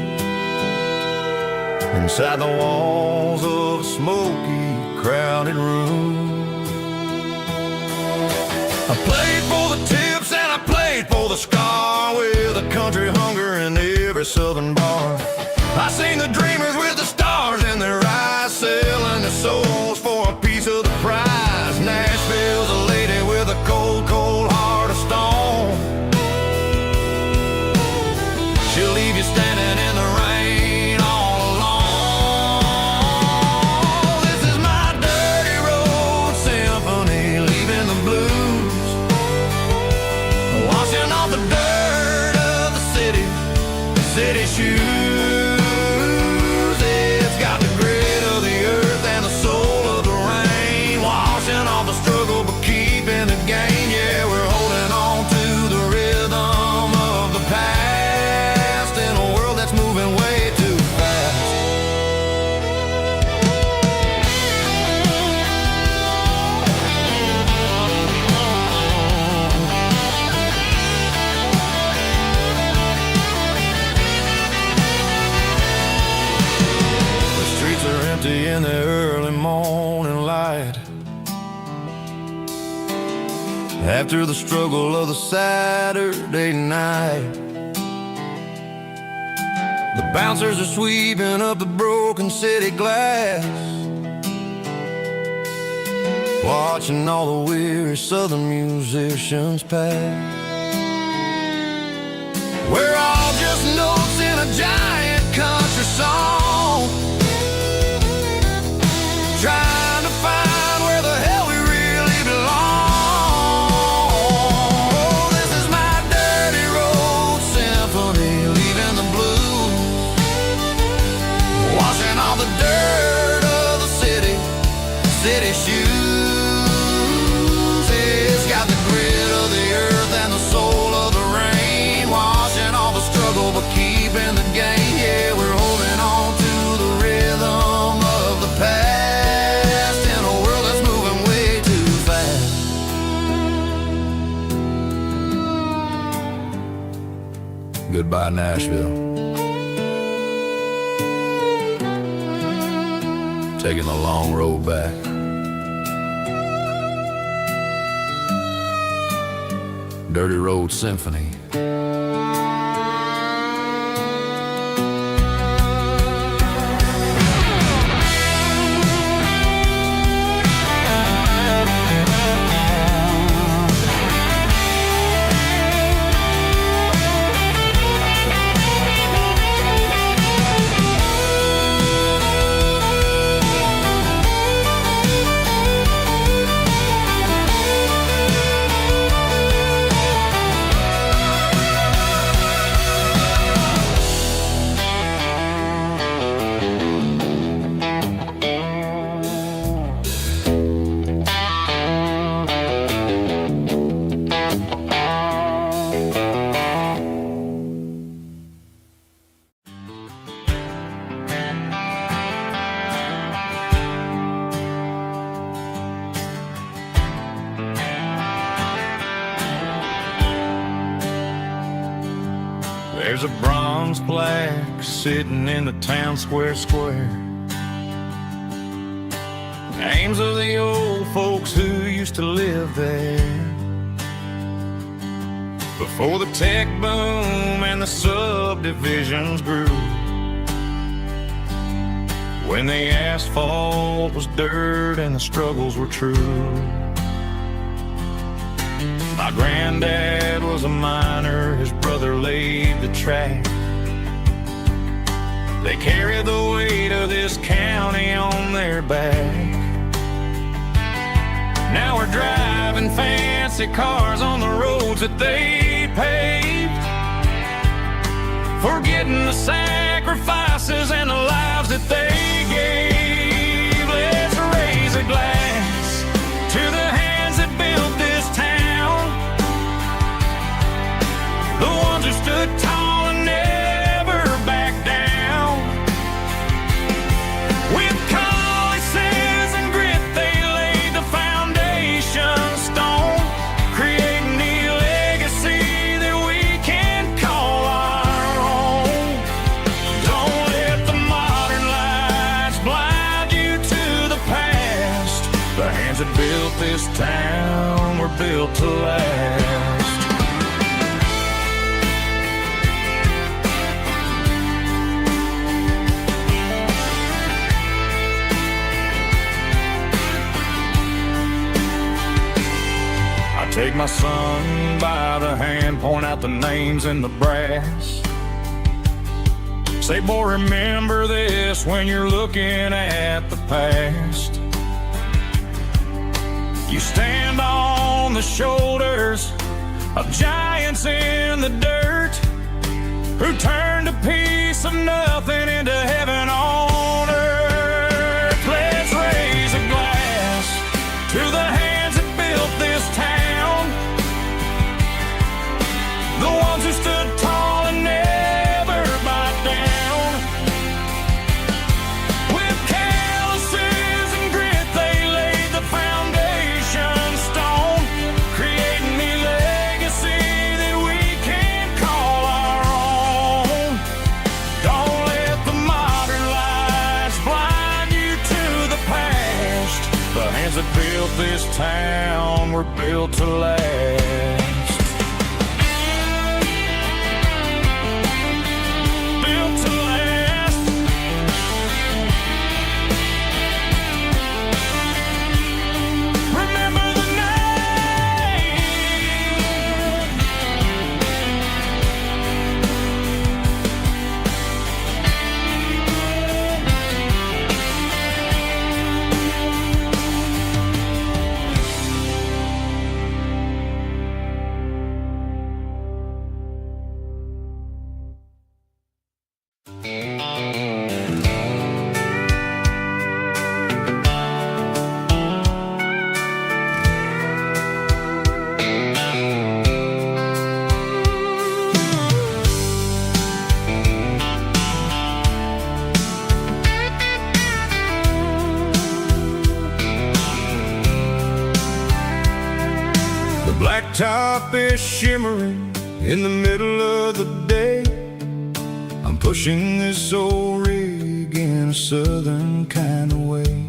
inside the walls of a smoky, crowded room. I played for the tips and I played for the scar, with a country hunger in every southern bar. I seen the dreamers with the stars in their eyes, selling their souls for a piece of the prize. Nashville's a lady with a cold, cold heart of stone. She'll leave you standing in the rain all alone. This is my dirty road symphony, leaving the blues, washing off the dirt of the city shoes. after the struggle of the Saturday night. The bouncers are sweeping up the broken city glass, watching all the weary southern musicians pass. We're all just notes in a giant country song, trying to find where the hell we really belong. This is my dirty road symphony, leaving the blues, washing all the dirt of the city shoes. It's got the grit of the earth and the soul of the rain, washing all the struggle but keeping the game. Yeah, we're holding on to the rhythm of the past in a world that's moving way too fast. Goodbye, Nashville. Taking the long road back. Dirty Road Symphony. There's a bronze plaque sitting in the town square. Names of the old folks who used to live there before the tech boom and the subdivisions grew, when the asphalt was dirt and the struggles were true. My granddad was a miner, his brother laid the track. They carried the weight of this county on their back. Now we're driving fancy cars on the roads that they paved, forgetting the sacrifices and the lives that they gave. Let's raise a glass to the hands that built this town, the ones who stood tall and never backed down. With calluses and grit they laid the foundation stone, creating the legacy that we can call our own. Don't let the modern lights blind you to the past. The hands that built this town were built to last. Take my son by the hand, point out the names in the brass. Say, boy, remember this when you're looking at the past. You stand on the shoulders of giants in the dirt, who turned a piece of nothing into heaven on earth. Let's raise a glass to the hands that built this town, the ones who stood tall and never bowed down. With calluses and grit they laid the foundation stone, creating the legacy that we can call our own. Don't let the modern lights blind you to the past. The hands that built this town were built to last. Built to last. Remember the name. Blacktop is shimmering in the middle of the day. I'm pushing this old rig in a southern kind of way.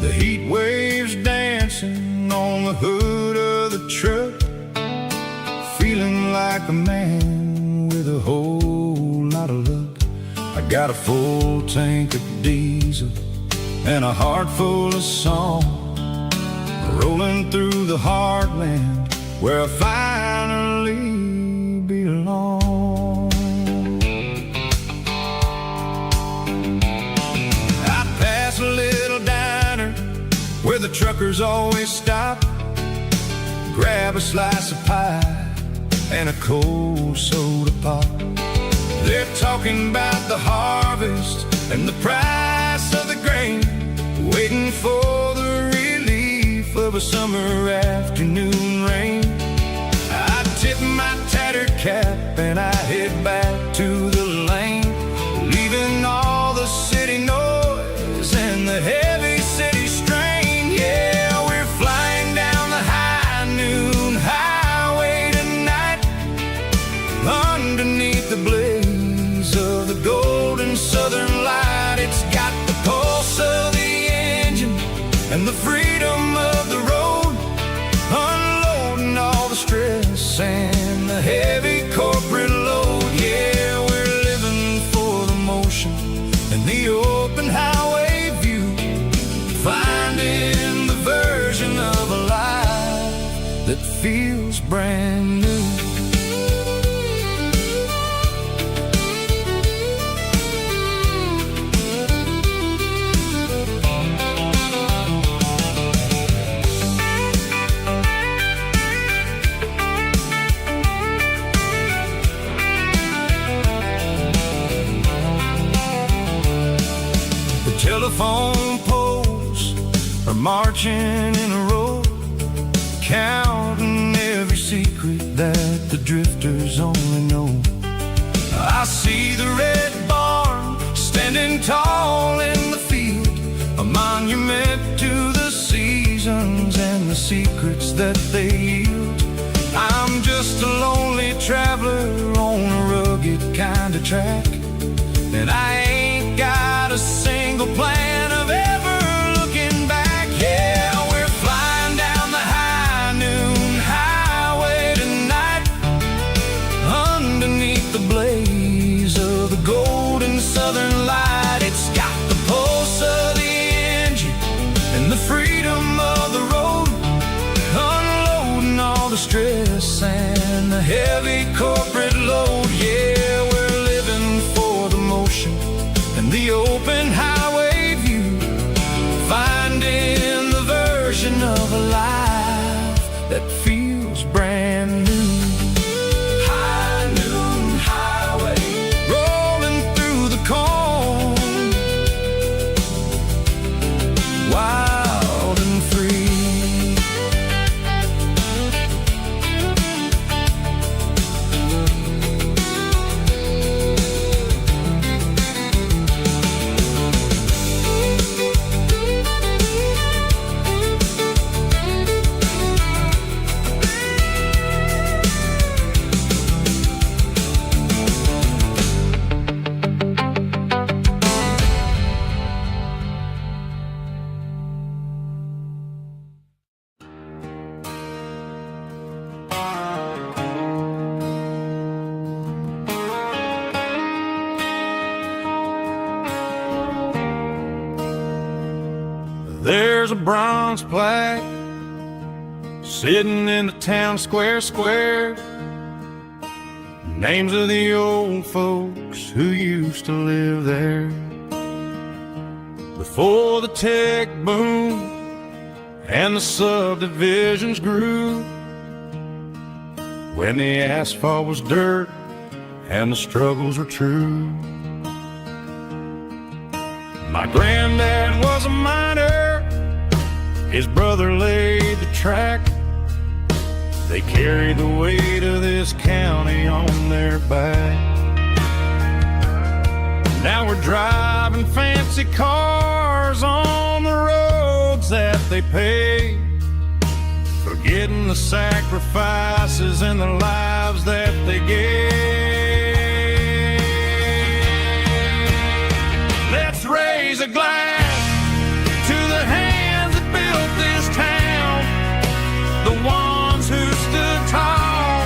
The heat waves dancing on the hood of the truck, feeling like a man with a whole lot of luck. I got a full tank of diesel and a heart full of song, rolling through the heartland where I finally belong. I pass a little diner where the truckers always stop, grab a slice of pie and a cold soda pop. They're talking about the harvest and the price of the grain, waiting for the relief of a summer afternoon rain. I tip my tattered cap and I head back to the lane, leaving all the city noise and the heavy city strain. Yeah, we're flying down the high noon highway tonight, underneath the blaze of the golden southern light. It's got the pulse of the engine and the freedom of the road, unloading all the stress and the heavy corporate load. Yeah, we're living for the motion and the open highway view, finding the version of a life that feels brand new. Telephone poles are marching in a row, counting every secret that the drifters only know. I see the red barn standing tall in the field, a monument to the seasons and the secrets that they yield. I'm just a lonely traveler on a rugged kind of track, and I ain't got a single plan of ever looking back. Yeah, we're flying down the high noon highway tonight, underneath the blaze of the golden southern light. It's got the pulse of the engine and the freedom of the road, unloading all the stress and the heavy corporate load. Yeah, we're living for the motion and the open highway view, finding the version of a life that feels brand new. High noon highway, rolling through the corn, wild and free. there's a bronze plaque sitting in the town square. Names of the old folks who used to live there before the tech boom and the subdivisions grew, when the asphalt was dirt and the struggles were true. My granddad was a miner, his brother laid the track. They carried the weight of this county on their back. Now we're driving fancy cars on the roads that they paved, forgetting the sacrifices and the lives that they gave. Let's raise a glass to the hands that built this town, the ones who stood tall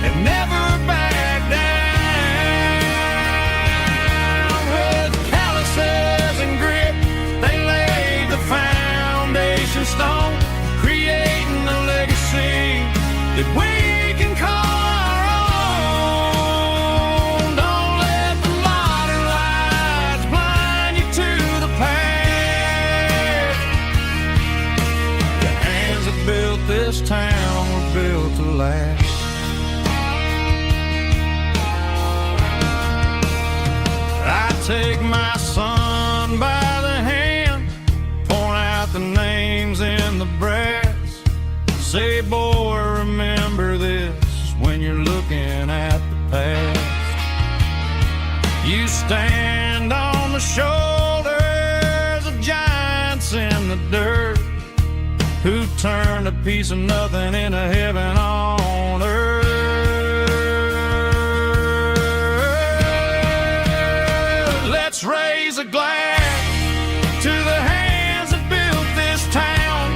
and never backed down. With calluses and grit, they laid the foundation stone, creating a legacy that we can call our own. Don't let the modern lights blind you to the past. The hands that built this town were built to last. I take my son by the hand, point out the names in the brass. Say, boy, remember this when you're looking at the past. You stand on the shoulders of giants in the dirt, who turned a piece of nothing into heaven on earth. Let's raise a glass to the hands that built this town,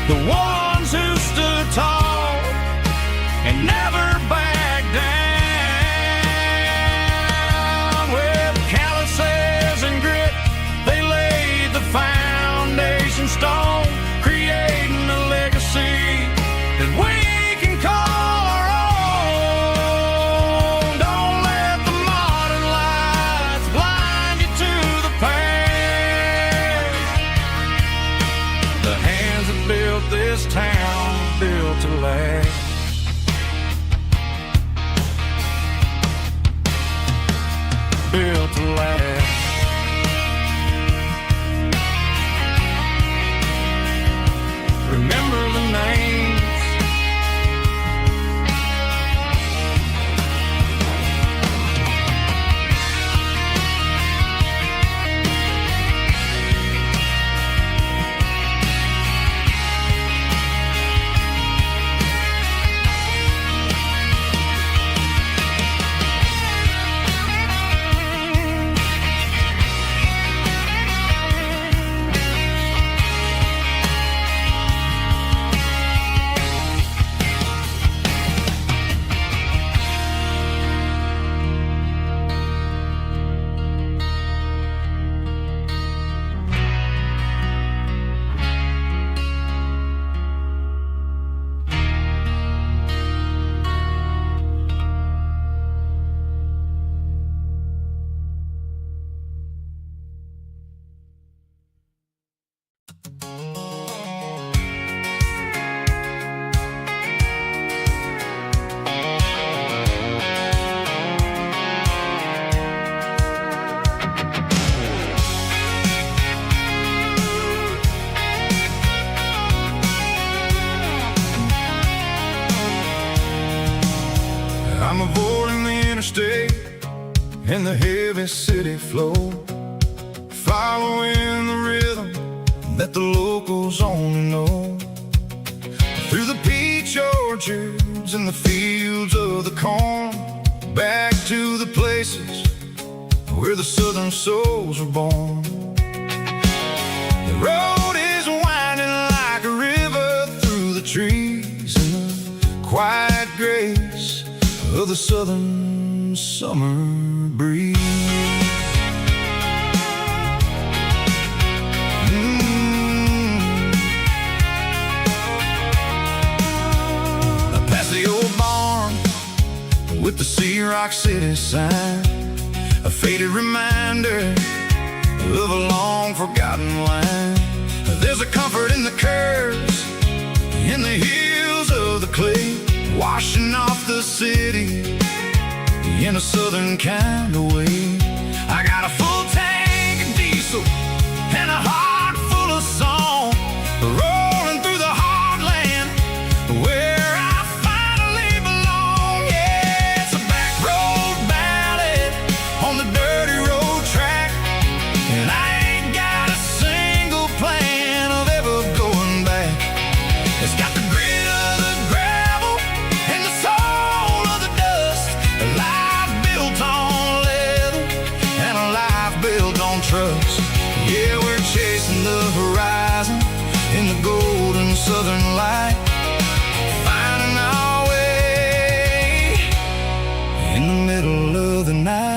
the ones who stood tall and never backed down. With calluses and grit, they laid the foundation stone, creating a legacy that we can call our own. Don't let the modern lights blind you to the past. The hands that built this town built to last. Built to last. Remember the names. I'm avoiding the interstate and the heavy city flow, following the rhythm that the locals only know. Through the peach orchards and the fields of the corn, back to the places where the southern souls were born. The road is winding like a river through the trees in the quiet grace of the southern summer breeze. Rock City sign, a faded reminder of a long forgotten line. There's a comfort in the curves, in the heels of the clay, washing off the city in a southern kind of way. I got a full tank of diesel and a heart full of song, rolling through the heartland where I finally belong. Yeah, it's a back road ballad on the dirty road track, and I ain't got a single plan of ever going back. It's got the grit of the gravel and the soul of the dust, a life built on leather and a life built on trust. Yeah, we're chasing the horizon in the golden southern light, finding our way in the middle of the night.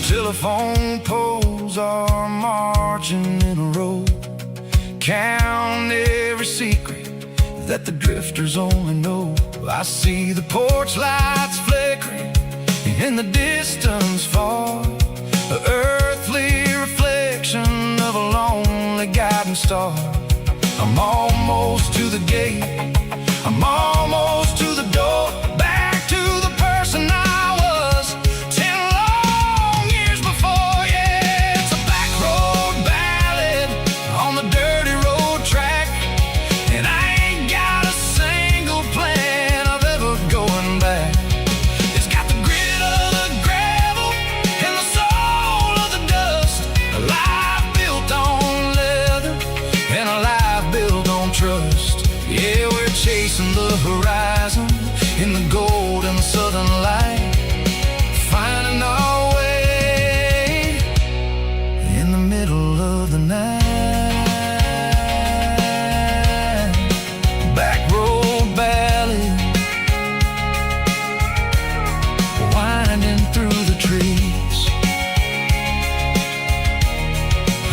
Telephone poles are marching in a row, count every secret that the drifters only know. I see the porch lights flickering in the distance far, an earthly reflection of a lonely guiding star. I'm almost to the gate, I'm almost to the door, back to the person I was 10 long years before. Yeah, it's a back road ballad on the dirty road track, and I ain't got a single plan of ever going back. It's got the grit of the gravel and the soul of the dust, a life built on leather and a life built on trust. Yeah, we're chasing the horizon in the golden southern light, finding our way in the middle of the night. Back road ballad, winding through the trees.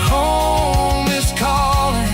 Home is calling.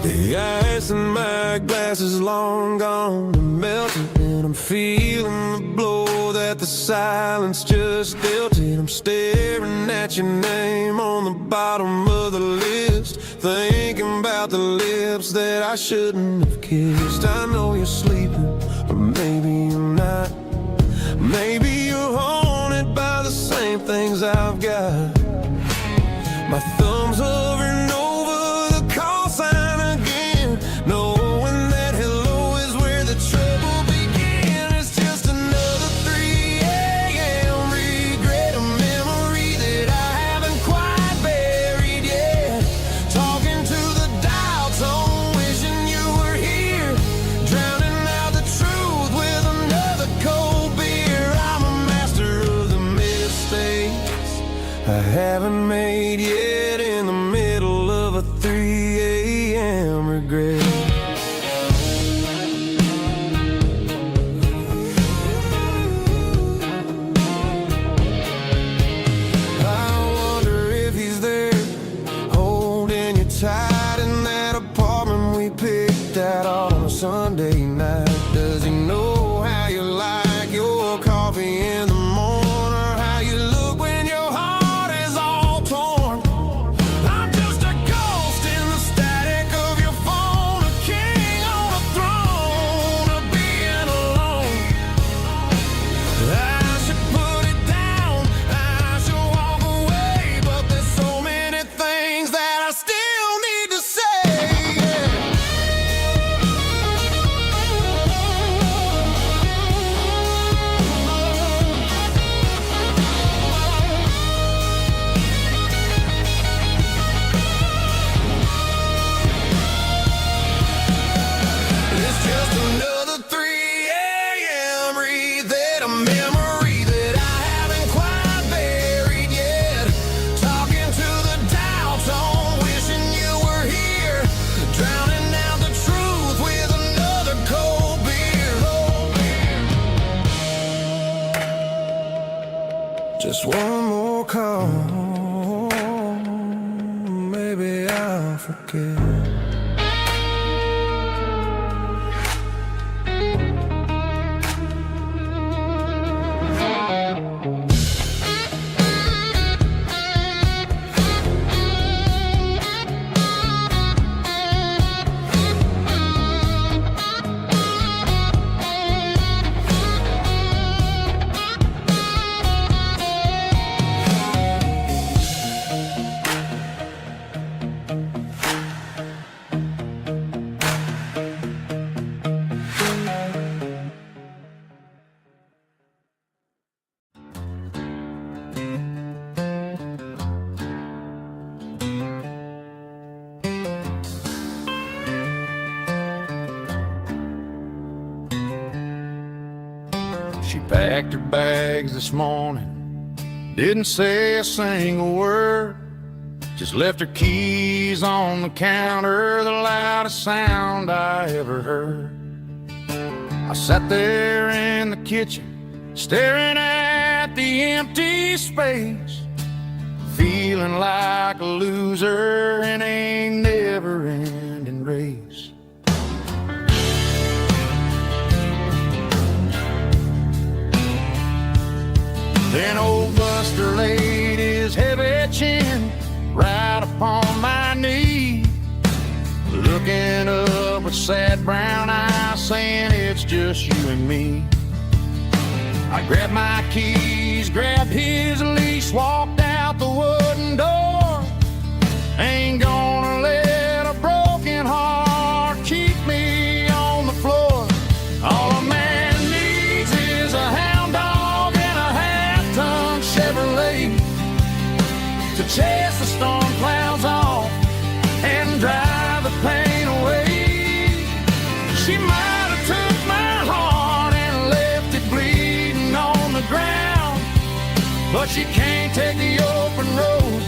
The ice in my glass is long gone and melted, and I'm feeling the blow that the silence just dealt it. I'm staring at your name on the bottom of the list, thinking about the lips that I shouldn't have kissed. I know you're sleeping, or maybe you're not. Maybe you're haunted by the same things I've got. My thumb's hovering over the call sign again, knowing that hello is where the trouble began. It's just another 3 a.m. regret, a memory that I haven't quite buried yet. Talking to the dial tone, wishing you were here, drowning out the truth with another cold beer. I'm a master of the mistakes I haven't made yet, in the middle of a 3 a.m. regret. I wonder if he's there, holding you tight in that apartment we picked out on a Sunday night. Does he know how you like your coffee in the Just one more call, maybe I'll forget. She packed her bags this morning, didn't say a single word, just left her keys on the counter, the loudest sound I ever heard. I sat there in the kitchen, staring at the empty space, feeling like a loser in a never-ending race. Then old Buster laid his heavy chin right upon my knee, looking up with sad brown eyes, saying it's just you and me. I grabbed my keys, grabbed his leash, walked out the wooden door. Ain't gonna let a broken heart keep me on the floor. All a man needs is a hound dog and a half-ton Chevrolet to chase the storm clouds off and drive the pain away. She might have took my heart and left it bleeding on the ground, but she can't take the open road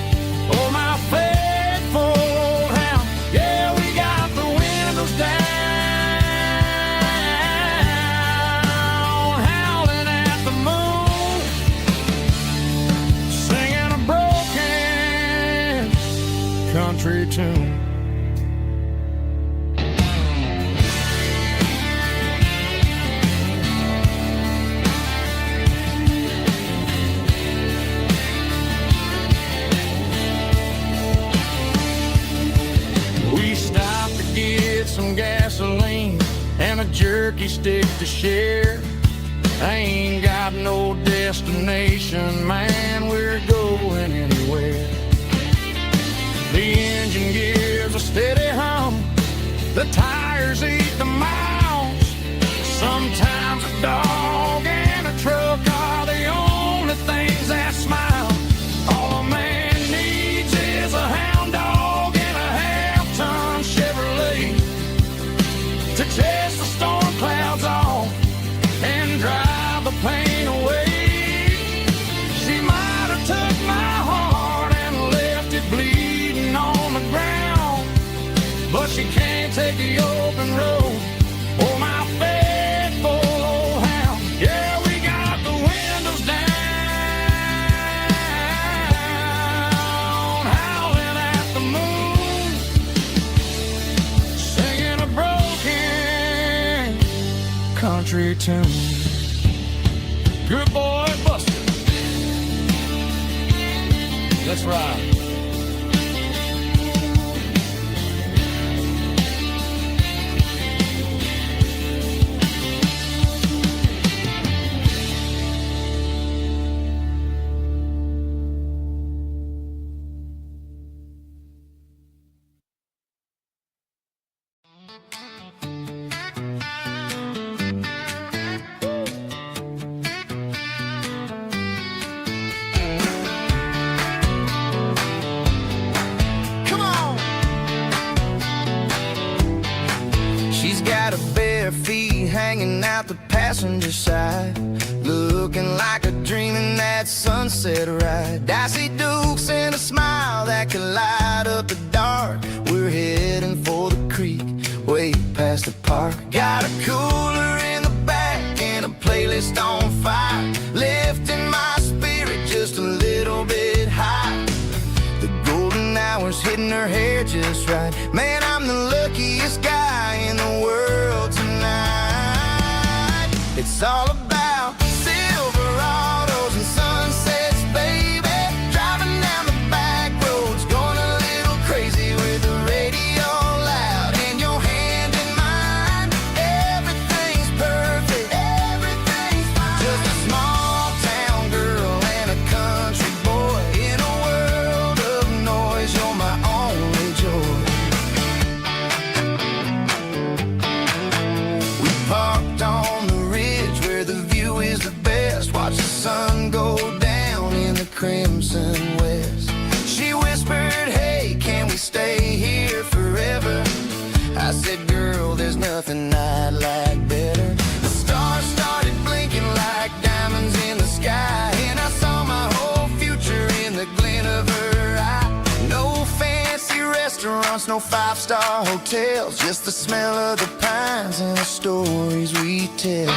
or my faithful old hound. Yeah, we got the windows down, howling at the moon, singing a broken country tune. We stopped to get some gasoline and a jerky stick to share. I ain't got no destination, man, we're going anywhere. The engine gives a steady hum, the tires eat the miles. Sometimes a dog and a truck are the only things that smile. All a man needs is a hound dog and a half-ton Chevrolet to chase the storm clouds off and drive the pain away. She might have took my heart and left it bleeding on the ground, but she can't take the open road or my faithful old hound. Yeah, we got the windows down, howling at the moon, singing a broken country tune. Good boy, Buster. Let's ride. Come on. She's got her bare feet hanging out the passenger side, looking like a dream in that sunset ride. I see Dukes and a smile that can light up the dark. We're heading for the creek, way past the park. Got a cooler in the back and a playlist on fire, lifting my spirit just a flowers hitting her hair just right. Man, I'm the luckiest guy in the world tonight. It's all about Silverados and sunsets, baby. Driving down the back roads, going a little crazy with the radio loud and your hand in mine. Everything's perfect, everything's fine. Just a small town girl and a country boy in a world of noise. You're my only joy. We parked on the ridge where the view is the best. Watch the sun go down in the crimson west. She whispered, hey, can we stay here forever? I said, girl, there's nothing I'd like better. The stars started blinking like diamonds in the sky, and I saw my whole future in the glint of her eye. No fancy restaurants, no five-star hotels, just the smell of the pines and the stories we tell.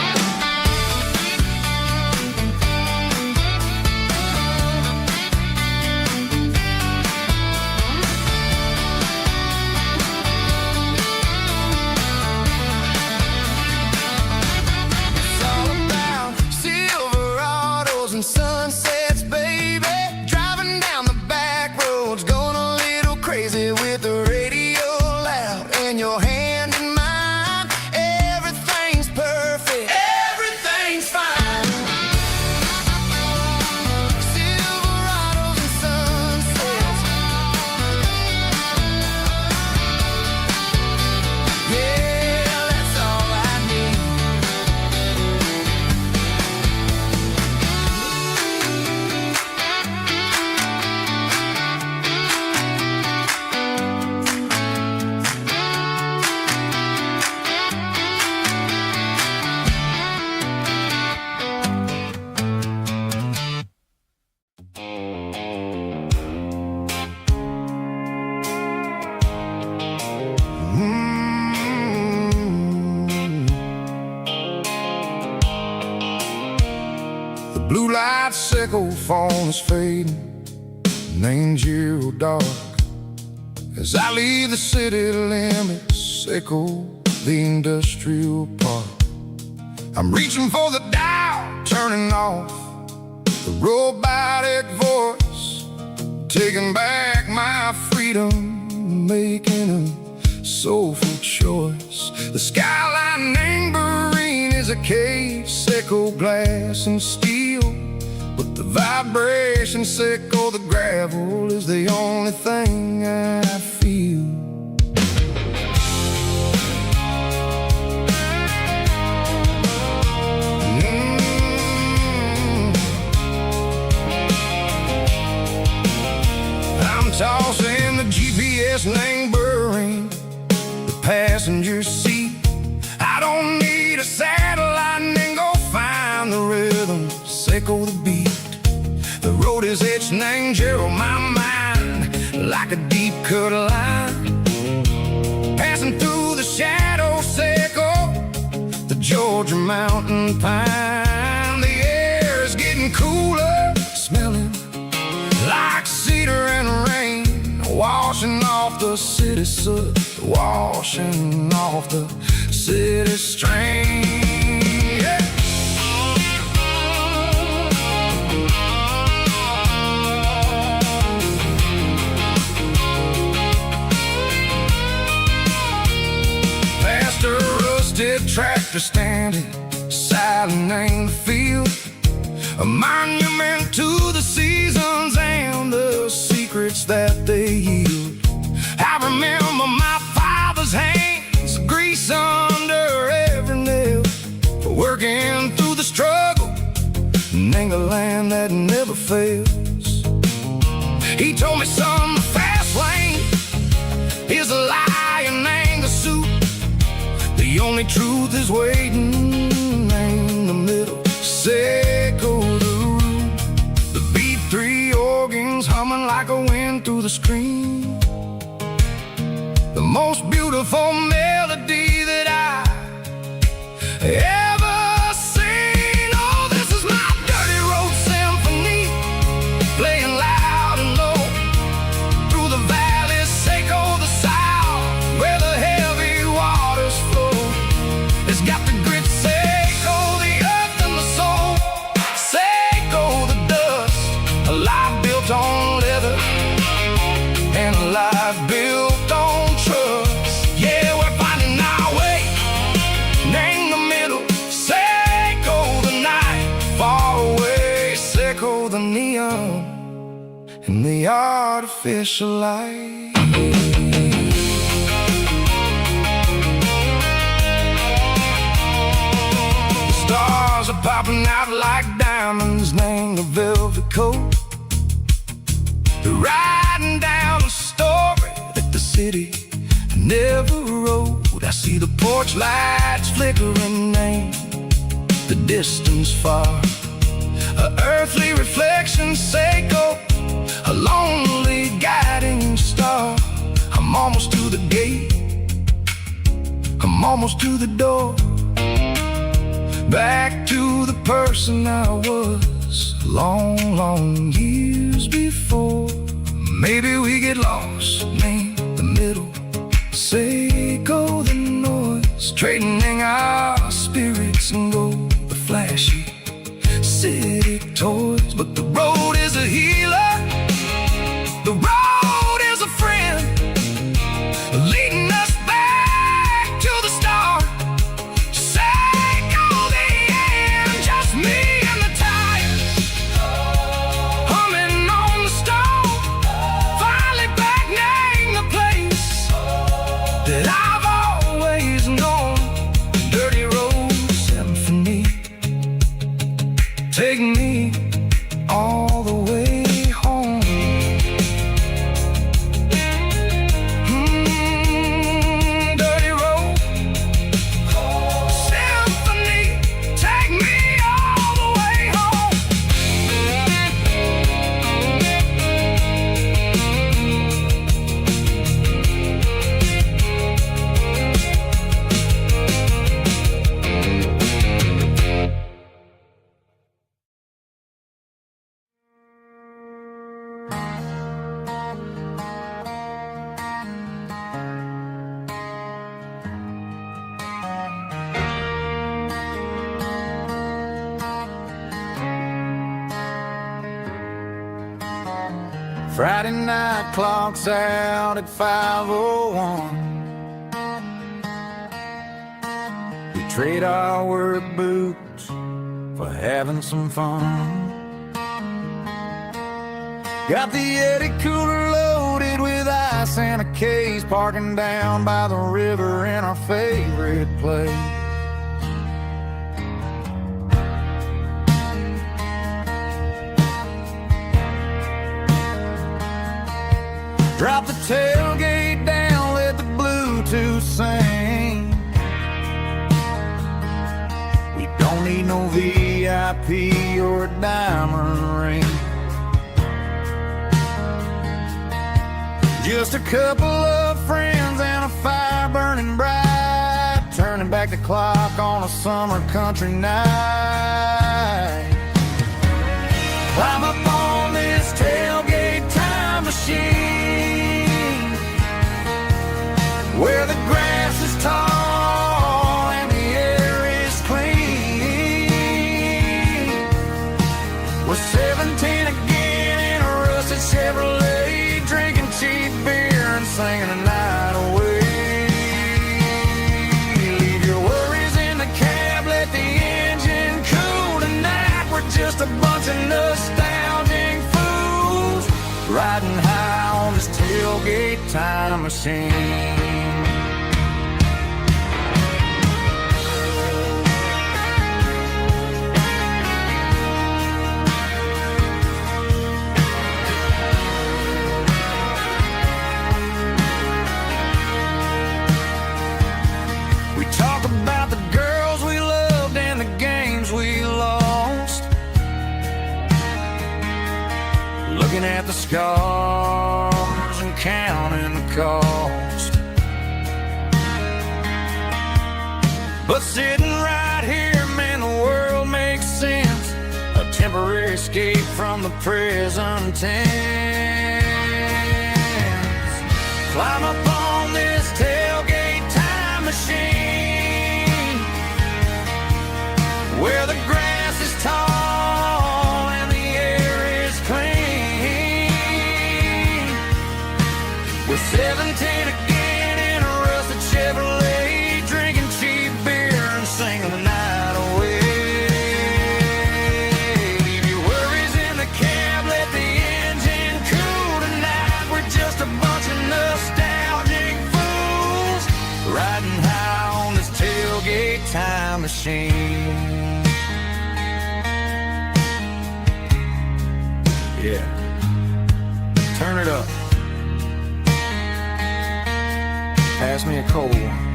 It's all about Silverados and sunsets, baby. Driving down the back roads, going a little crazy with the radio loud and your hand in mine. Everything's perfect, everything's fine. Silverados and sunsets. Yeah, that's all I need. The blue light sickle phone is fading, and ain't you dark. As I leave the city limits, echo the industrial park. I'm reaching for the dial, turning off the robotic voice, taking back my freedom, making a soulful choice. The skyline anchorine is a case, echo glass and steel, but the vibration sickle, the gravel is the only thing I feel. I'm tossing the GPS neighboring the passenger seat. I don't need a satellite and go find the rhythm, sickle the beat. The road is etching angel on my mind like a deep cut line, passing through the shadow sickle, the Georgia mountain pine. The air is getting cooler, smelling like cedar and rain, washing off the city soot, washing off the city strain. Yeah. Past a rusted tractor standing silent in the field, a monument to the seasons and the secrets that they yield. I remember my father's hands, grease under every nail, working through the struggle, an angle land that never fails. He told me, son, the fast lane is a lie and ain't the suit. The only truth is waiting in the middle, sickle the root. The B3 organs humming like a wind through the screen, the most beautiful melody that I ever seen. Oh, this is my dirty road symphony, playing loud and low through the valley fish alive. The stars are popping out like diamonds, named the velvet coat. They're riding down a story that the city never wrote. I see the porch lights flickering, name the distance far. A earthly reflection, Seiko, a lonely guiding star. I'm almost to the gate, I'm almost to the door. Back to the person I was long, long years before. Maybe we get lost, name the middle, Seiko the noise, trading our spirits and go the flashy city toys. But the road is a healer, the road is a friend, leading us back to the start. Seiko the end, just me and the tires, humming on the stove. Finally back, name the place that I've always known. Dirty Road Symphony, take me all the way home. Dirty Road Symphony, take me all the way home. Friday night clock's out at 5:01. We trade our work boots for having some fun. Got the Yeti cooler loaded with ice and a case, parking down by the river in our favorite place. Drop the tailgate down, let the Bluetooth sing. We don't need no VIP or a diamond ring. Just a couple of friends and a fire burning bright, turning back the clock on a summer country night. Climb up on this tailgate time machine, where the grass is tall and the air is clean. We're 17 again in a rusted Chevrolet, drinking cheap beer and singing the night away. Leave your worries in the cab, let the engine cool tonight. We're just a bunch of nostalgic fools, riding high on this tailgate time machine. We talk about the girls we loved and the games we lost, looking at the scars and counting the cost. But sitting right here, man, the world makes sense. A temporary escape from the present tense. Climb up on this tailgate time machine, where the grass is tall and the air is clean. We're 17 again in a rusted Chevrolet, drinking cheap beer and singing the night away. Leave your worries in the cab, let the engine cool tonight. We're time machine. Yeah, turn it up. Pass me a cold one.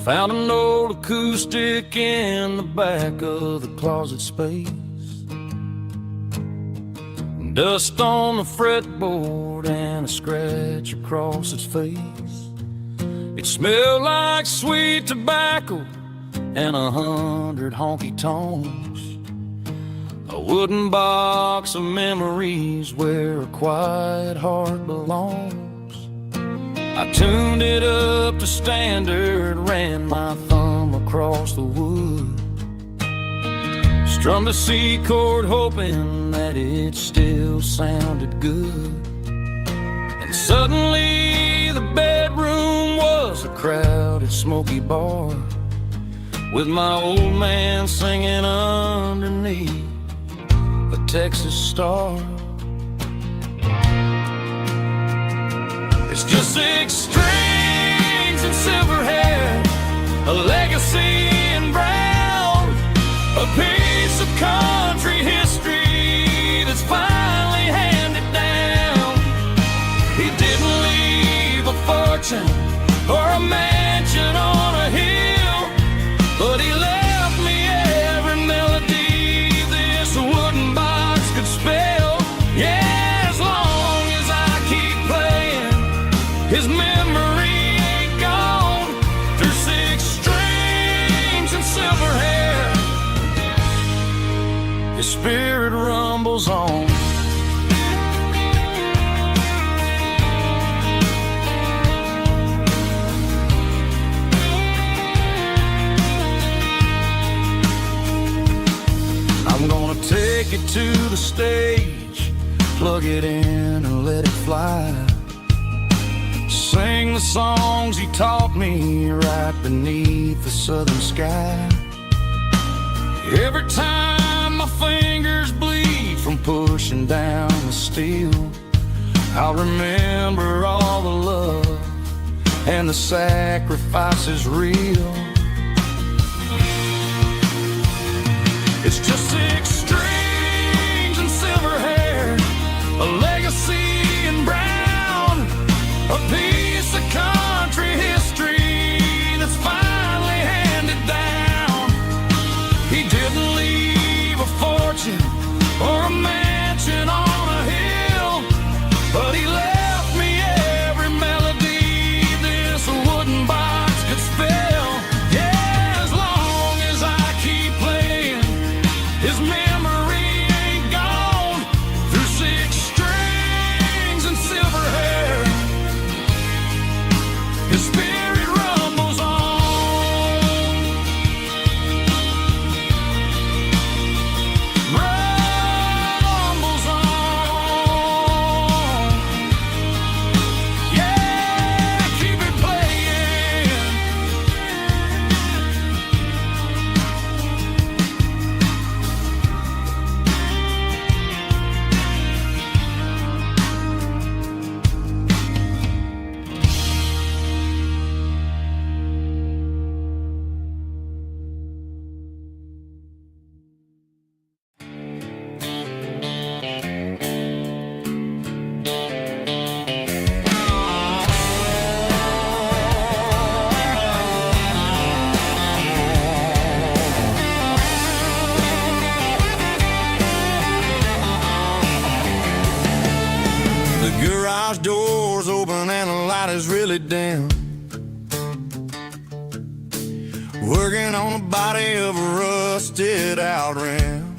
Found an old acoustic in the back of the closet space. Dust on the fretboard and a scratch across its face. It smelled like sweet tobacco and 100 honky tonks. A wooden box of memories where a quiet heart belongs. I tuned it up to standard, ran my thumb across the wood, strummed a C chord hoping that it still sounded good. And suddenly the bedroom was a crowded smoky bar, with my old man singing underneath a Texas star. It's just 6 strings and silver hair, a legacy in brown, a piece of country history that's finally handed down. He didn't leave a fortune or a mansion on a hill, but he left me every melody this wooden box could spell. Yeah. His memory ain't gone through 6 strings and silver hair. His spirit rumbles on. I'm gonna take it to the stage, plug it in and let it fly. Sing the songs he taught me right beneath the southern sky. Every time my fingers bleed from pushing down the steel, I'll remember all the love and the sacrifices real. It's just 6 strings and silver hair, a legacy in brown, a piece of country history that's finally handed down. He didn't leave a fortune or a mansion on a hill, but he left me every melody this wooden box could spell. Yeah, as long as I keep playing, his memory ain't gone through 6 strings and silver hair. His spirit rumbles on. Rumbles on. Yeah, keep it playing. The garage door's open and the light is really dim. Working on the body of a rusted out rim.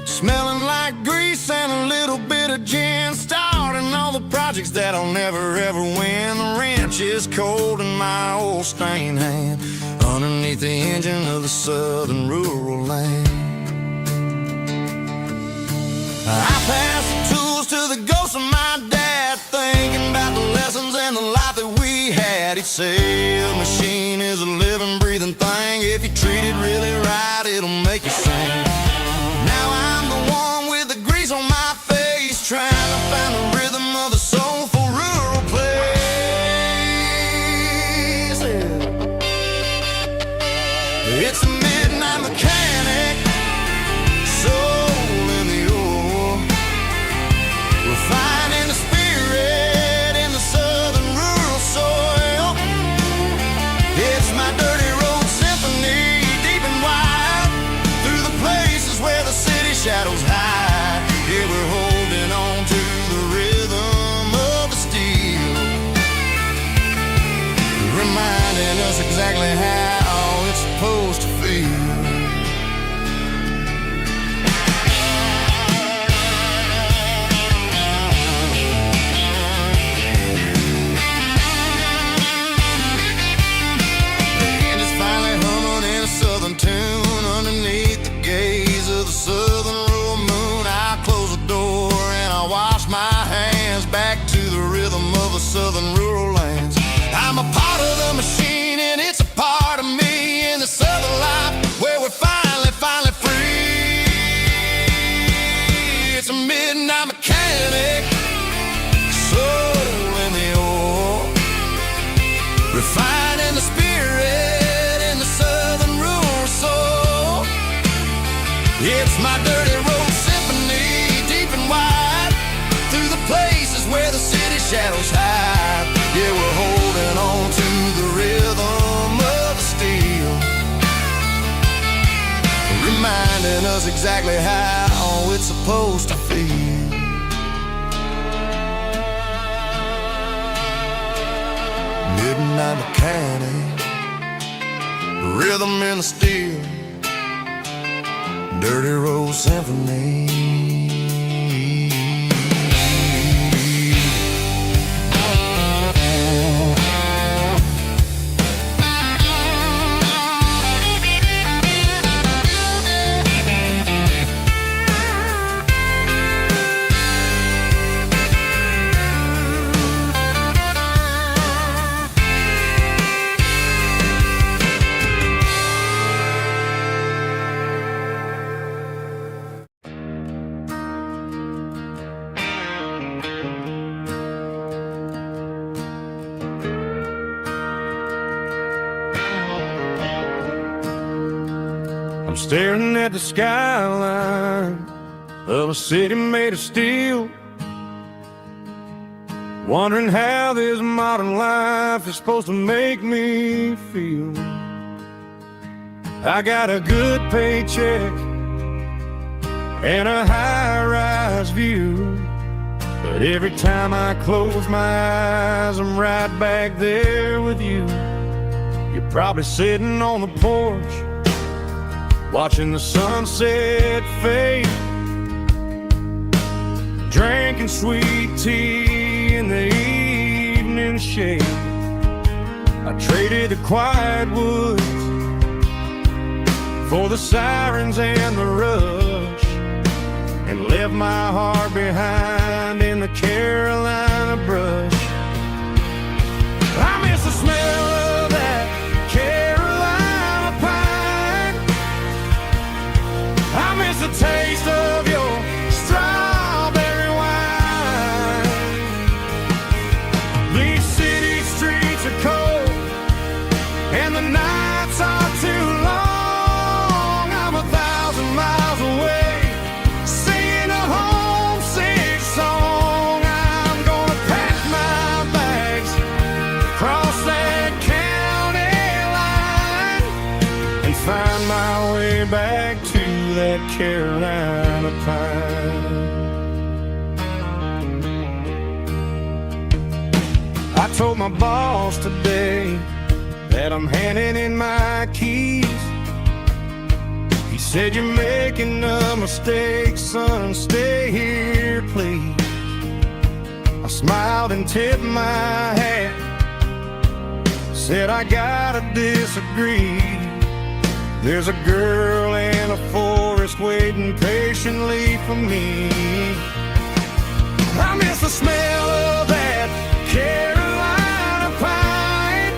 Smelling like grease and a little bit of gin. Starting all the projects that I'll never ever win. The wrench is cold in my old stained hand, underneath the engine of the southern rural land. say a machine is a living, breathing thing. If you treat it really right, it'll make you sing. Now I'm the one with the grease on my face, trying to find the rhythm of the soulful rural place. It's a midnight mechanic, soul in the ore, refining the spirit in the southern rural soil. It's my dirty road symphony, deep and wide, through the places where the city shadows hide. Yeah, we're holding on to the rhythm of the steel, reminding us exactly how it's supposed to feel. Tune underneath the gaze of the southern rural moon. I close the door and I wash my hands, back to the rhythm of the southern rural lands. I'm a part of the machine and it's a part of me in the southern life where we're finally free. It's a midnight mechanic, soul in the ore, refining the spirit in the southern rural soul. It's my dirty road symphony, deep and wide, through the places where the city shadows hide. Yeah, we're holding on to the rhythm of the steel, reminding us exactly how it's supposed to feel. Midnight mechanic, rhythm in the steel, dirty road symphony. I'm staring at the skyline of a city made of steel, wondering how this modern life is supposed to make me feel. I got a good paycheck and a high-rise view, but every time I close my eyes, I'm right back there with you. You're probably sitting on the porch, watching the sunset fade, drinking sweet tea in the evening shade. I traded the quiet woods for the sirens and the rush, and left my heart behind in the Carolina brush. I miss the smell of that Carolina pine. I miss the taste of your strawberry wine. These city streets are cold and the nights are too long. I'm 1,000 miles away, singing a homesick song. I'm gonna pack my bags, cross that county line, and find my way back to that Carolina pine. I told my boss today that I'm handing in my keys. He said, "You're making a mistake, son, stay here, please." I smiled and tipped my hat, said, "I gotta disagree. There's a girl in a forest waiting patiently for me." I miss the smell of that Carolina pine.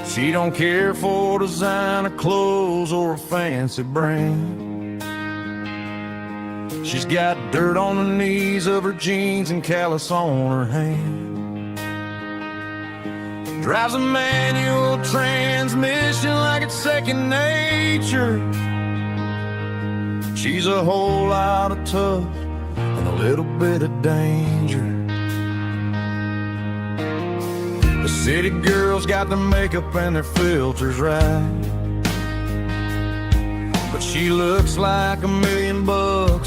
She don't care for designer clothes or a fancy brand. She's got dirt on the knees of her jeans and callus on her hand. Drives a manual transmission like it's second nature. She's a whole lot of tough and a little bit of danger. The city girls got their makeup and their filters right, but she looks like $1 million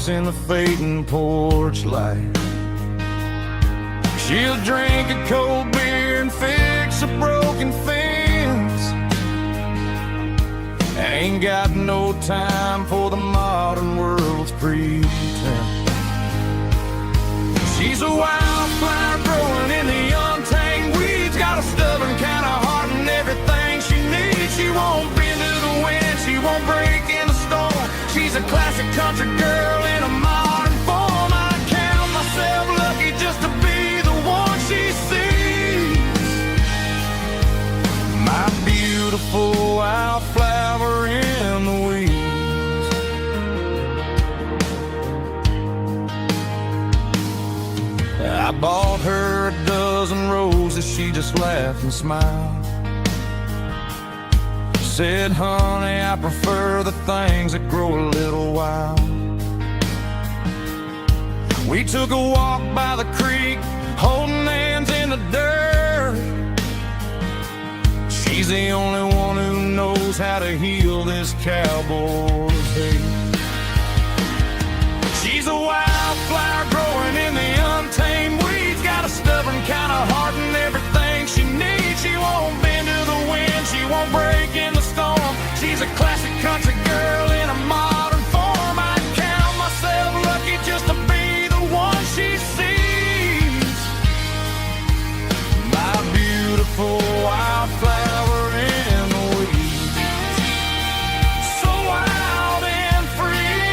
in the fading porch light. She'll drink a cold beer and fix a broken fence. Ain't got no time for the modern world's pretense. She's a wildflower growing in the untamed weeds. Got a stubborn kind of heart and everything she needs. She won't bend to the wind, she won't break in the storm. She's a classic country girl in a modern form. I count myself lucky just to be the one she sees. My beautiful wildflower in the weeds. I bought her a dozen roses, she just laughed and smiled. Said, honey, I prefer the things that grow a little wild. We took a walk by the creek, holding hands in the dirt. She's the only one who knows how to heal this cowboy's hate. She's a wildflower growing in the untamed weeds. Got a stubborn kind of heart and everything she needs. She won't bend to the wind, she won't break in the storm. She's a classic country girl in a modern form. I count myself lucky just to be the one she sees. My beautiful wildflower in the weeds. So wild and free.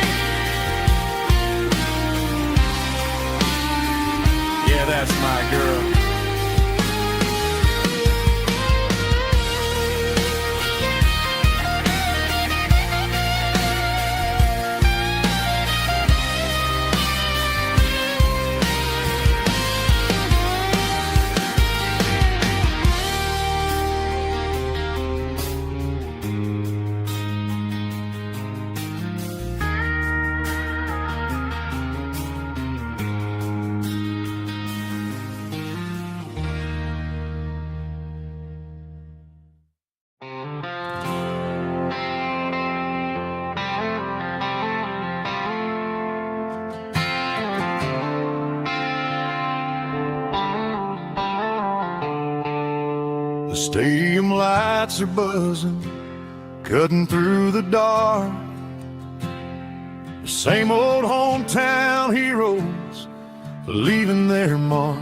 Yeah, that's my girl. The stadium lights are buzzing, cutting through the dark. The same old hometown heroes leaving their mark.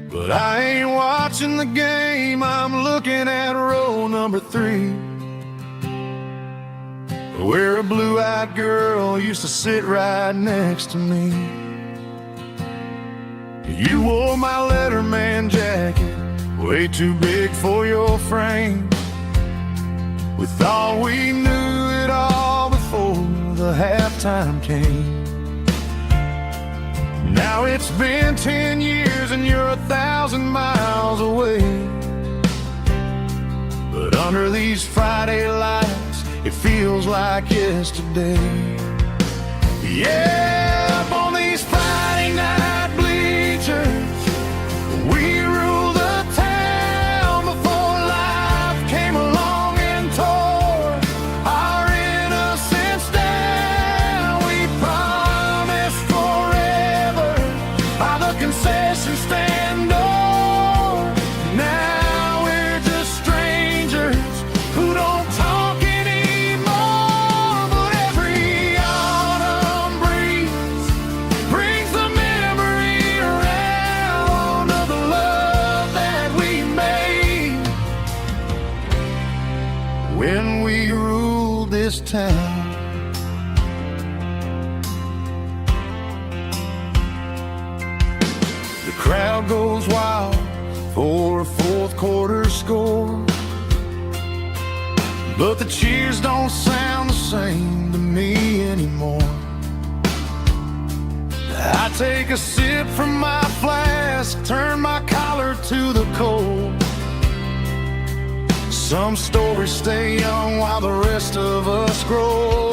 But I ain't watching the game, I'm looking at row number 3, where a blue-eyed girl used to sit right next to me. You wore my Letterman jacket, way too big for your frame. We thought we knew it all before the halftime came. Now it's been 10 years and you're 1,000 miles away. But under these Friday lights, it feels like yesterday. Yeah, up on these Friday night bleachers, we rule the town before life came along and tore our innocence down. We promised forever by the concession stand door. Now we're just strangers who don't talk anymore. But every autumn breeze brings the memory around of the love that we made when we ruled this town. The crowd goes wild for a fourth quarter score. But the cheers don't sound the same to me anymore. I take a sip from my flask, turn my collar to the cold. Some stories stay young while the rest of us grow.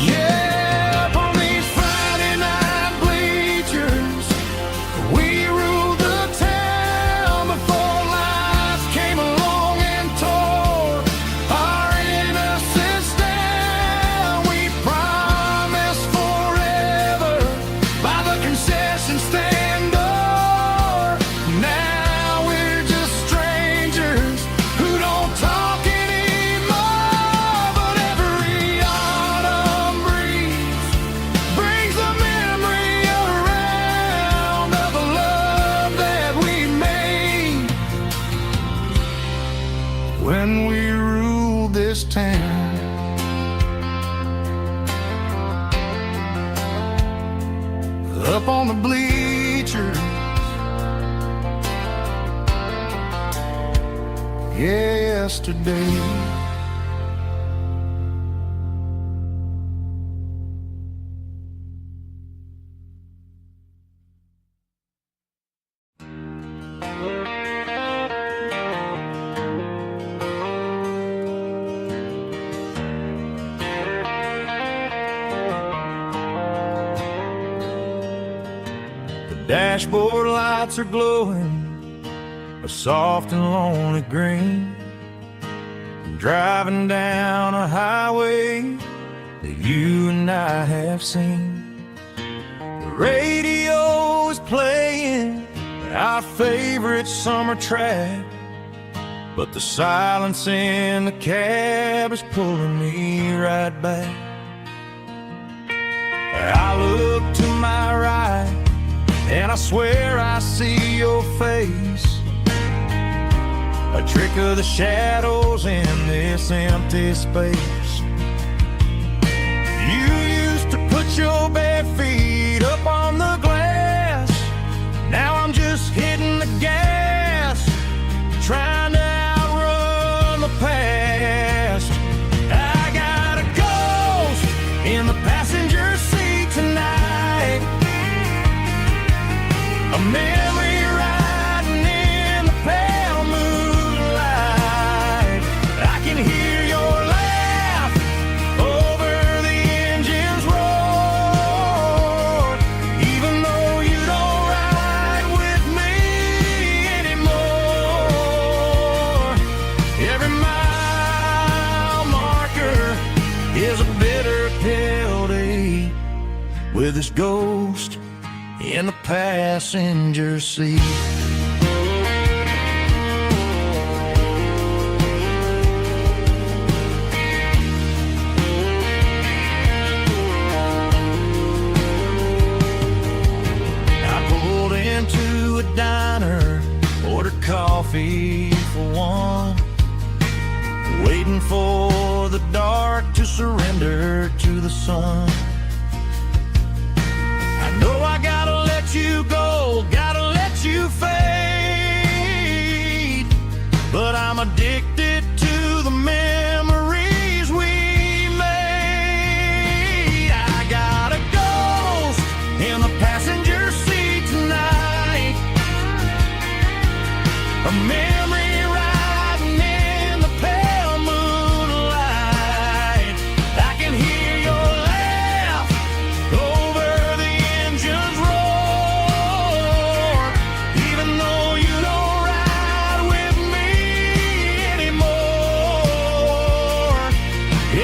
Yeah, up on these Friday night bleachers, we ruled the town before life came along and tore our innocence down. We promised forever by the concession stand door. Now we're just strangers who don't talk anymore. But every autumn breeze brings the memory around of the love that we made when we ruled this town. Up on the bleachers, yesterday. The dashboard lights are glowing a soft and lonely green. Driving down a highway that you and I have seen. The radio is playing our favorite summer track, but the silence in the cab is pulling me right back. I look to my right and I swear I see your face, a trick of the shadows in this empty space. You used to put your bare feet up on the glass. Now I'm just hitting the gas, trying to outrun the past. I got a ghost in the passenger seat tonight, a memory riding in the pale moonlight. I can hear your laugh over the engine's roar, even though you don't ride with me anymore. Every mile marker is a bitter pill to eat, with this ghost in the passenger seat. I pulled into a diner, ordered coffee for one, waiting for the dark to surrender to the sun. I know I gotta let you go, gotta let you fade, but I'm addicted to the memories we made. I got a ghost in the passenger seat tonight, a memory riding in the pale moonlight. I can hear your laugh over the engine's roar, even though you don't ride with me anymore.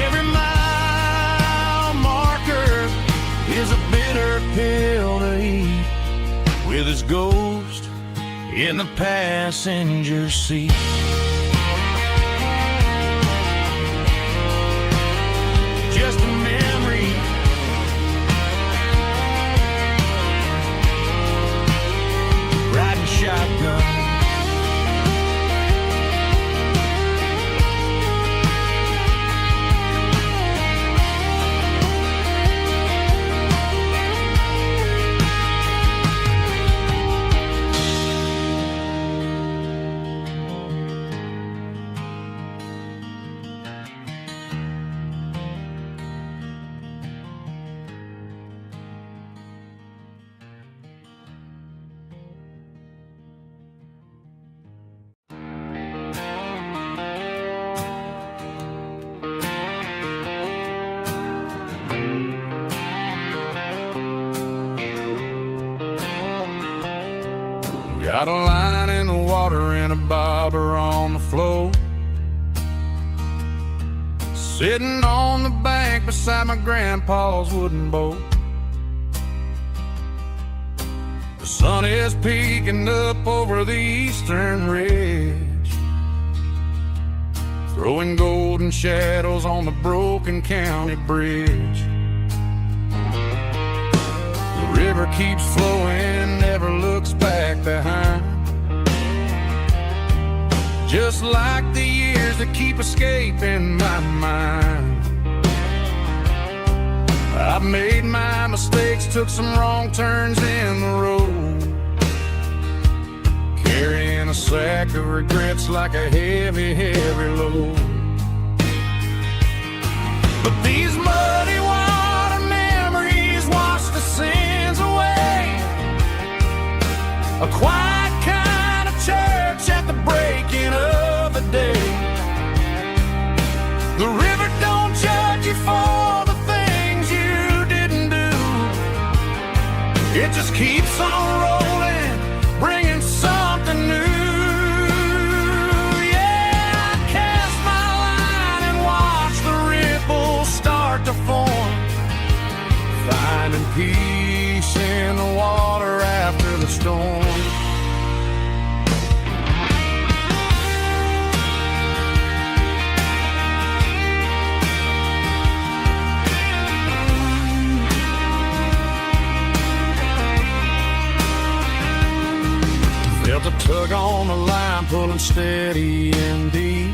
Every mile marker is a bitter pill to eat, with his ghost in the passenger seat. Just a memory, riding shotgun. Got a line in the water and a bobber on the floor. Sitting on the bank beside my grandpa's wooden boat. The sun is peeking up over the eastern ridge, throwing golden shadows on the broken county bridge. The river keeps flowing, never looks back behind, just like the years that keep escaping my mind. I've made my mistakes, took some wrong turns in the road, carrying a sack of regrets like a heavy, heavy load. But these muddy water memories wash the sins away. A quiet kind of church at the breaking of the day. The river don't judge you for the things you didn't do. It just keeps on rolling, bringing something new. Yeah, I cast my line and watch the ripples start to form, finding peace in the water after the storm. Felt a tug on the line, pulling steady and deep.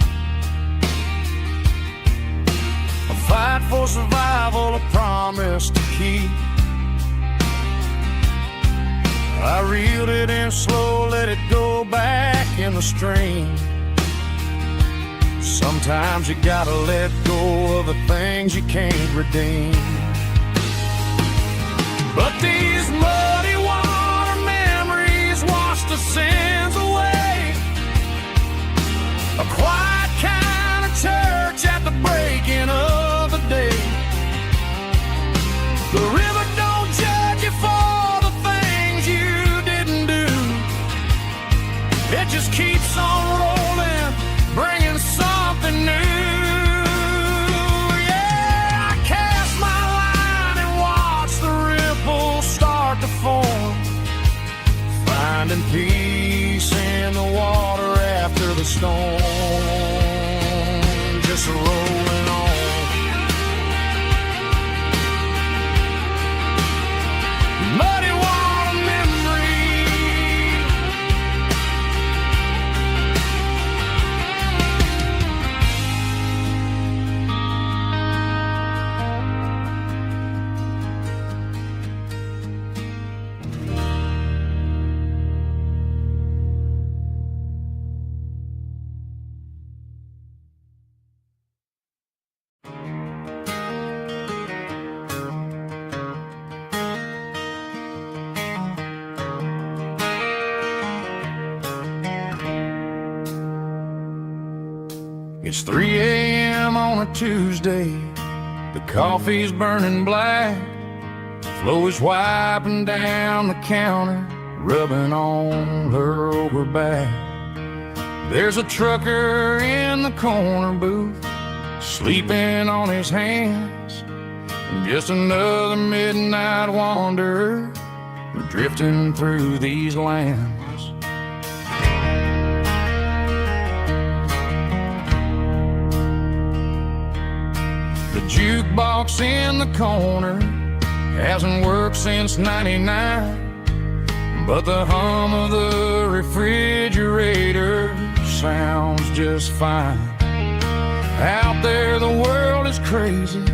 A fight for survival, a promise to keep. I reeled it in slow, let it go back in the stream. Sometimes you gotta let go of the things you can't redeem. But these muddy water memories wash the sins away. A quiet kind of church at the breaking of the day. The river don't judge you for the things you didn't do. It just keeps on rolling, bringing something new. Yeah, I cast my line and watch the ripples start to form, finding peace in the water after the storm. Just rolling on. Muddy water memory. It's 3 a.m. on a Tuesday. The coffee's burning black. Flo is wiping down the counter, rubbing on her over back. There's a trucker in the corner booth, sleeping on his hands. And just another midnight wanderer, drifting through these lands. The jukebox in the corner hasn't worked since '99, but the hum of the refrigerator sounds just fine. Out there the world is crazy,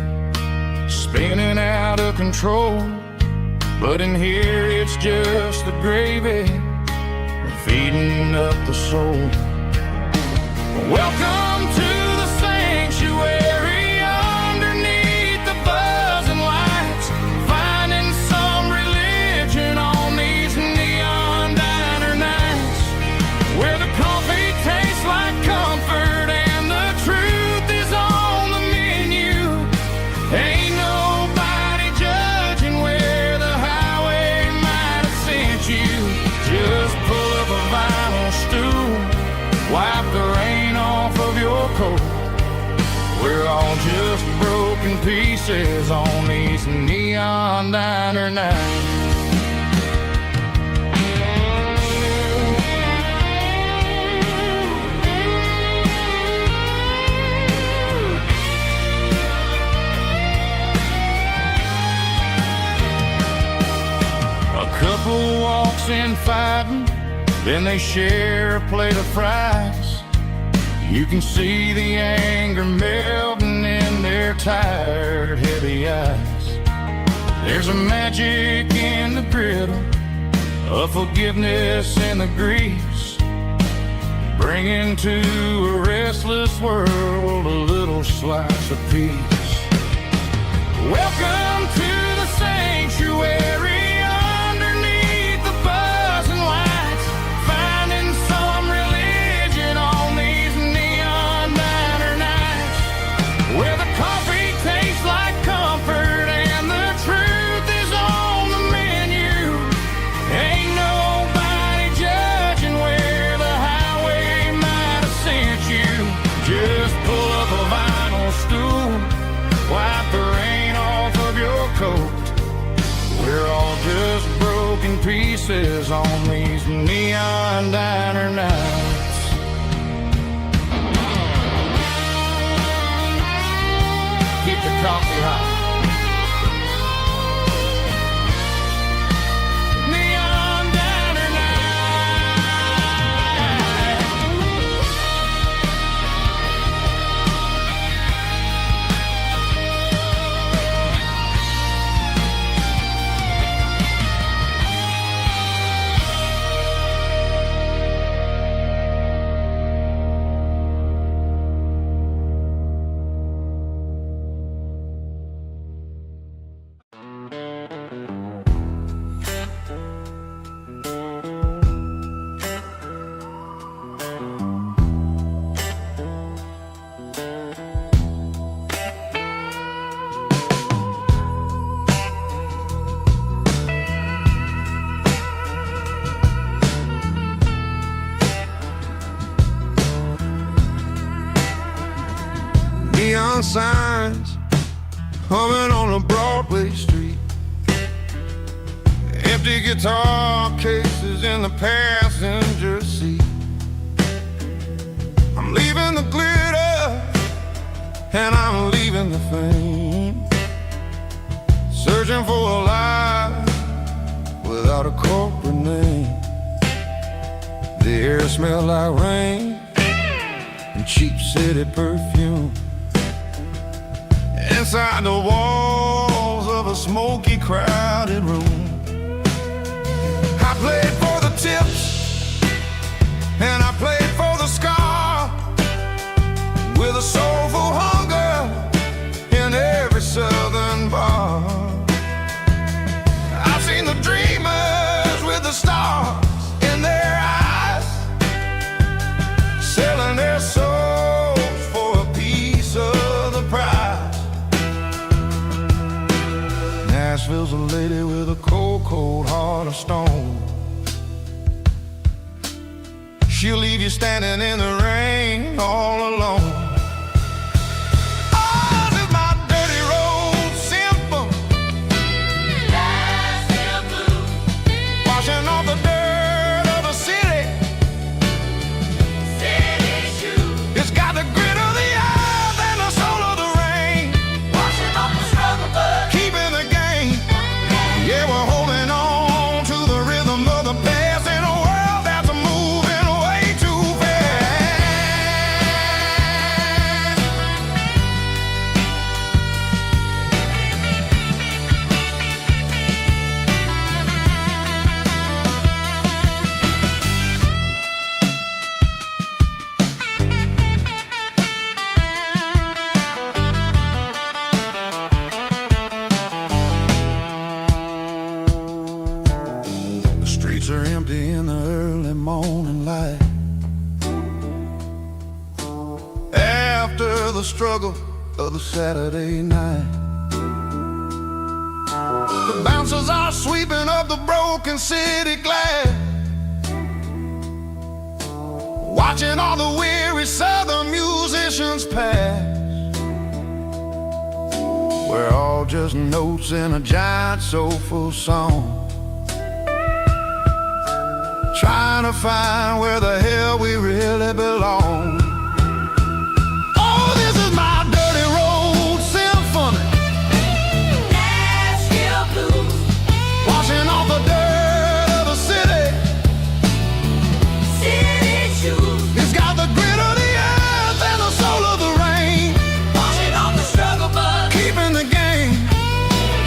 spinning out of control, but in here it's just the gravy feeding up the soul. Welcome to the sanctuary, underneath the buzzing lights, finding some religion on these neon diner nights, where the coffee tastes like comfort and the truth is on the menu. Ain't nobody judging where the highway might have sent you. Just pull up a pieces on these neon diner nights. Couple walks in fighting, then they share a plate of fries. You can see the anger melting in their tired, heavy eyes. There's a magic in the griddle, a forgiveness in the grease, bringing to a restless world a little slice of peace. Welcome to the sanctuary. We're all just broken pieces on these neon diner nights. Keep the coffee hot. Neon signs humming on a Broadway street, empty guitar cases in the passenger seat. I'm leaving the glitter and I'm leaving the fame, searching for a life without a corporate name. The air smells like rain and cheap city perfume. Inside the walls of a smoky, crowded room, I played for the tips and I played for the scar, with a soulful hunger in every southern bar. I've seen the dreamers with the stars in their eyes, selling their souls for a piece of the prize. Nashville's a lady with a cold, cold heart of stone. She'll leave you standing in the rain all alone. Ours is my dirty road simple, washing off the dirt of the city. It's got the grit of the earth and the soul of the rain, washing off the struggle, but keeping the game. Yeah, we're holding on to the rhythm of the past in a world that's moving way too fast. The streets are empty in the early morning light, after the struggle of the Saturday night. The bouncers are sweeping up the broken city glass, watching all the weary southern musicians pass. we're all just notes in a giant soulful song, trying to find where the hell we really belong. Oh, this is my dirty road symphony, Nashville blues, washing off the dirt of the city. city shoes, It's got the grit of the earth and the soul of the rain, washing off the struggle bug. keeping the game.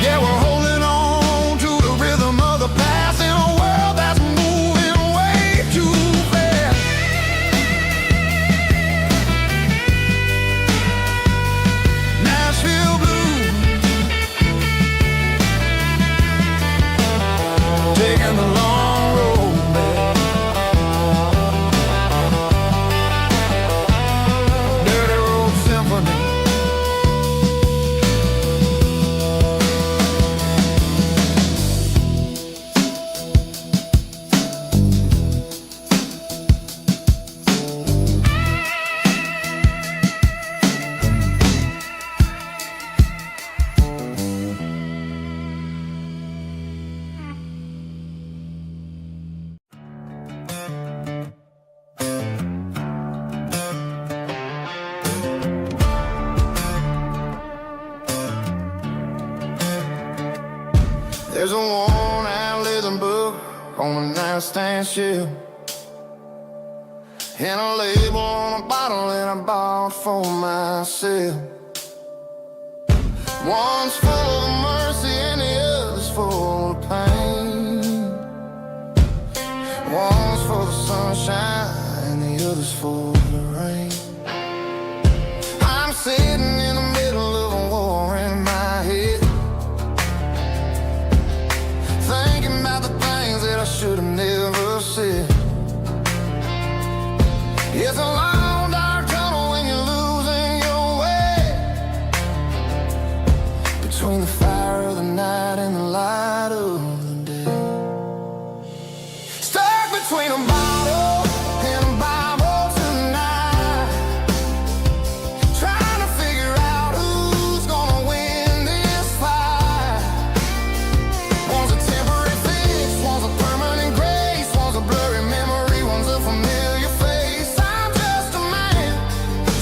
Yeah, we're holding on to the rhythm of the past in a world that's moving way too fast. Nashville blues, taking the long road back. Dirty Road Symphony. There's a worn-out living book on the nightstand shelf, and a label on a bottle that I bought for myself. One's full of mercy and the other's full of pain. One's for the sunshine and the other's for the rain. I'm sitting in the middle of a war in my head, thinking about the things that I should have never said. It's a long dark tunnel when you're losing your way, between the fire of the night and the light of the day. Stuck between a bottle and a Bible tonight, trying to figure out who's gonna win this fight. One's a temporary fix, one's a permanent grace, one's a blurry memory, one's a familiar face. I'm just a man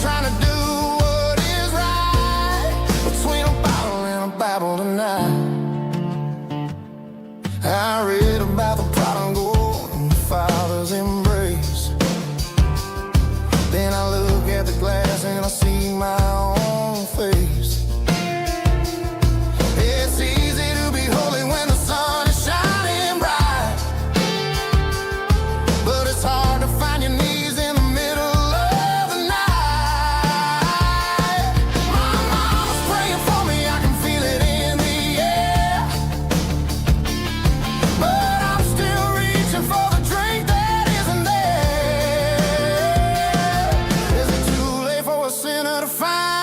trying to do what is right, between a bottle and a Bible tonight. I read about the prodigal and the father's embrace. Then I look at the glass and I see my own face. It's easy to be holy when the sun is shining bright, but it's hard to find your knees in the middle of the night. My mama's praying for me, I can feel it in the air, but I'm still reaching for the drink that isn't there. Is it too late for a sinner to find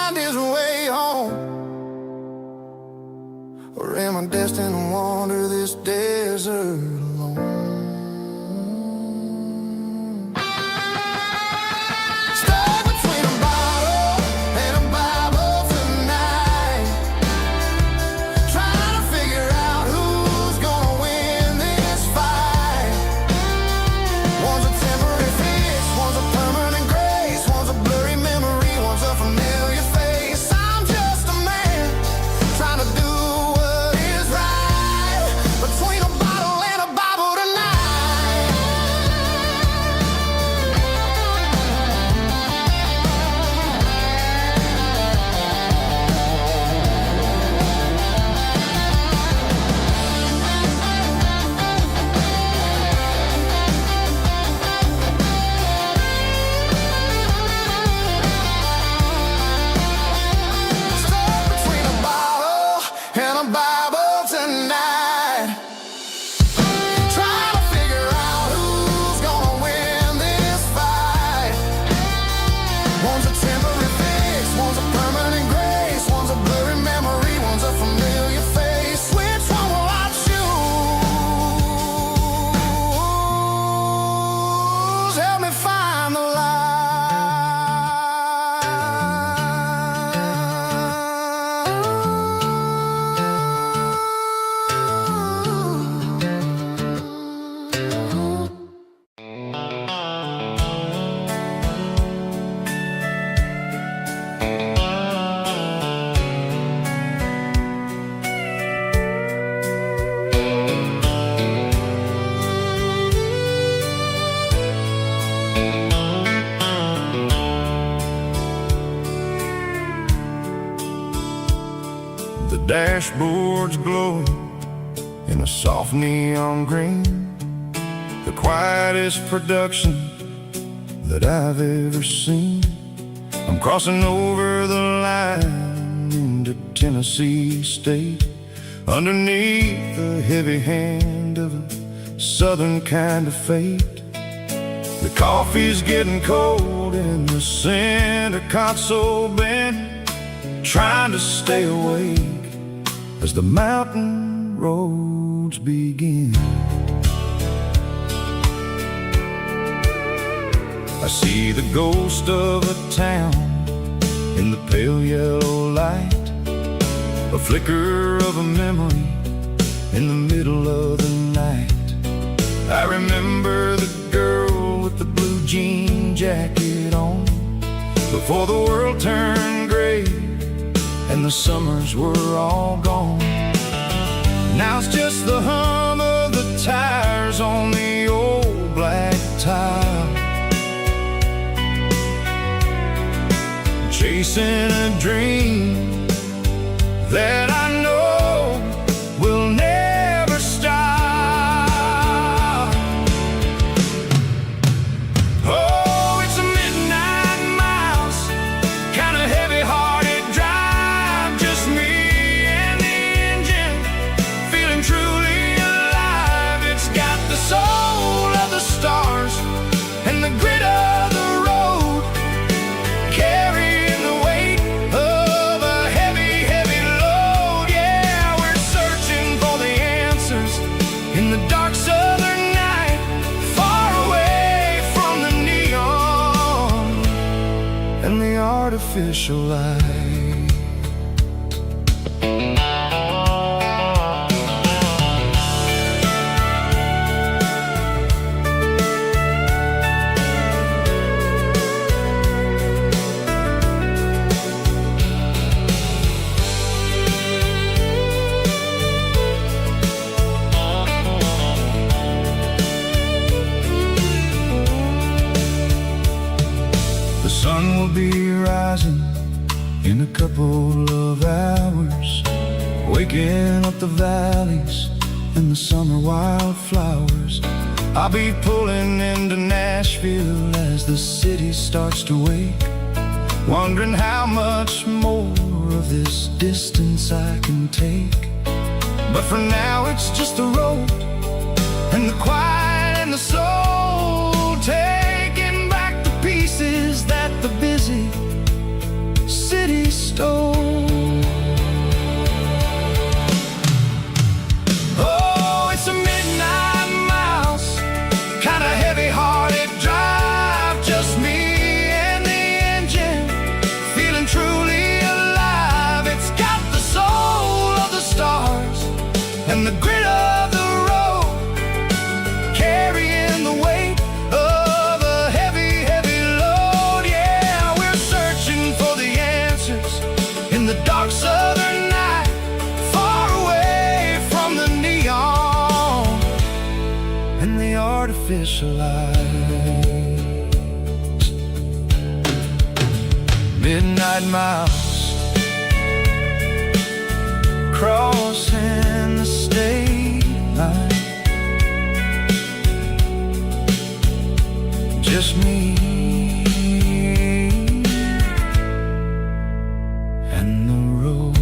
dashboard's glowing in a soft neon green, the quietest production that I've ever seen. I'm crossing over the line into Tennessee State, underneath the heavy hand of a southern kind of fate. The coffee's getting cold in the center console bin, trying to stay awake as the mountain roads begin. I see the ghost of a town in the pale yellow light, a flicker of a memory in the middle of the night. I remember the girl with the blue jean jacket on, before the world turned gray and the summers were all gone. Now it's just the hum of the tires on the old black tile, chasing a dream that I know will never stop. Oh, it's a midnight miles, kind of heavy-hearted drive, just me and the engine, feeling truly alive. It's got the soul of the stars and the grit of the road, carrying the weight of a heavy, heavy load. Yeah, we're searching for the answers in the dark southern night, far away from the neon and the artificial light. The sun will be rising in a couple of hours, waking up the valleys and the summer wildflowers. I'll be pulling into Nashville as the city starts to wake, wondering how much more of this distance I can take. But for now it's just the road and the quiet and the soul, taking back the pieces that the busy city stole. Oh, it's a midnight miles, kind of heavy-hearted drive, just me and the engine, feeling truly alive. It's got the soul of the stars and the grit of the road, carrying the weight of a heavy, heavy load. Yeah, we're searching for the answers in the dark southern night, far away from the neon and the artificial lights. Midnight miles, crossing the state line, just me and the road.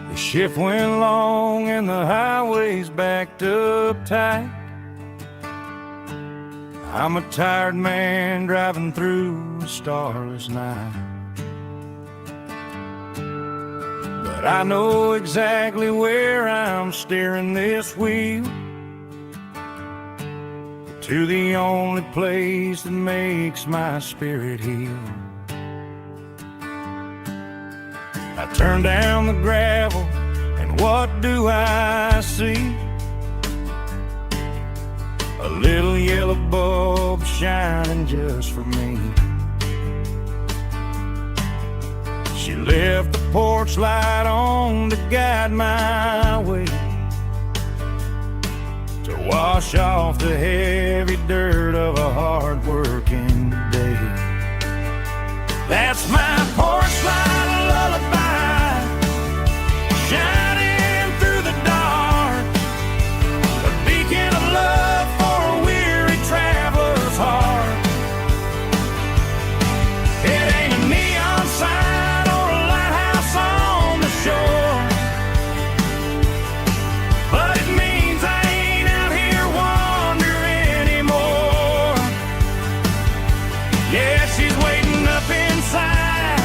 The shift went long and the highway's backed up tight. I'm a tired man driving through a starless night. But but I know exactly where I'm steering this wheel, to the only place that makes my spirit heal. I turn down the gravel, and what do I see? A little yellow bulb shining just for me. She left the porch light on to guide my way, to wash off the heavy dirt of a hard-working day. That's my porch light lullaby, shining through the dark, a beacon of love for a weary traveler's heart. It ain't a neon sign or a lighthouse on the shore, but it means I ain't out here wandering anymore. Yeah, she's waiting up inside,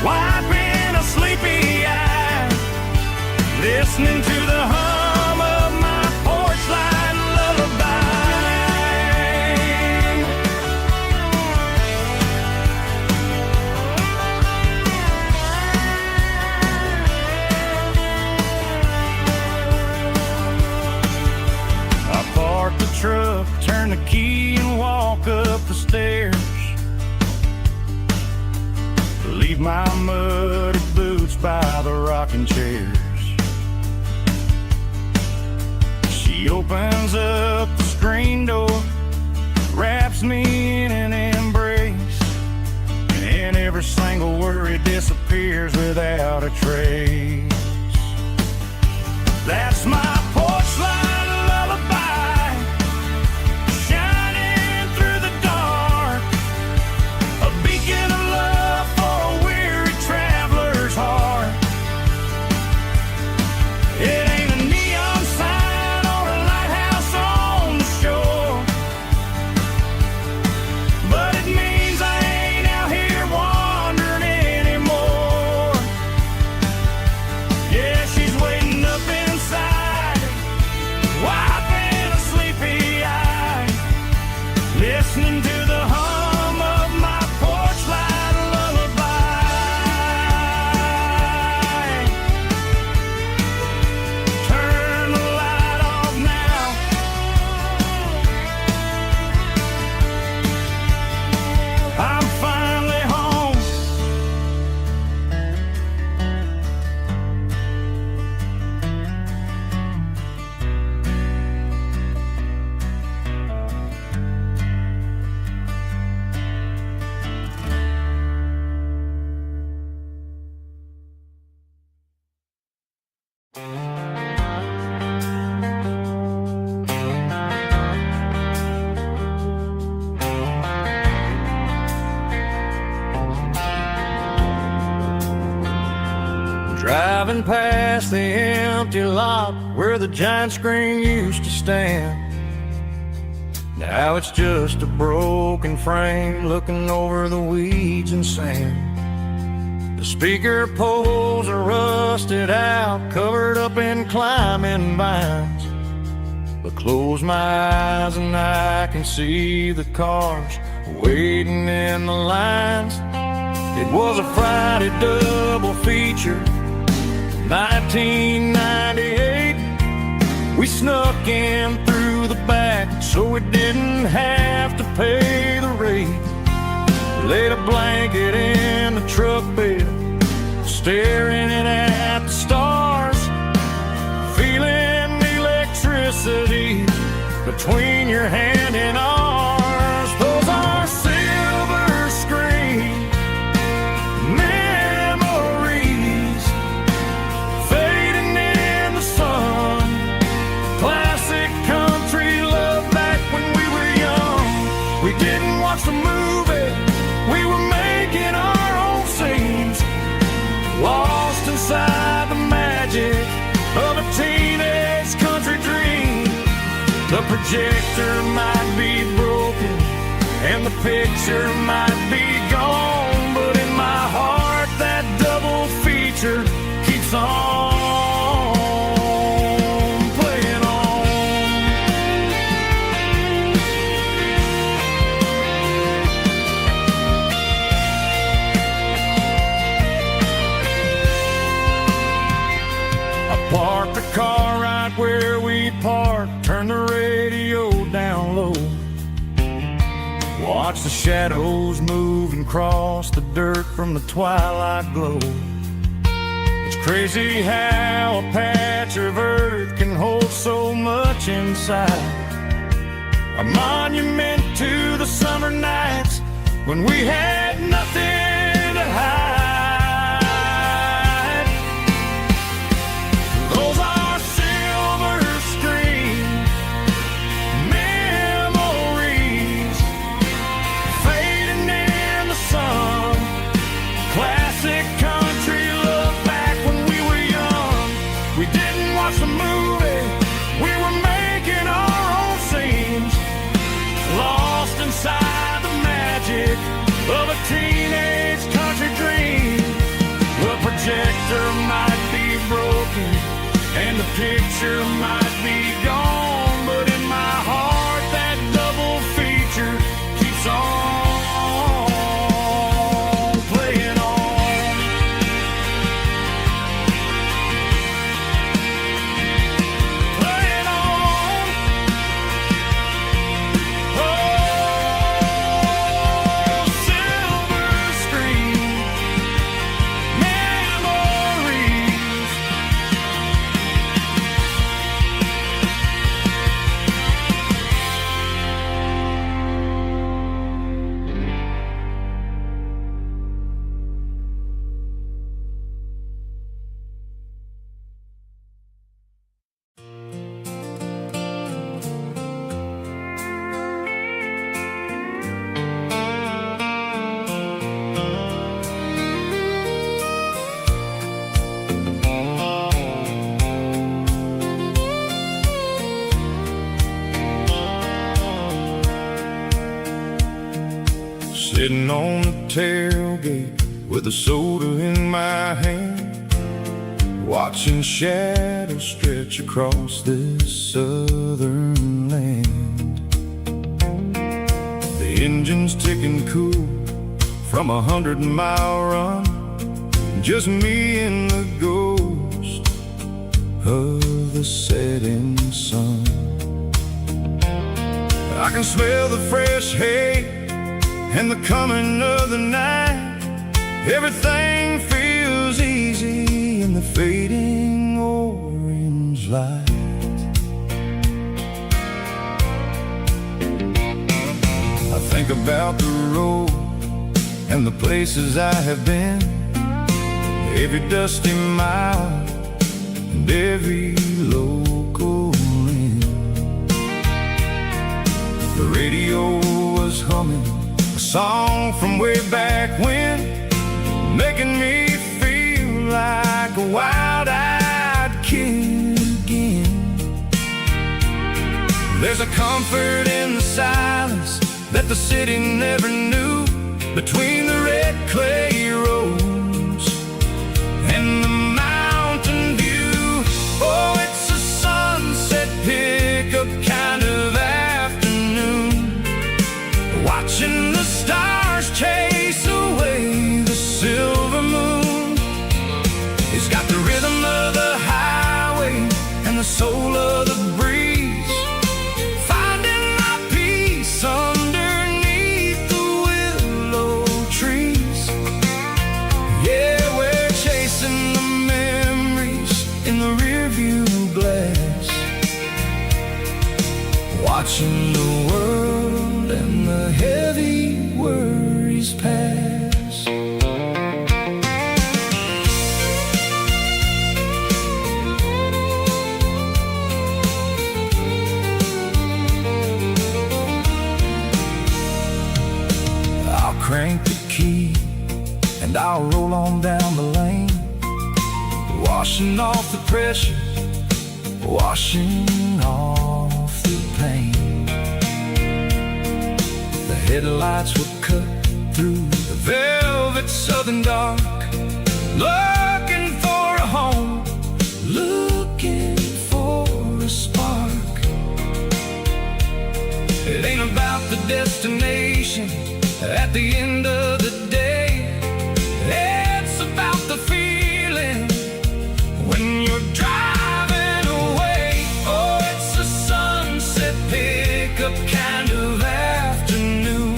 wiping a sleepy eye, listening to the hum of my porch light lullaby. I park the truck, turn the key, and walk up the stairs. Leave my muddy boots by the rocking chairs. She opens up the screen door, wraps me in an embrace, and every single worry disappears without a trace. That's my porch light lullaby, shining through the dark, a beacon of love for a weary traveler's heart. It ain't a neon sign or a lighthouse on the shore, but it means I ain't out here wandering anymore. Yeah, she's waiting up inside, wiping a sleepy eye, listening to the hum of my porch light lullaby. Turn the light off now. I'm finally home. Driving past the empty lot where the giant screen used to stand. Now it's just a broken frame looking over the weeds and sand. The speaker poles are rusted out, covered up in climbing vines. But close my eyes and I can see the cars waiting in the lines. It was a Friday double feature, 1998. We snuck in through the back so we didn't have to pay the rate. Laid a blanket in the truck bed, staring at the stars, feeling the electricity between your hand and ours. Those are silver screen memories fading in the sun. Classic country love back when we were young. We didn't watch the movie, we were making our own scenes, lost inside the magic of a teenage country dream. The projector might be broken and the picture might be gone, but in my heart that double feature keeps Watch the shadows move and cross the dirt from the twilight glow. It's crazy how a patch of earth can hold so much inside. A monument to the summer nights when we had nothing to hide. Those are silver screen memories fading in the sun. Classic country look back when we were young. We didn't watch the movie, we were making our own scenes, lost inside the magic of a teenage country dream. The projector might be broken and the picture might be gone, but in my heart that double feature keeps on playing on. Playing on. Oh, silver screen memories. Sitting on the tailgate with a soda in my hand, watching shadows stretch across this southern land. The engine's ticking cool from 100-mile run, just me and the ghost of the setting sun. I can smell the fresh hay and the coming of the night. Everything feels easy in the fading orange light. I think about the road and the places I have been, every dusty mile and every local inn. The radio was humming a song from way back when, making me feel like a wild-eyed kid again. There's a comfort in the silence that the city never knew, between the red clay roads and the mountain view. Oh, it's a sunset pickup kind of afternoon, watching the stars chase away the silver moon. It's got the rhythm of the highway and the soul of the breeze, finding my peace underneath the willow trees. Yeah, we're chasing the memories in the rearview glass, watching the world and the heavy worries pass. I'll crank the key and I'll roll on down the lane, washing off the pressure, washing off the pain. The headlights will cut through the velvet southern dark, looking for a home, looking for a spark. It ain't about the destination at the end of the day, it's about the feeling when you're driving away. Oh, it's a sunset pickup kind of afternoon,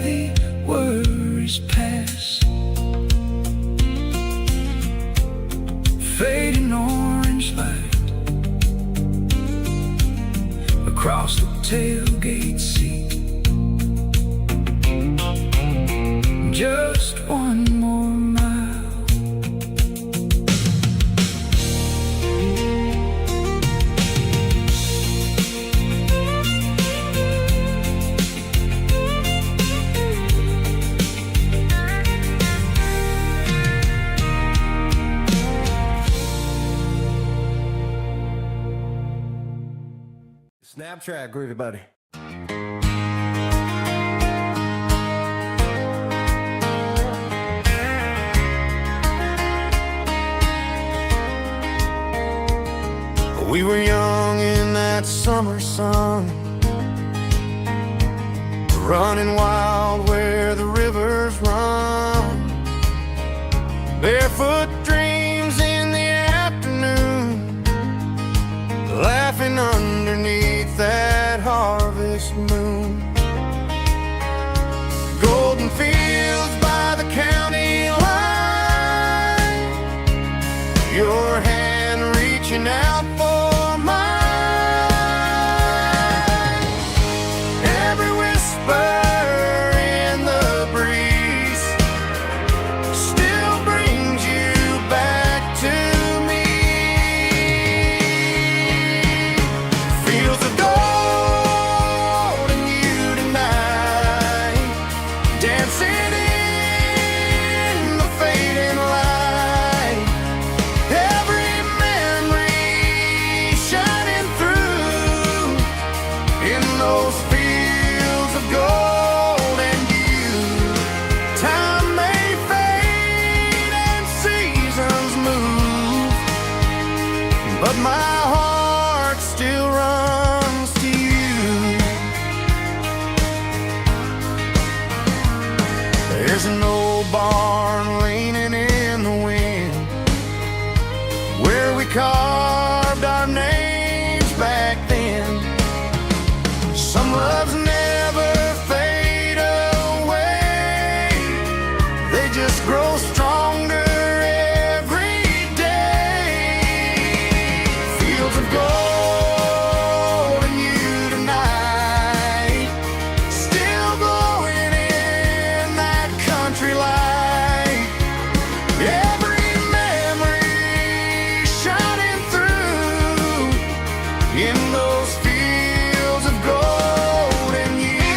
the worries pass. Fading orange light across the tailgate seat. Just one more mile. Snap track, groovy buddy. We were young in that summer sun, running wild where the rivers run, barefoot dreams in the afternoon, laughing underneath that harvest moon. Golden fields by the county line, your hand reaching out for mine. Every whisper in the breeze still brings you back to me. Fields of gold and you tonight, dancing in the fading light. Every memory shining through in those fields of gold and you. Time may fade and seasons move, but my heart still runs to you. There's an old barn leaning in the wind where we carved our names back then. Some loves never fade away, they just grow stronger every day. Fields of gold and you tonight, still glowing in that country light. Every memory shining through in those fields of gold and you.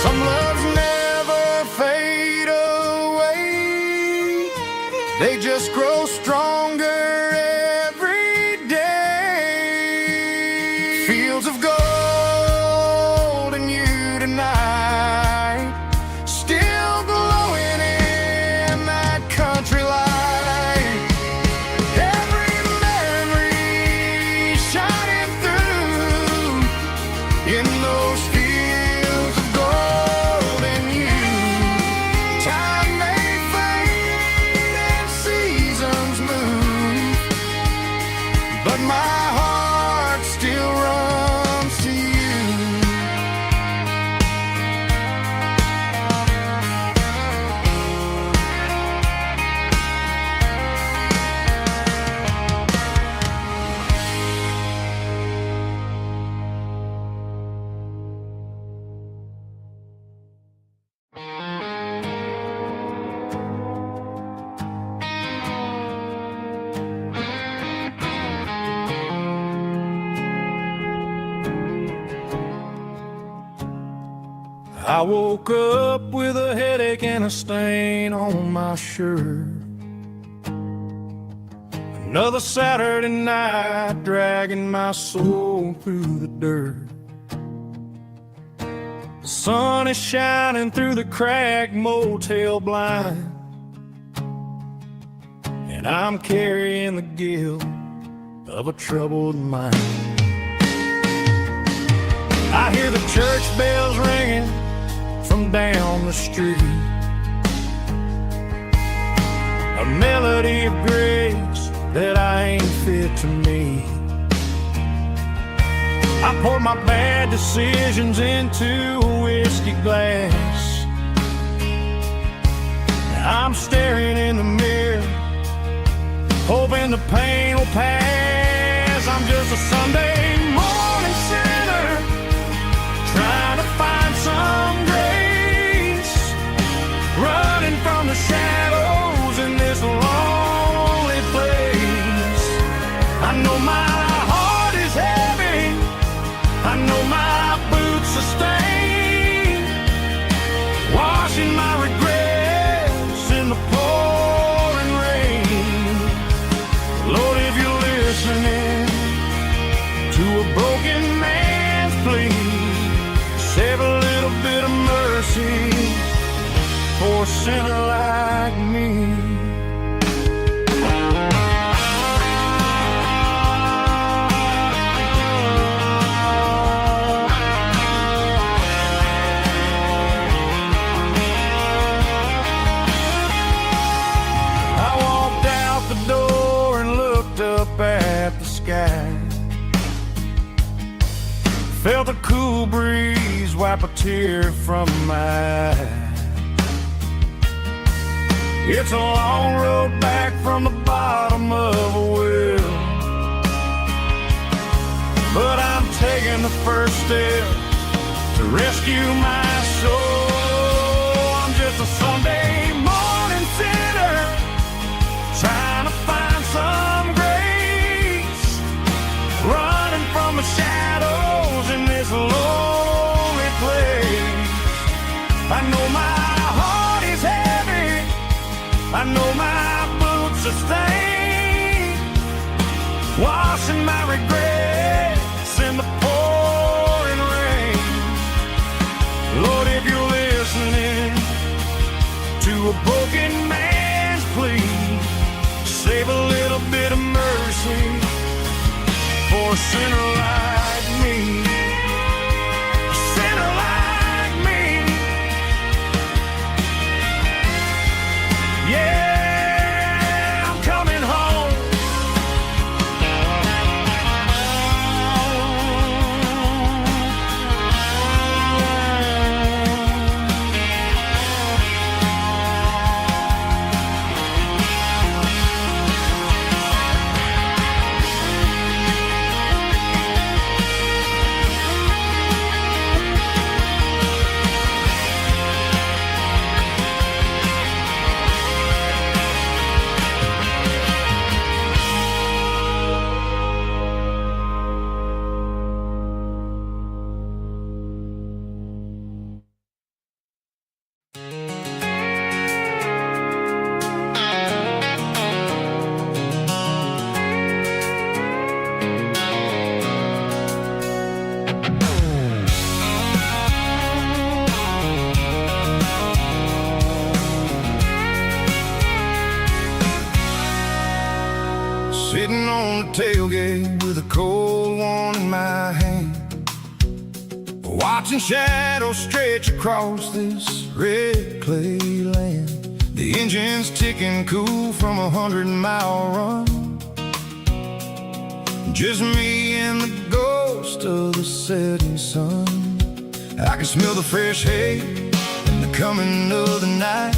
Some loves never fade away, they just grow stronger every day. Fields of gold and you tonight, still glowing in that country light. Every memory shining through in those fields of gold and you. Time may fade and seasons move, but my heart still runs to you. I woke up with a headache and a stain on my shirt. Another Saturday night dragging my soul through the dirt. The sun is shining through the cracked motel blind, and I'm carrying the guilt of a troubled mind. I hear the church bells ringing from down the street, a melody of grace that I ain't fit to me. I poured my bad decisions into a whiskey glass. I'm staring in the mirror, hoping the pain will pass. I'm just a Sunday morning sinner, trying to find some grace, running from the shadows in this lonely place. I know my heart is heavy, I know my boots are stained, washing my regrets in the pouring rain. Lord, if you're listening to a broken man's plea, save a little bit of mercy for a sinner like me. At the sky, felt a cool breeze wipe a tear from my eye. It's a long road back from the bottom of a well, but I'm taking the first step to rescue my soul. I'm just a Sunday morning sinner, trying to find some grace, running from the shadows in this lonely place. I know my heart is heavy, I know my boots are stained, washing my regrets in the pouring rain. Lord, if you're listening to a broken man's plea, save a little bit of mercy for a sinner like me. A sinner like me. Yeah, I'm coming home. Sitting on the tailgate with a cold one in my hand, watching shadows stretch across this red clay land. The engine's ticking cool from 100-mile run, just me and the ghost of the setting sun. I can smell the fresh hay and the coming of the night.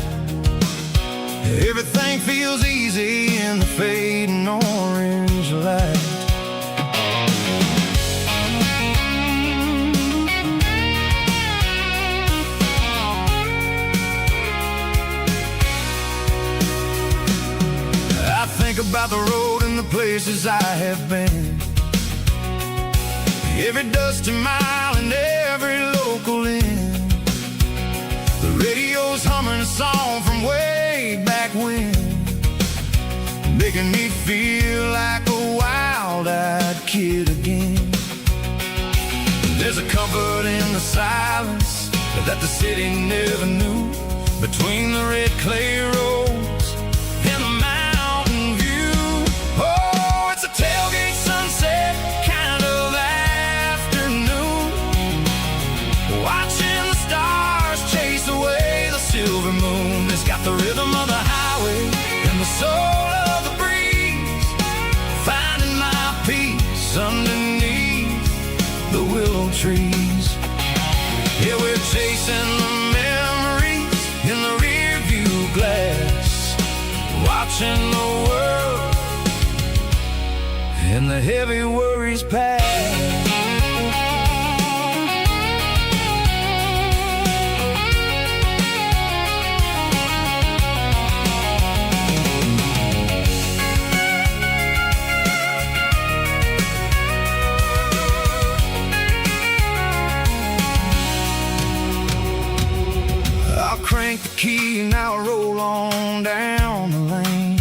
Everything feels easy in the fading orange light. I think about the road and the places I have been, every dusty mile and every local inn. The radio's humming a song from way back when, making me feel like a wild-eyed kid again. There's a comfort in the silence that the city never knew, between the red clay roads and the mountain view. Oh, it's a tailgate sunset kind of afternoon, watching the stars chase away the silver moon. It's got the rhythm of the highway and the soul of the breeze, trees. Yeah, we're chasing the memories in the rear view glass, watching the world and the heavy worries pass. Crank the key and I'll roll on down the lane,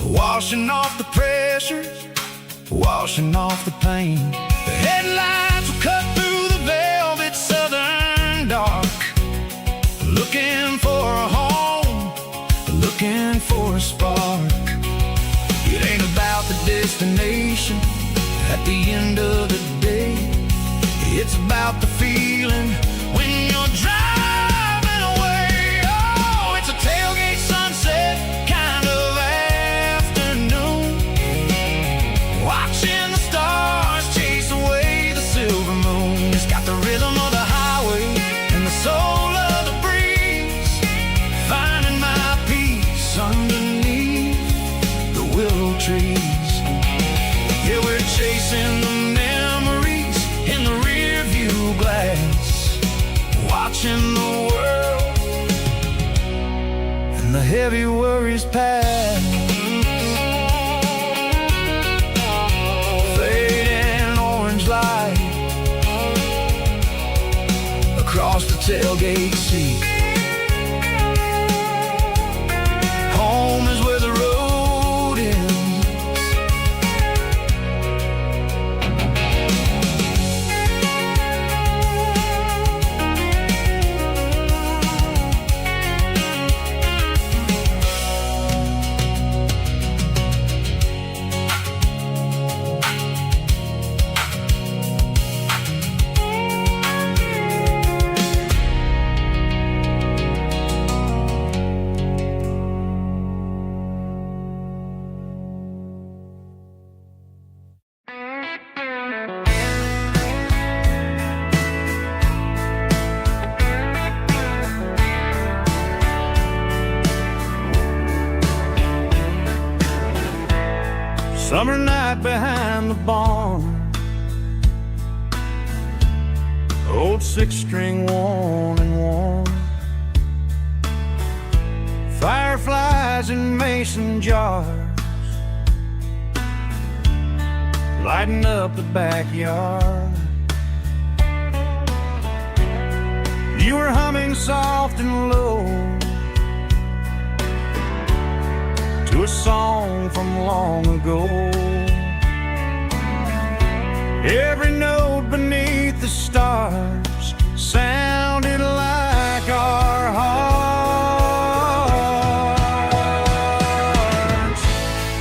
washing off the pressure, washing off the pain. The headlights will cut through the velvet southern dark, looking for a home, looking for a spark. It ain't about the destination at the end of the day, it's about the feeling when you're driving. Tailgate sunset kind of afternoon, watching the stars chase away the silver moon. It's got the rhythm of the highway and the soul of the breeze, finding my peace underneath the willow trees. Yeah, we're chasing the memories in the rear view glass, watching the world, the heavy worries pass. Fading orange light across the tailgate seat. Home is where the road ends. Summer night behind the barn, old six-string worn and worn, fireflies in mason jars, lighting up the backyard. You were humming soft and low to a song from long ago. Every note beneath the stars sounded like our hearts.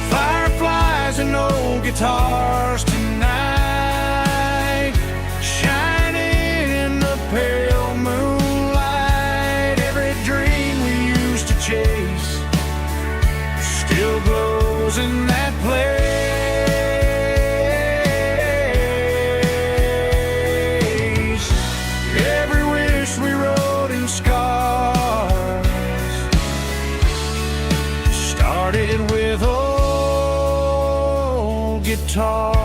Fireflies and old guitars tonight, shining in the pale moonlight. Every dream we used to chase still glows in that place. Every wish we wrote in scars started with old guitars.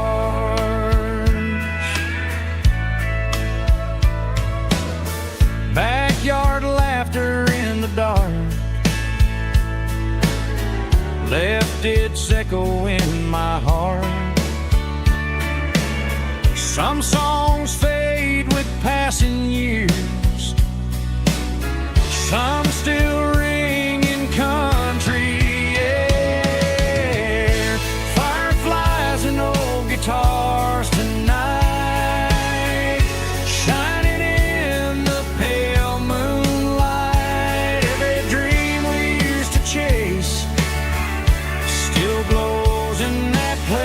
Backyard laughter in the dark left its echo in my heart. Some songs fade with passing years, some still ring in country air. Fireflies and old guitars tonight, shining in the pale moonlight. Every dream we used to chase still glows in that place.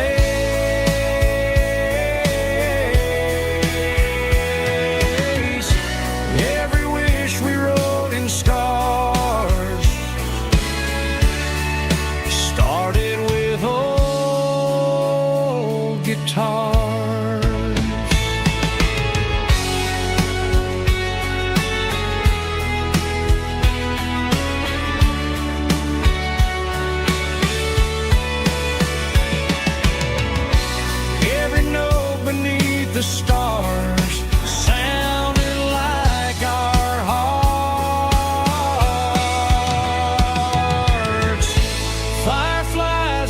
Every wish we wrote in stars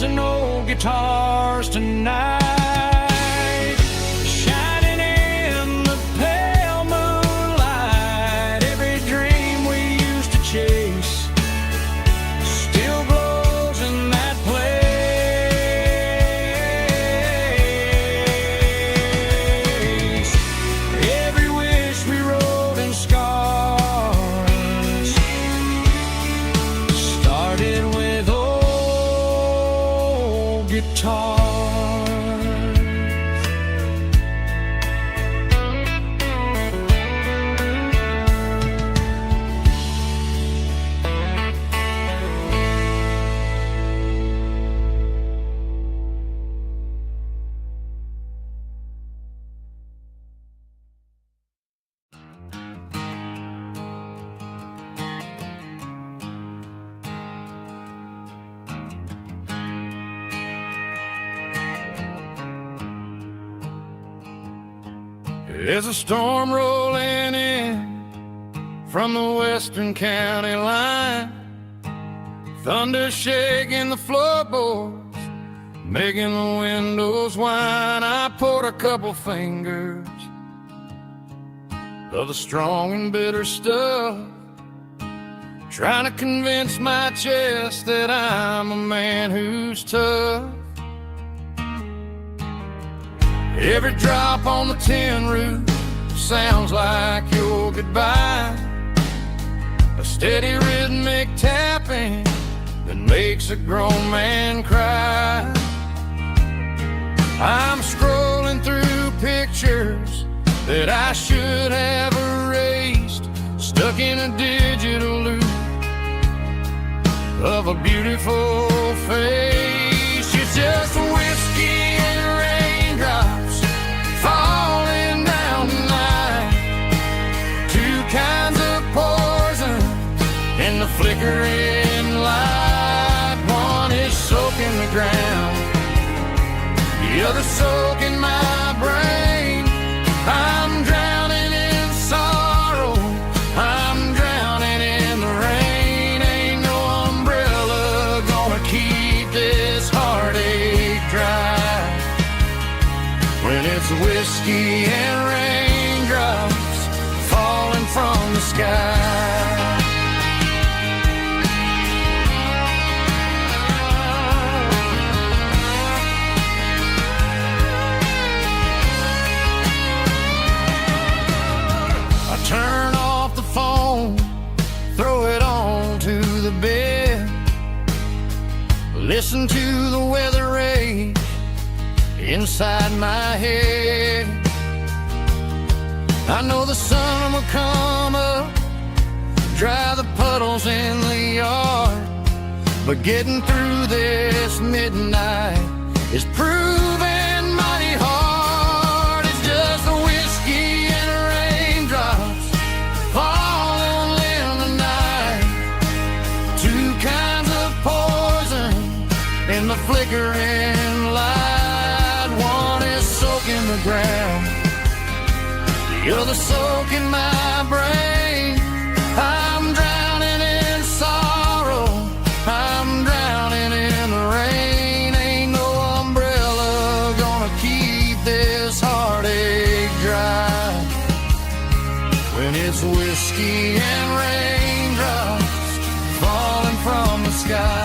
and old guitars tonight, shining in the pale moonlight. Every dream we used to chase still glows in that place. Every wish we wrote in scars started with old guitars. There's a storm rolling in from the western county line, thunder shaking the floorboards, making the windows whine. I poured a couple fingers of the strong and bitter stuff, trying to convince my chest that I'm a man who's tough. Every drop on the tin roof sounds like your goodbye, a steady rhythmic tapping that makes a grown man cry. I'm scrolling through pictures that I should have erased, stuck in a digital loop of a beautiful face. It's just whiskey and raindrops falling down tonight, two kinds of poison in the flickering light. One is soaking the ground, the other soaking my brain. I'm drowning in sorrow, I'm drowning in the rain. Ain't no umbrella gonna keep this heartache dry when it's whiskey and raindrops falling from the sky. I turn off the phone, throw it on to the bed, listen to the weather rage inside my head. I know the sun will come up, dry the puddles in the yard, but getting through this midnight is proving mighty hard. It's just the whiskey and raindrops falling in the night, two kinds of poison in the flickering light. One is soaking the ground, the other soaking my brain. I'm drowning in sorrow, I'm drowning in the rain. Ain't no umbrella gonna keep this heartache dry when it's whiskey and raindrops falling from the sky.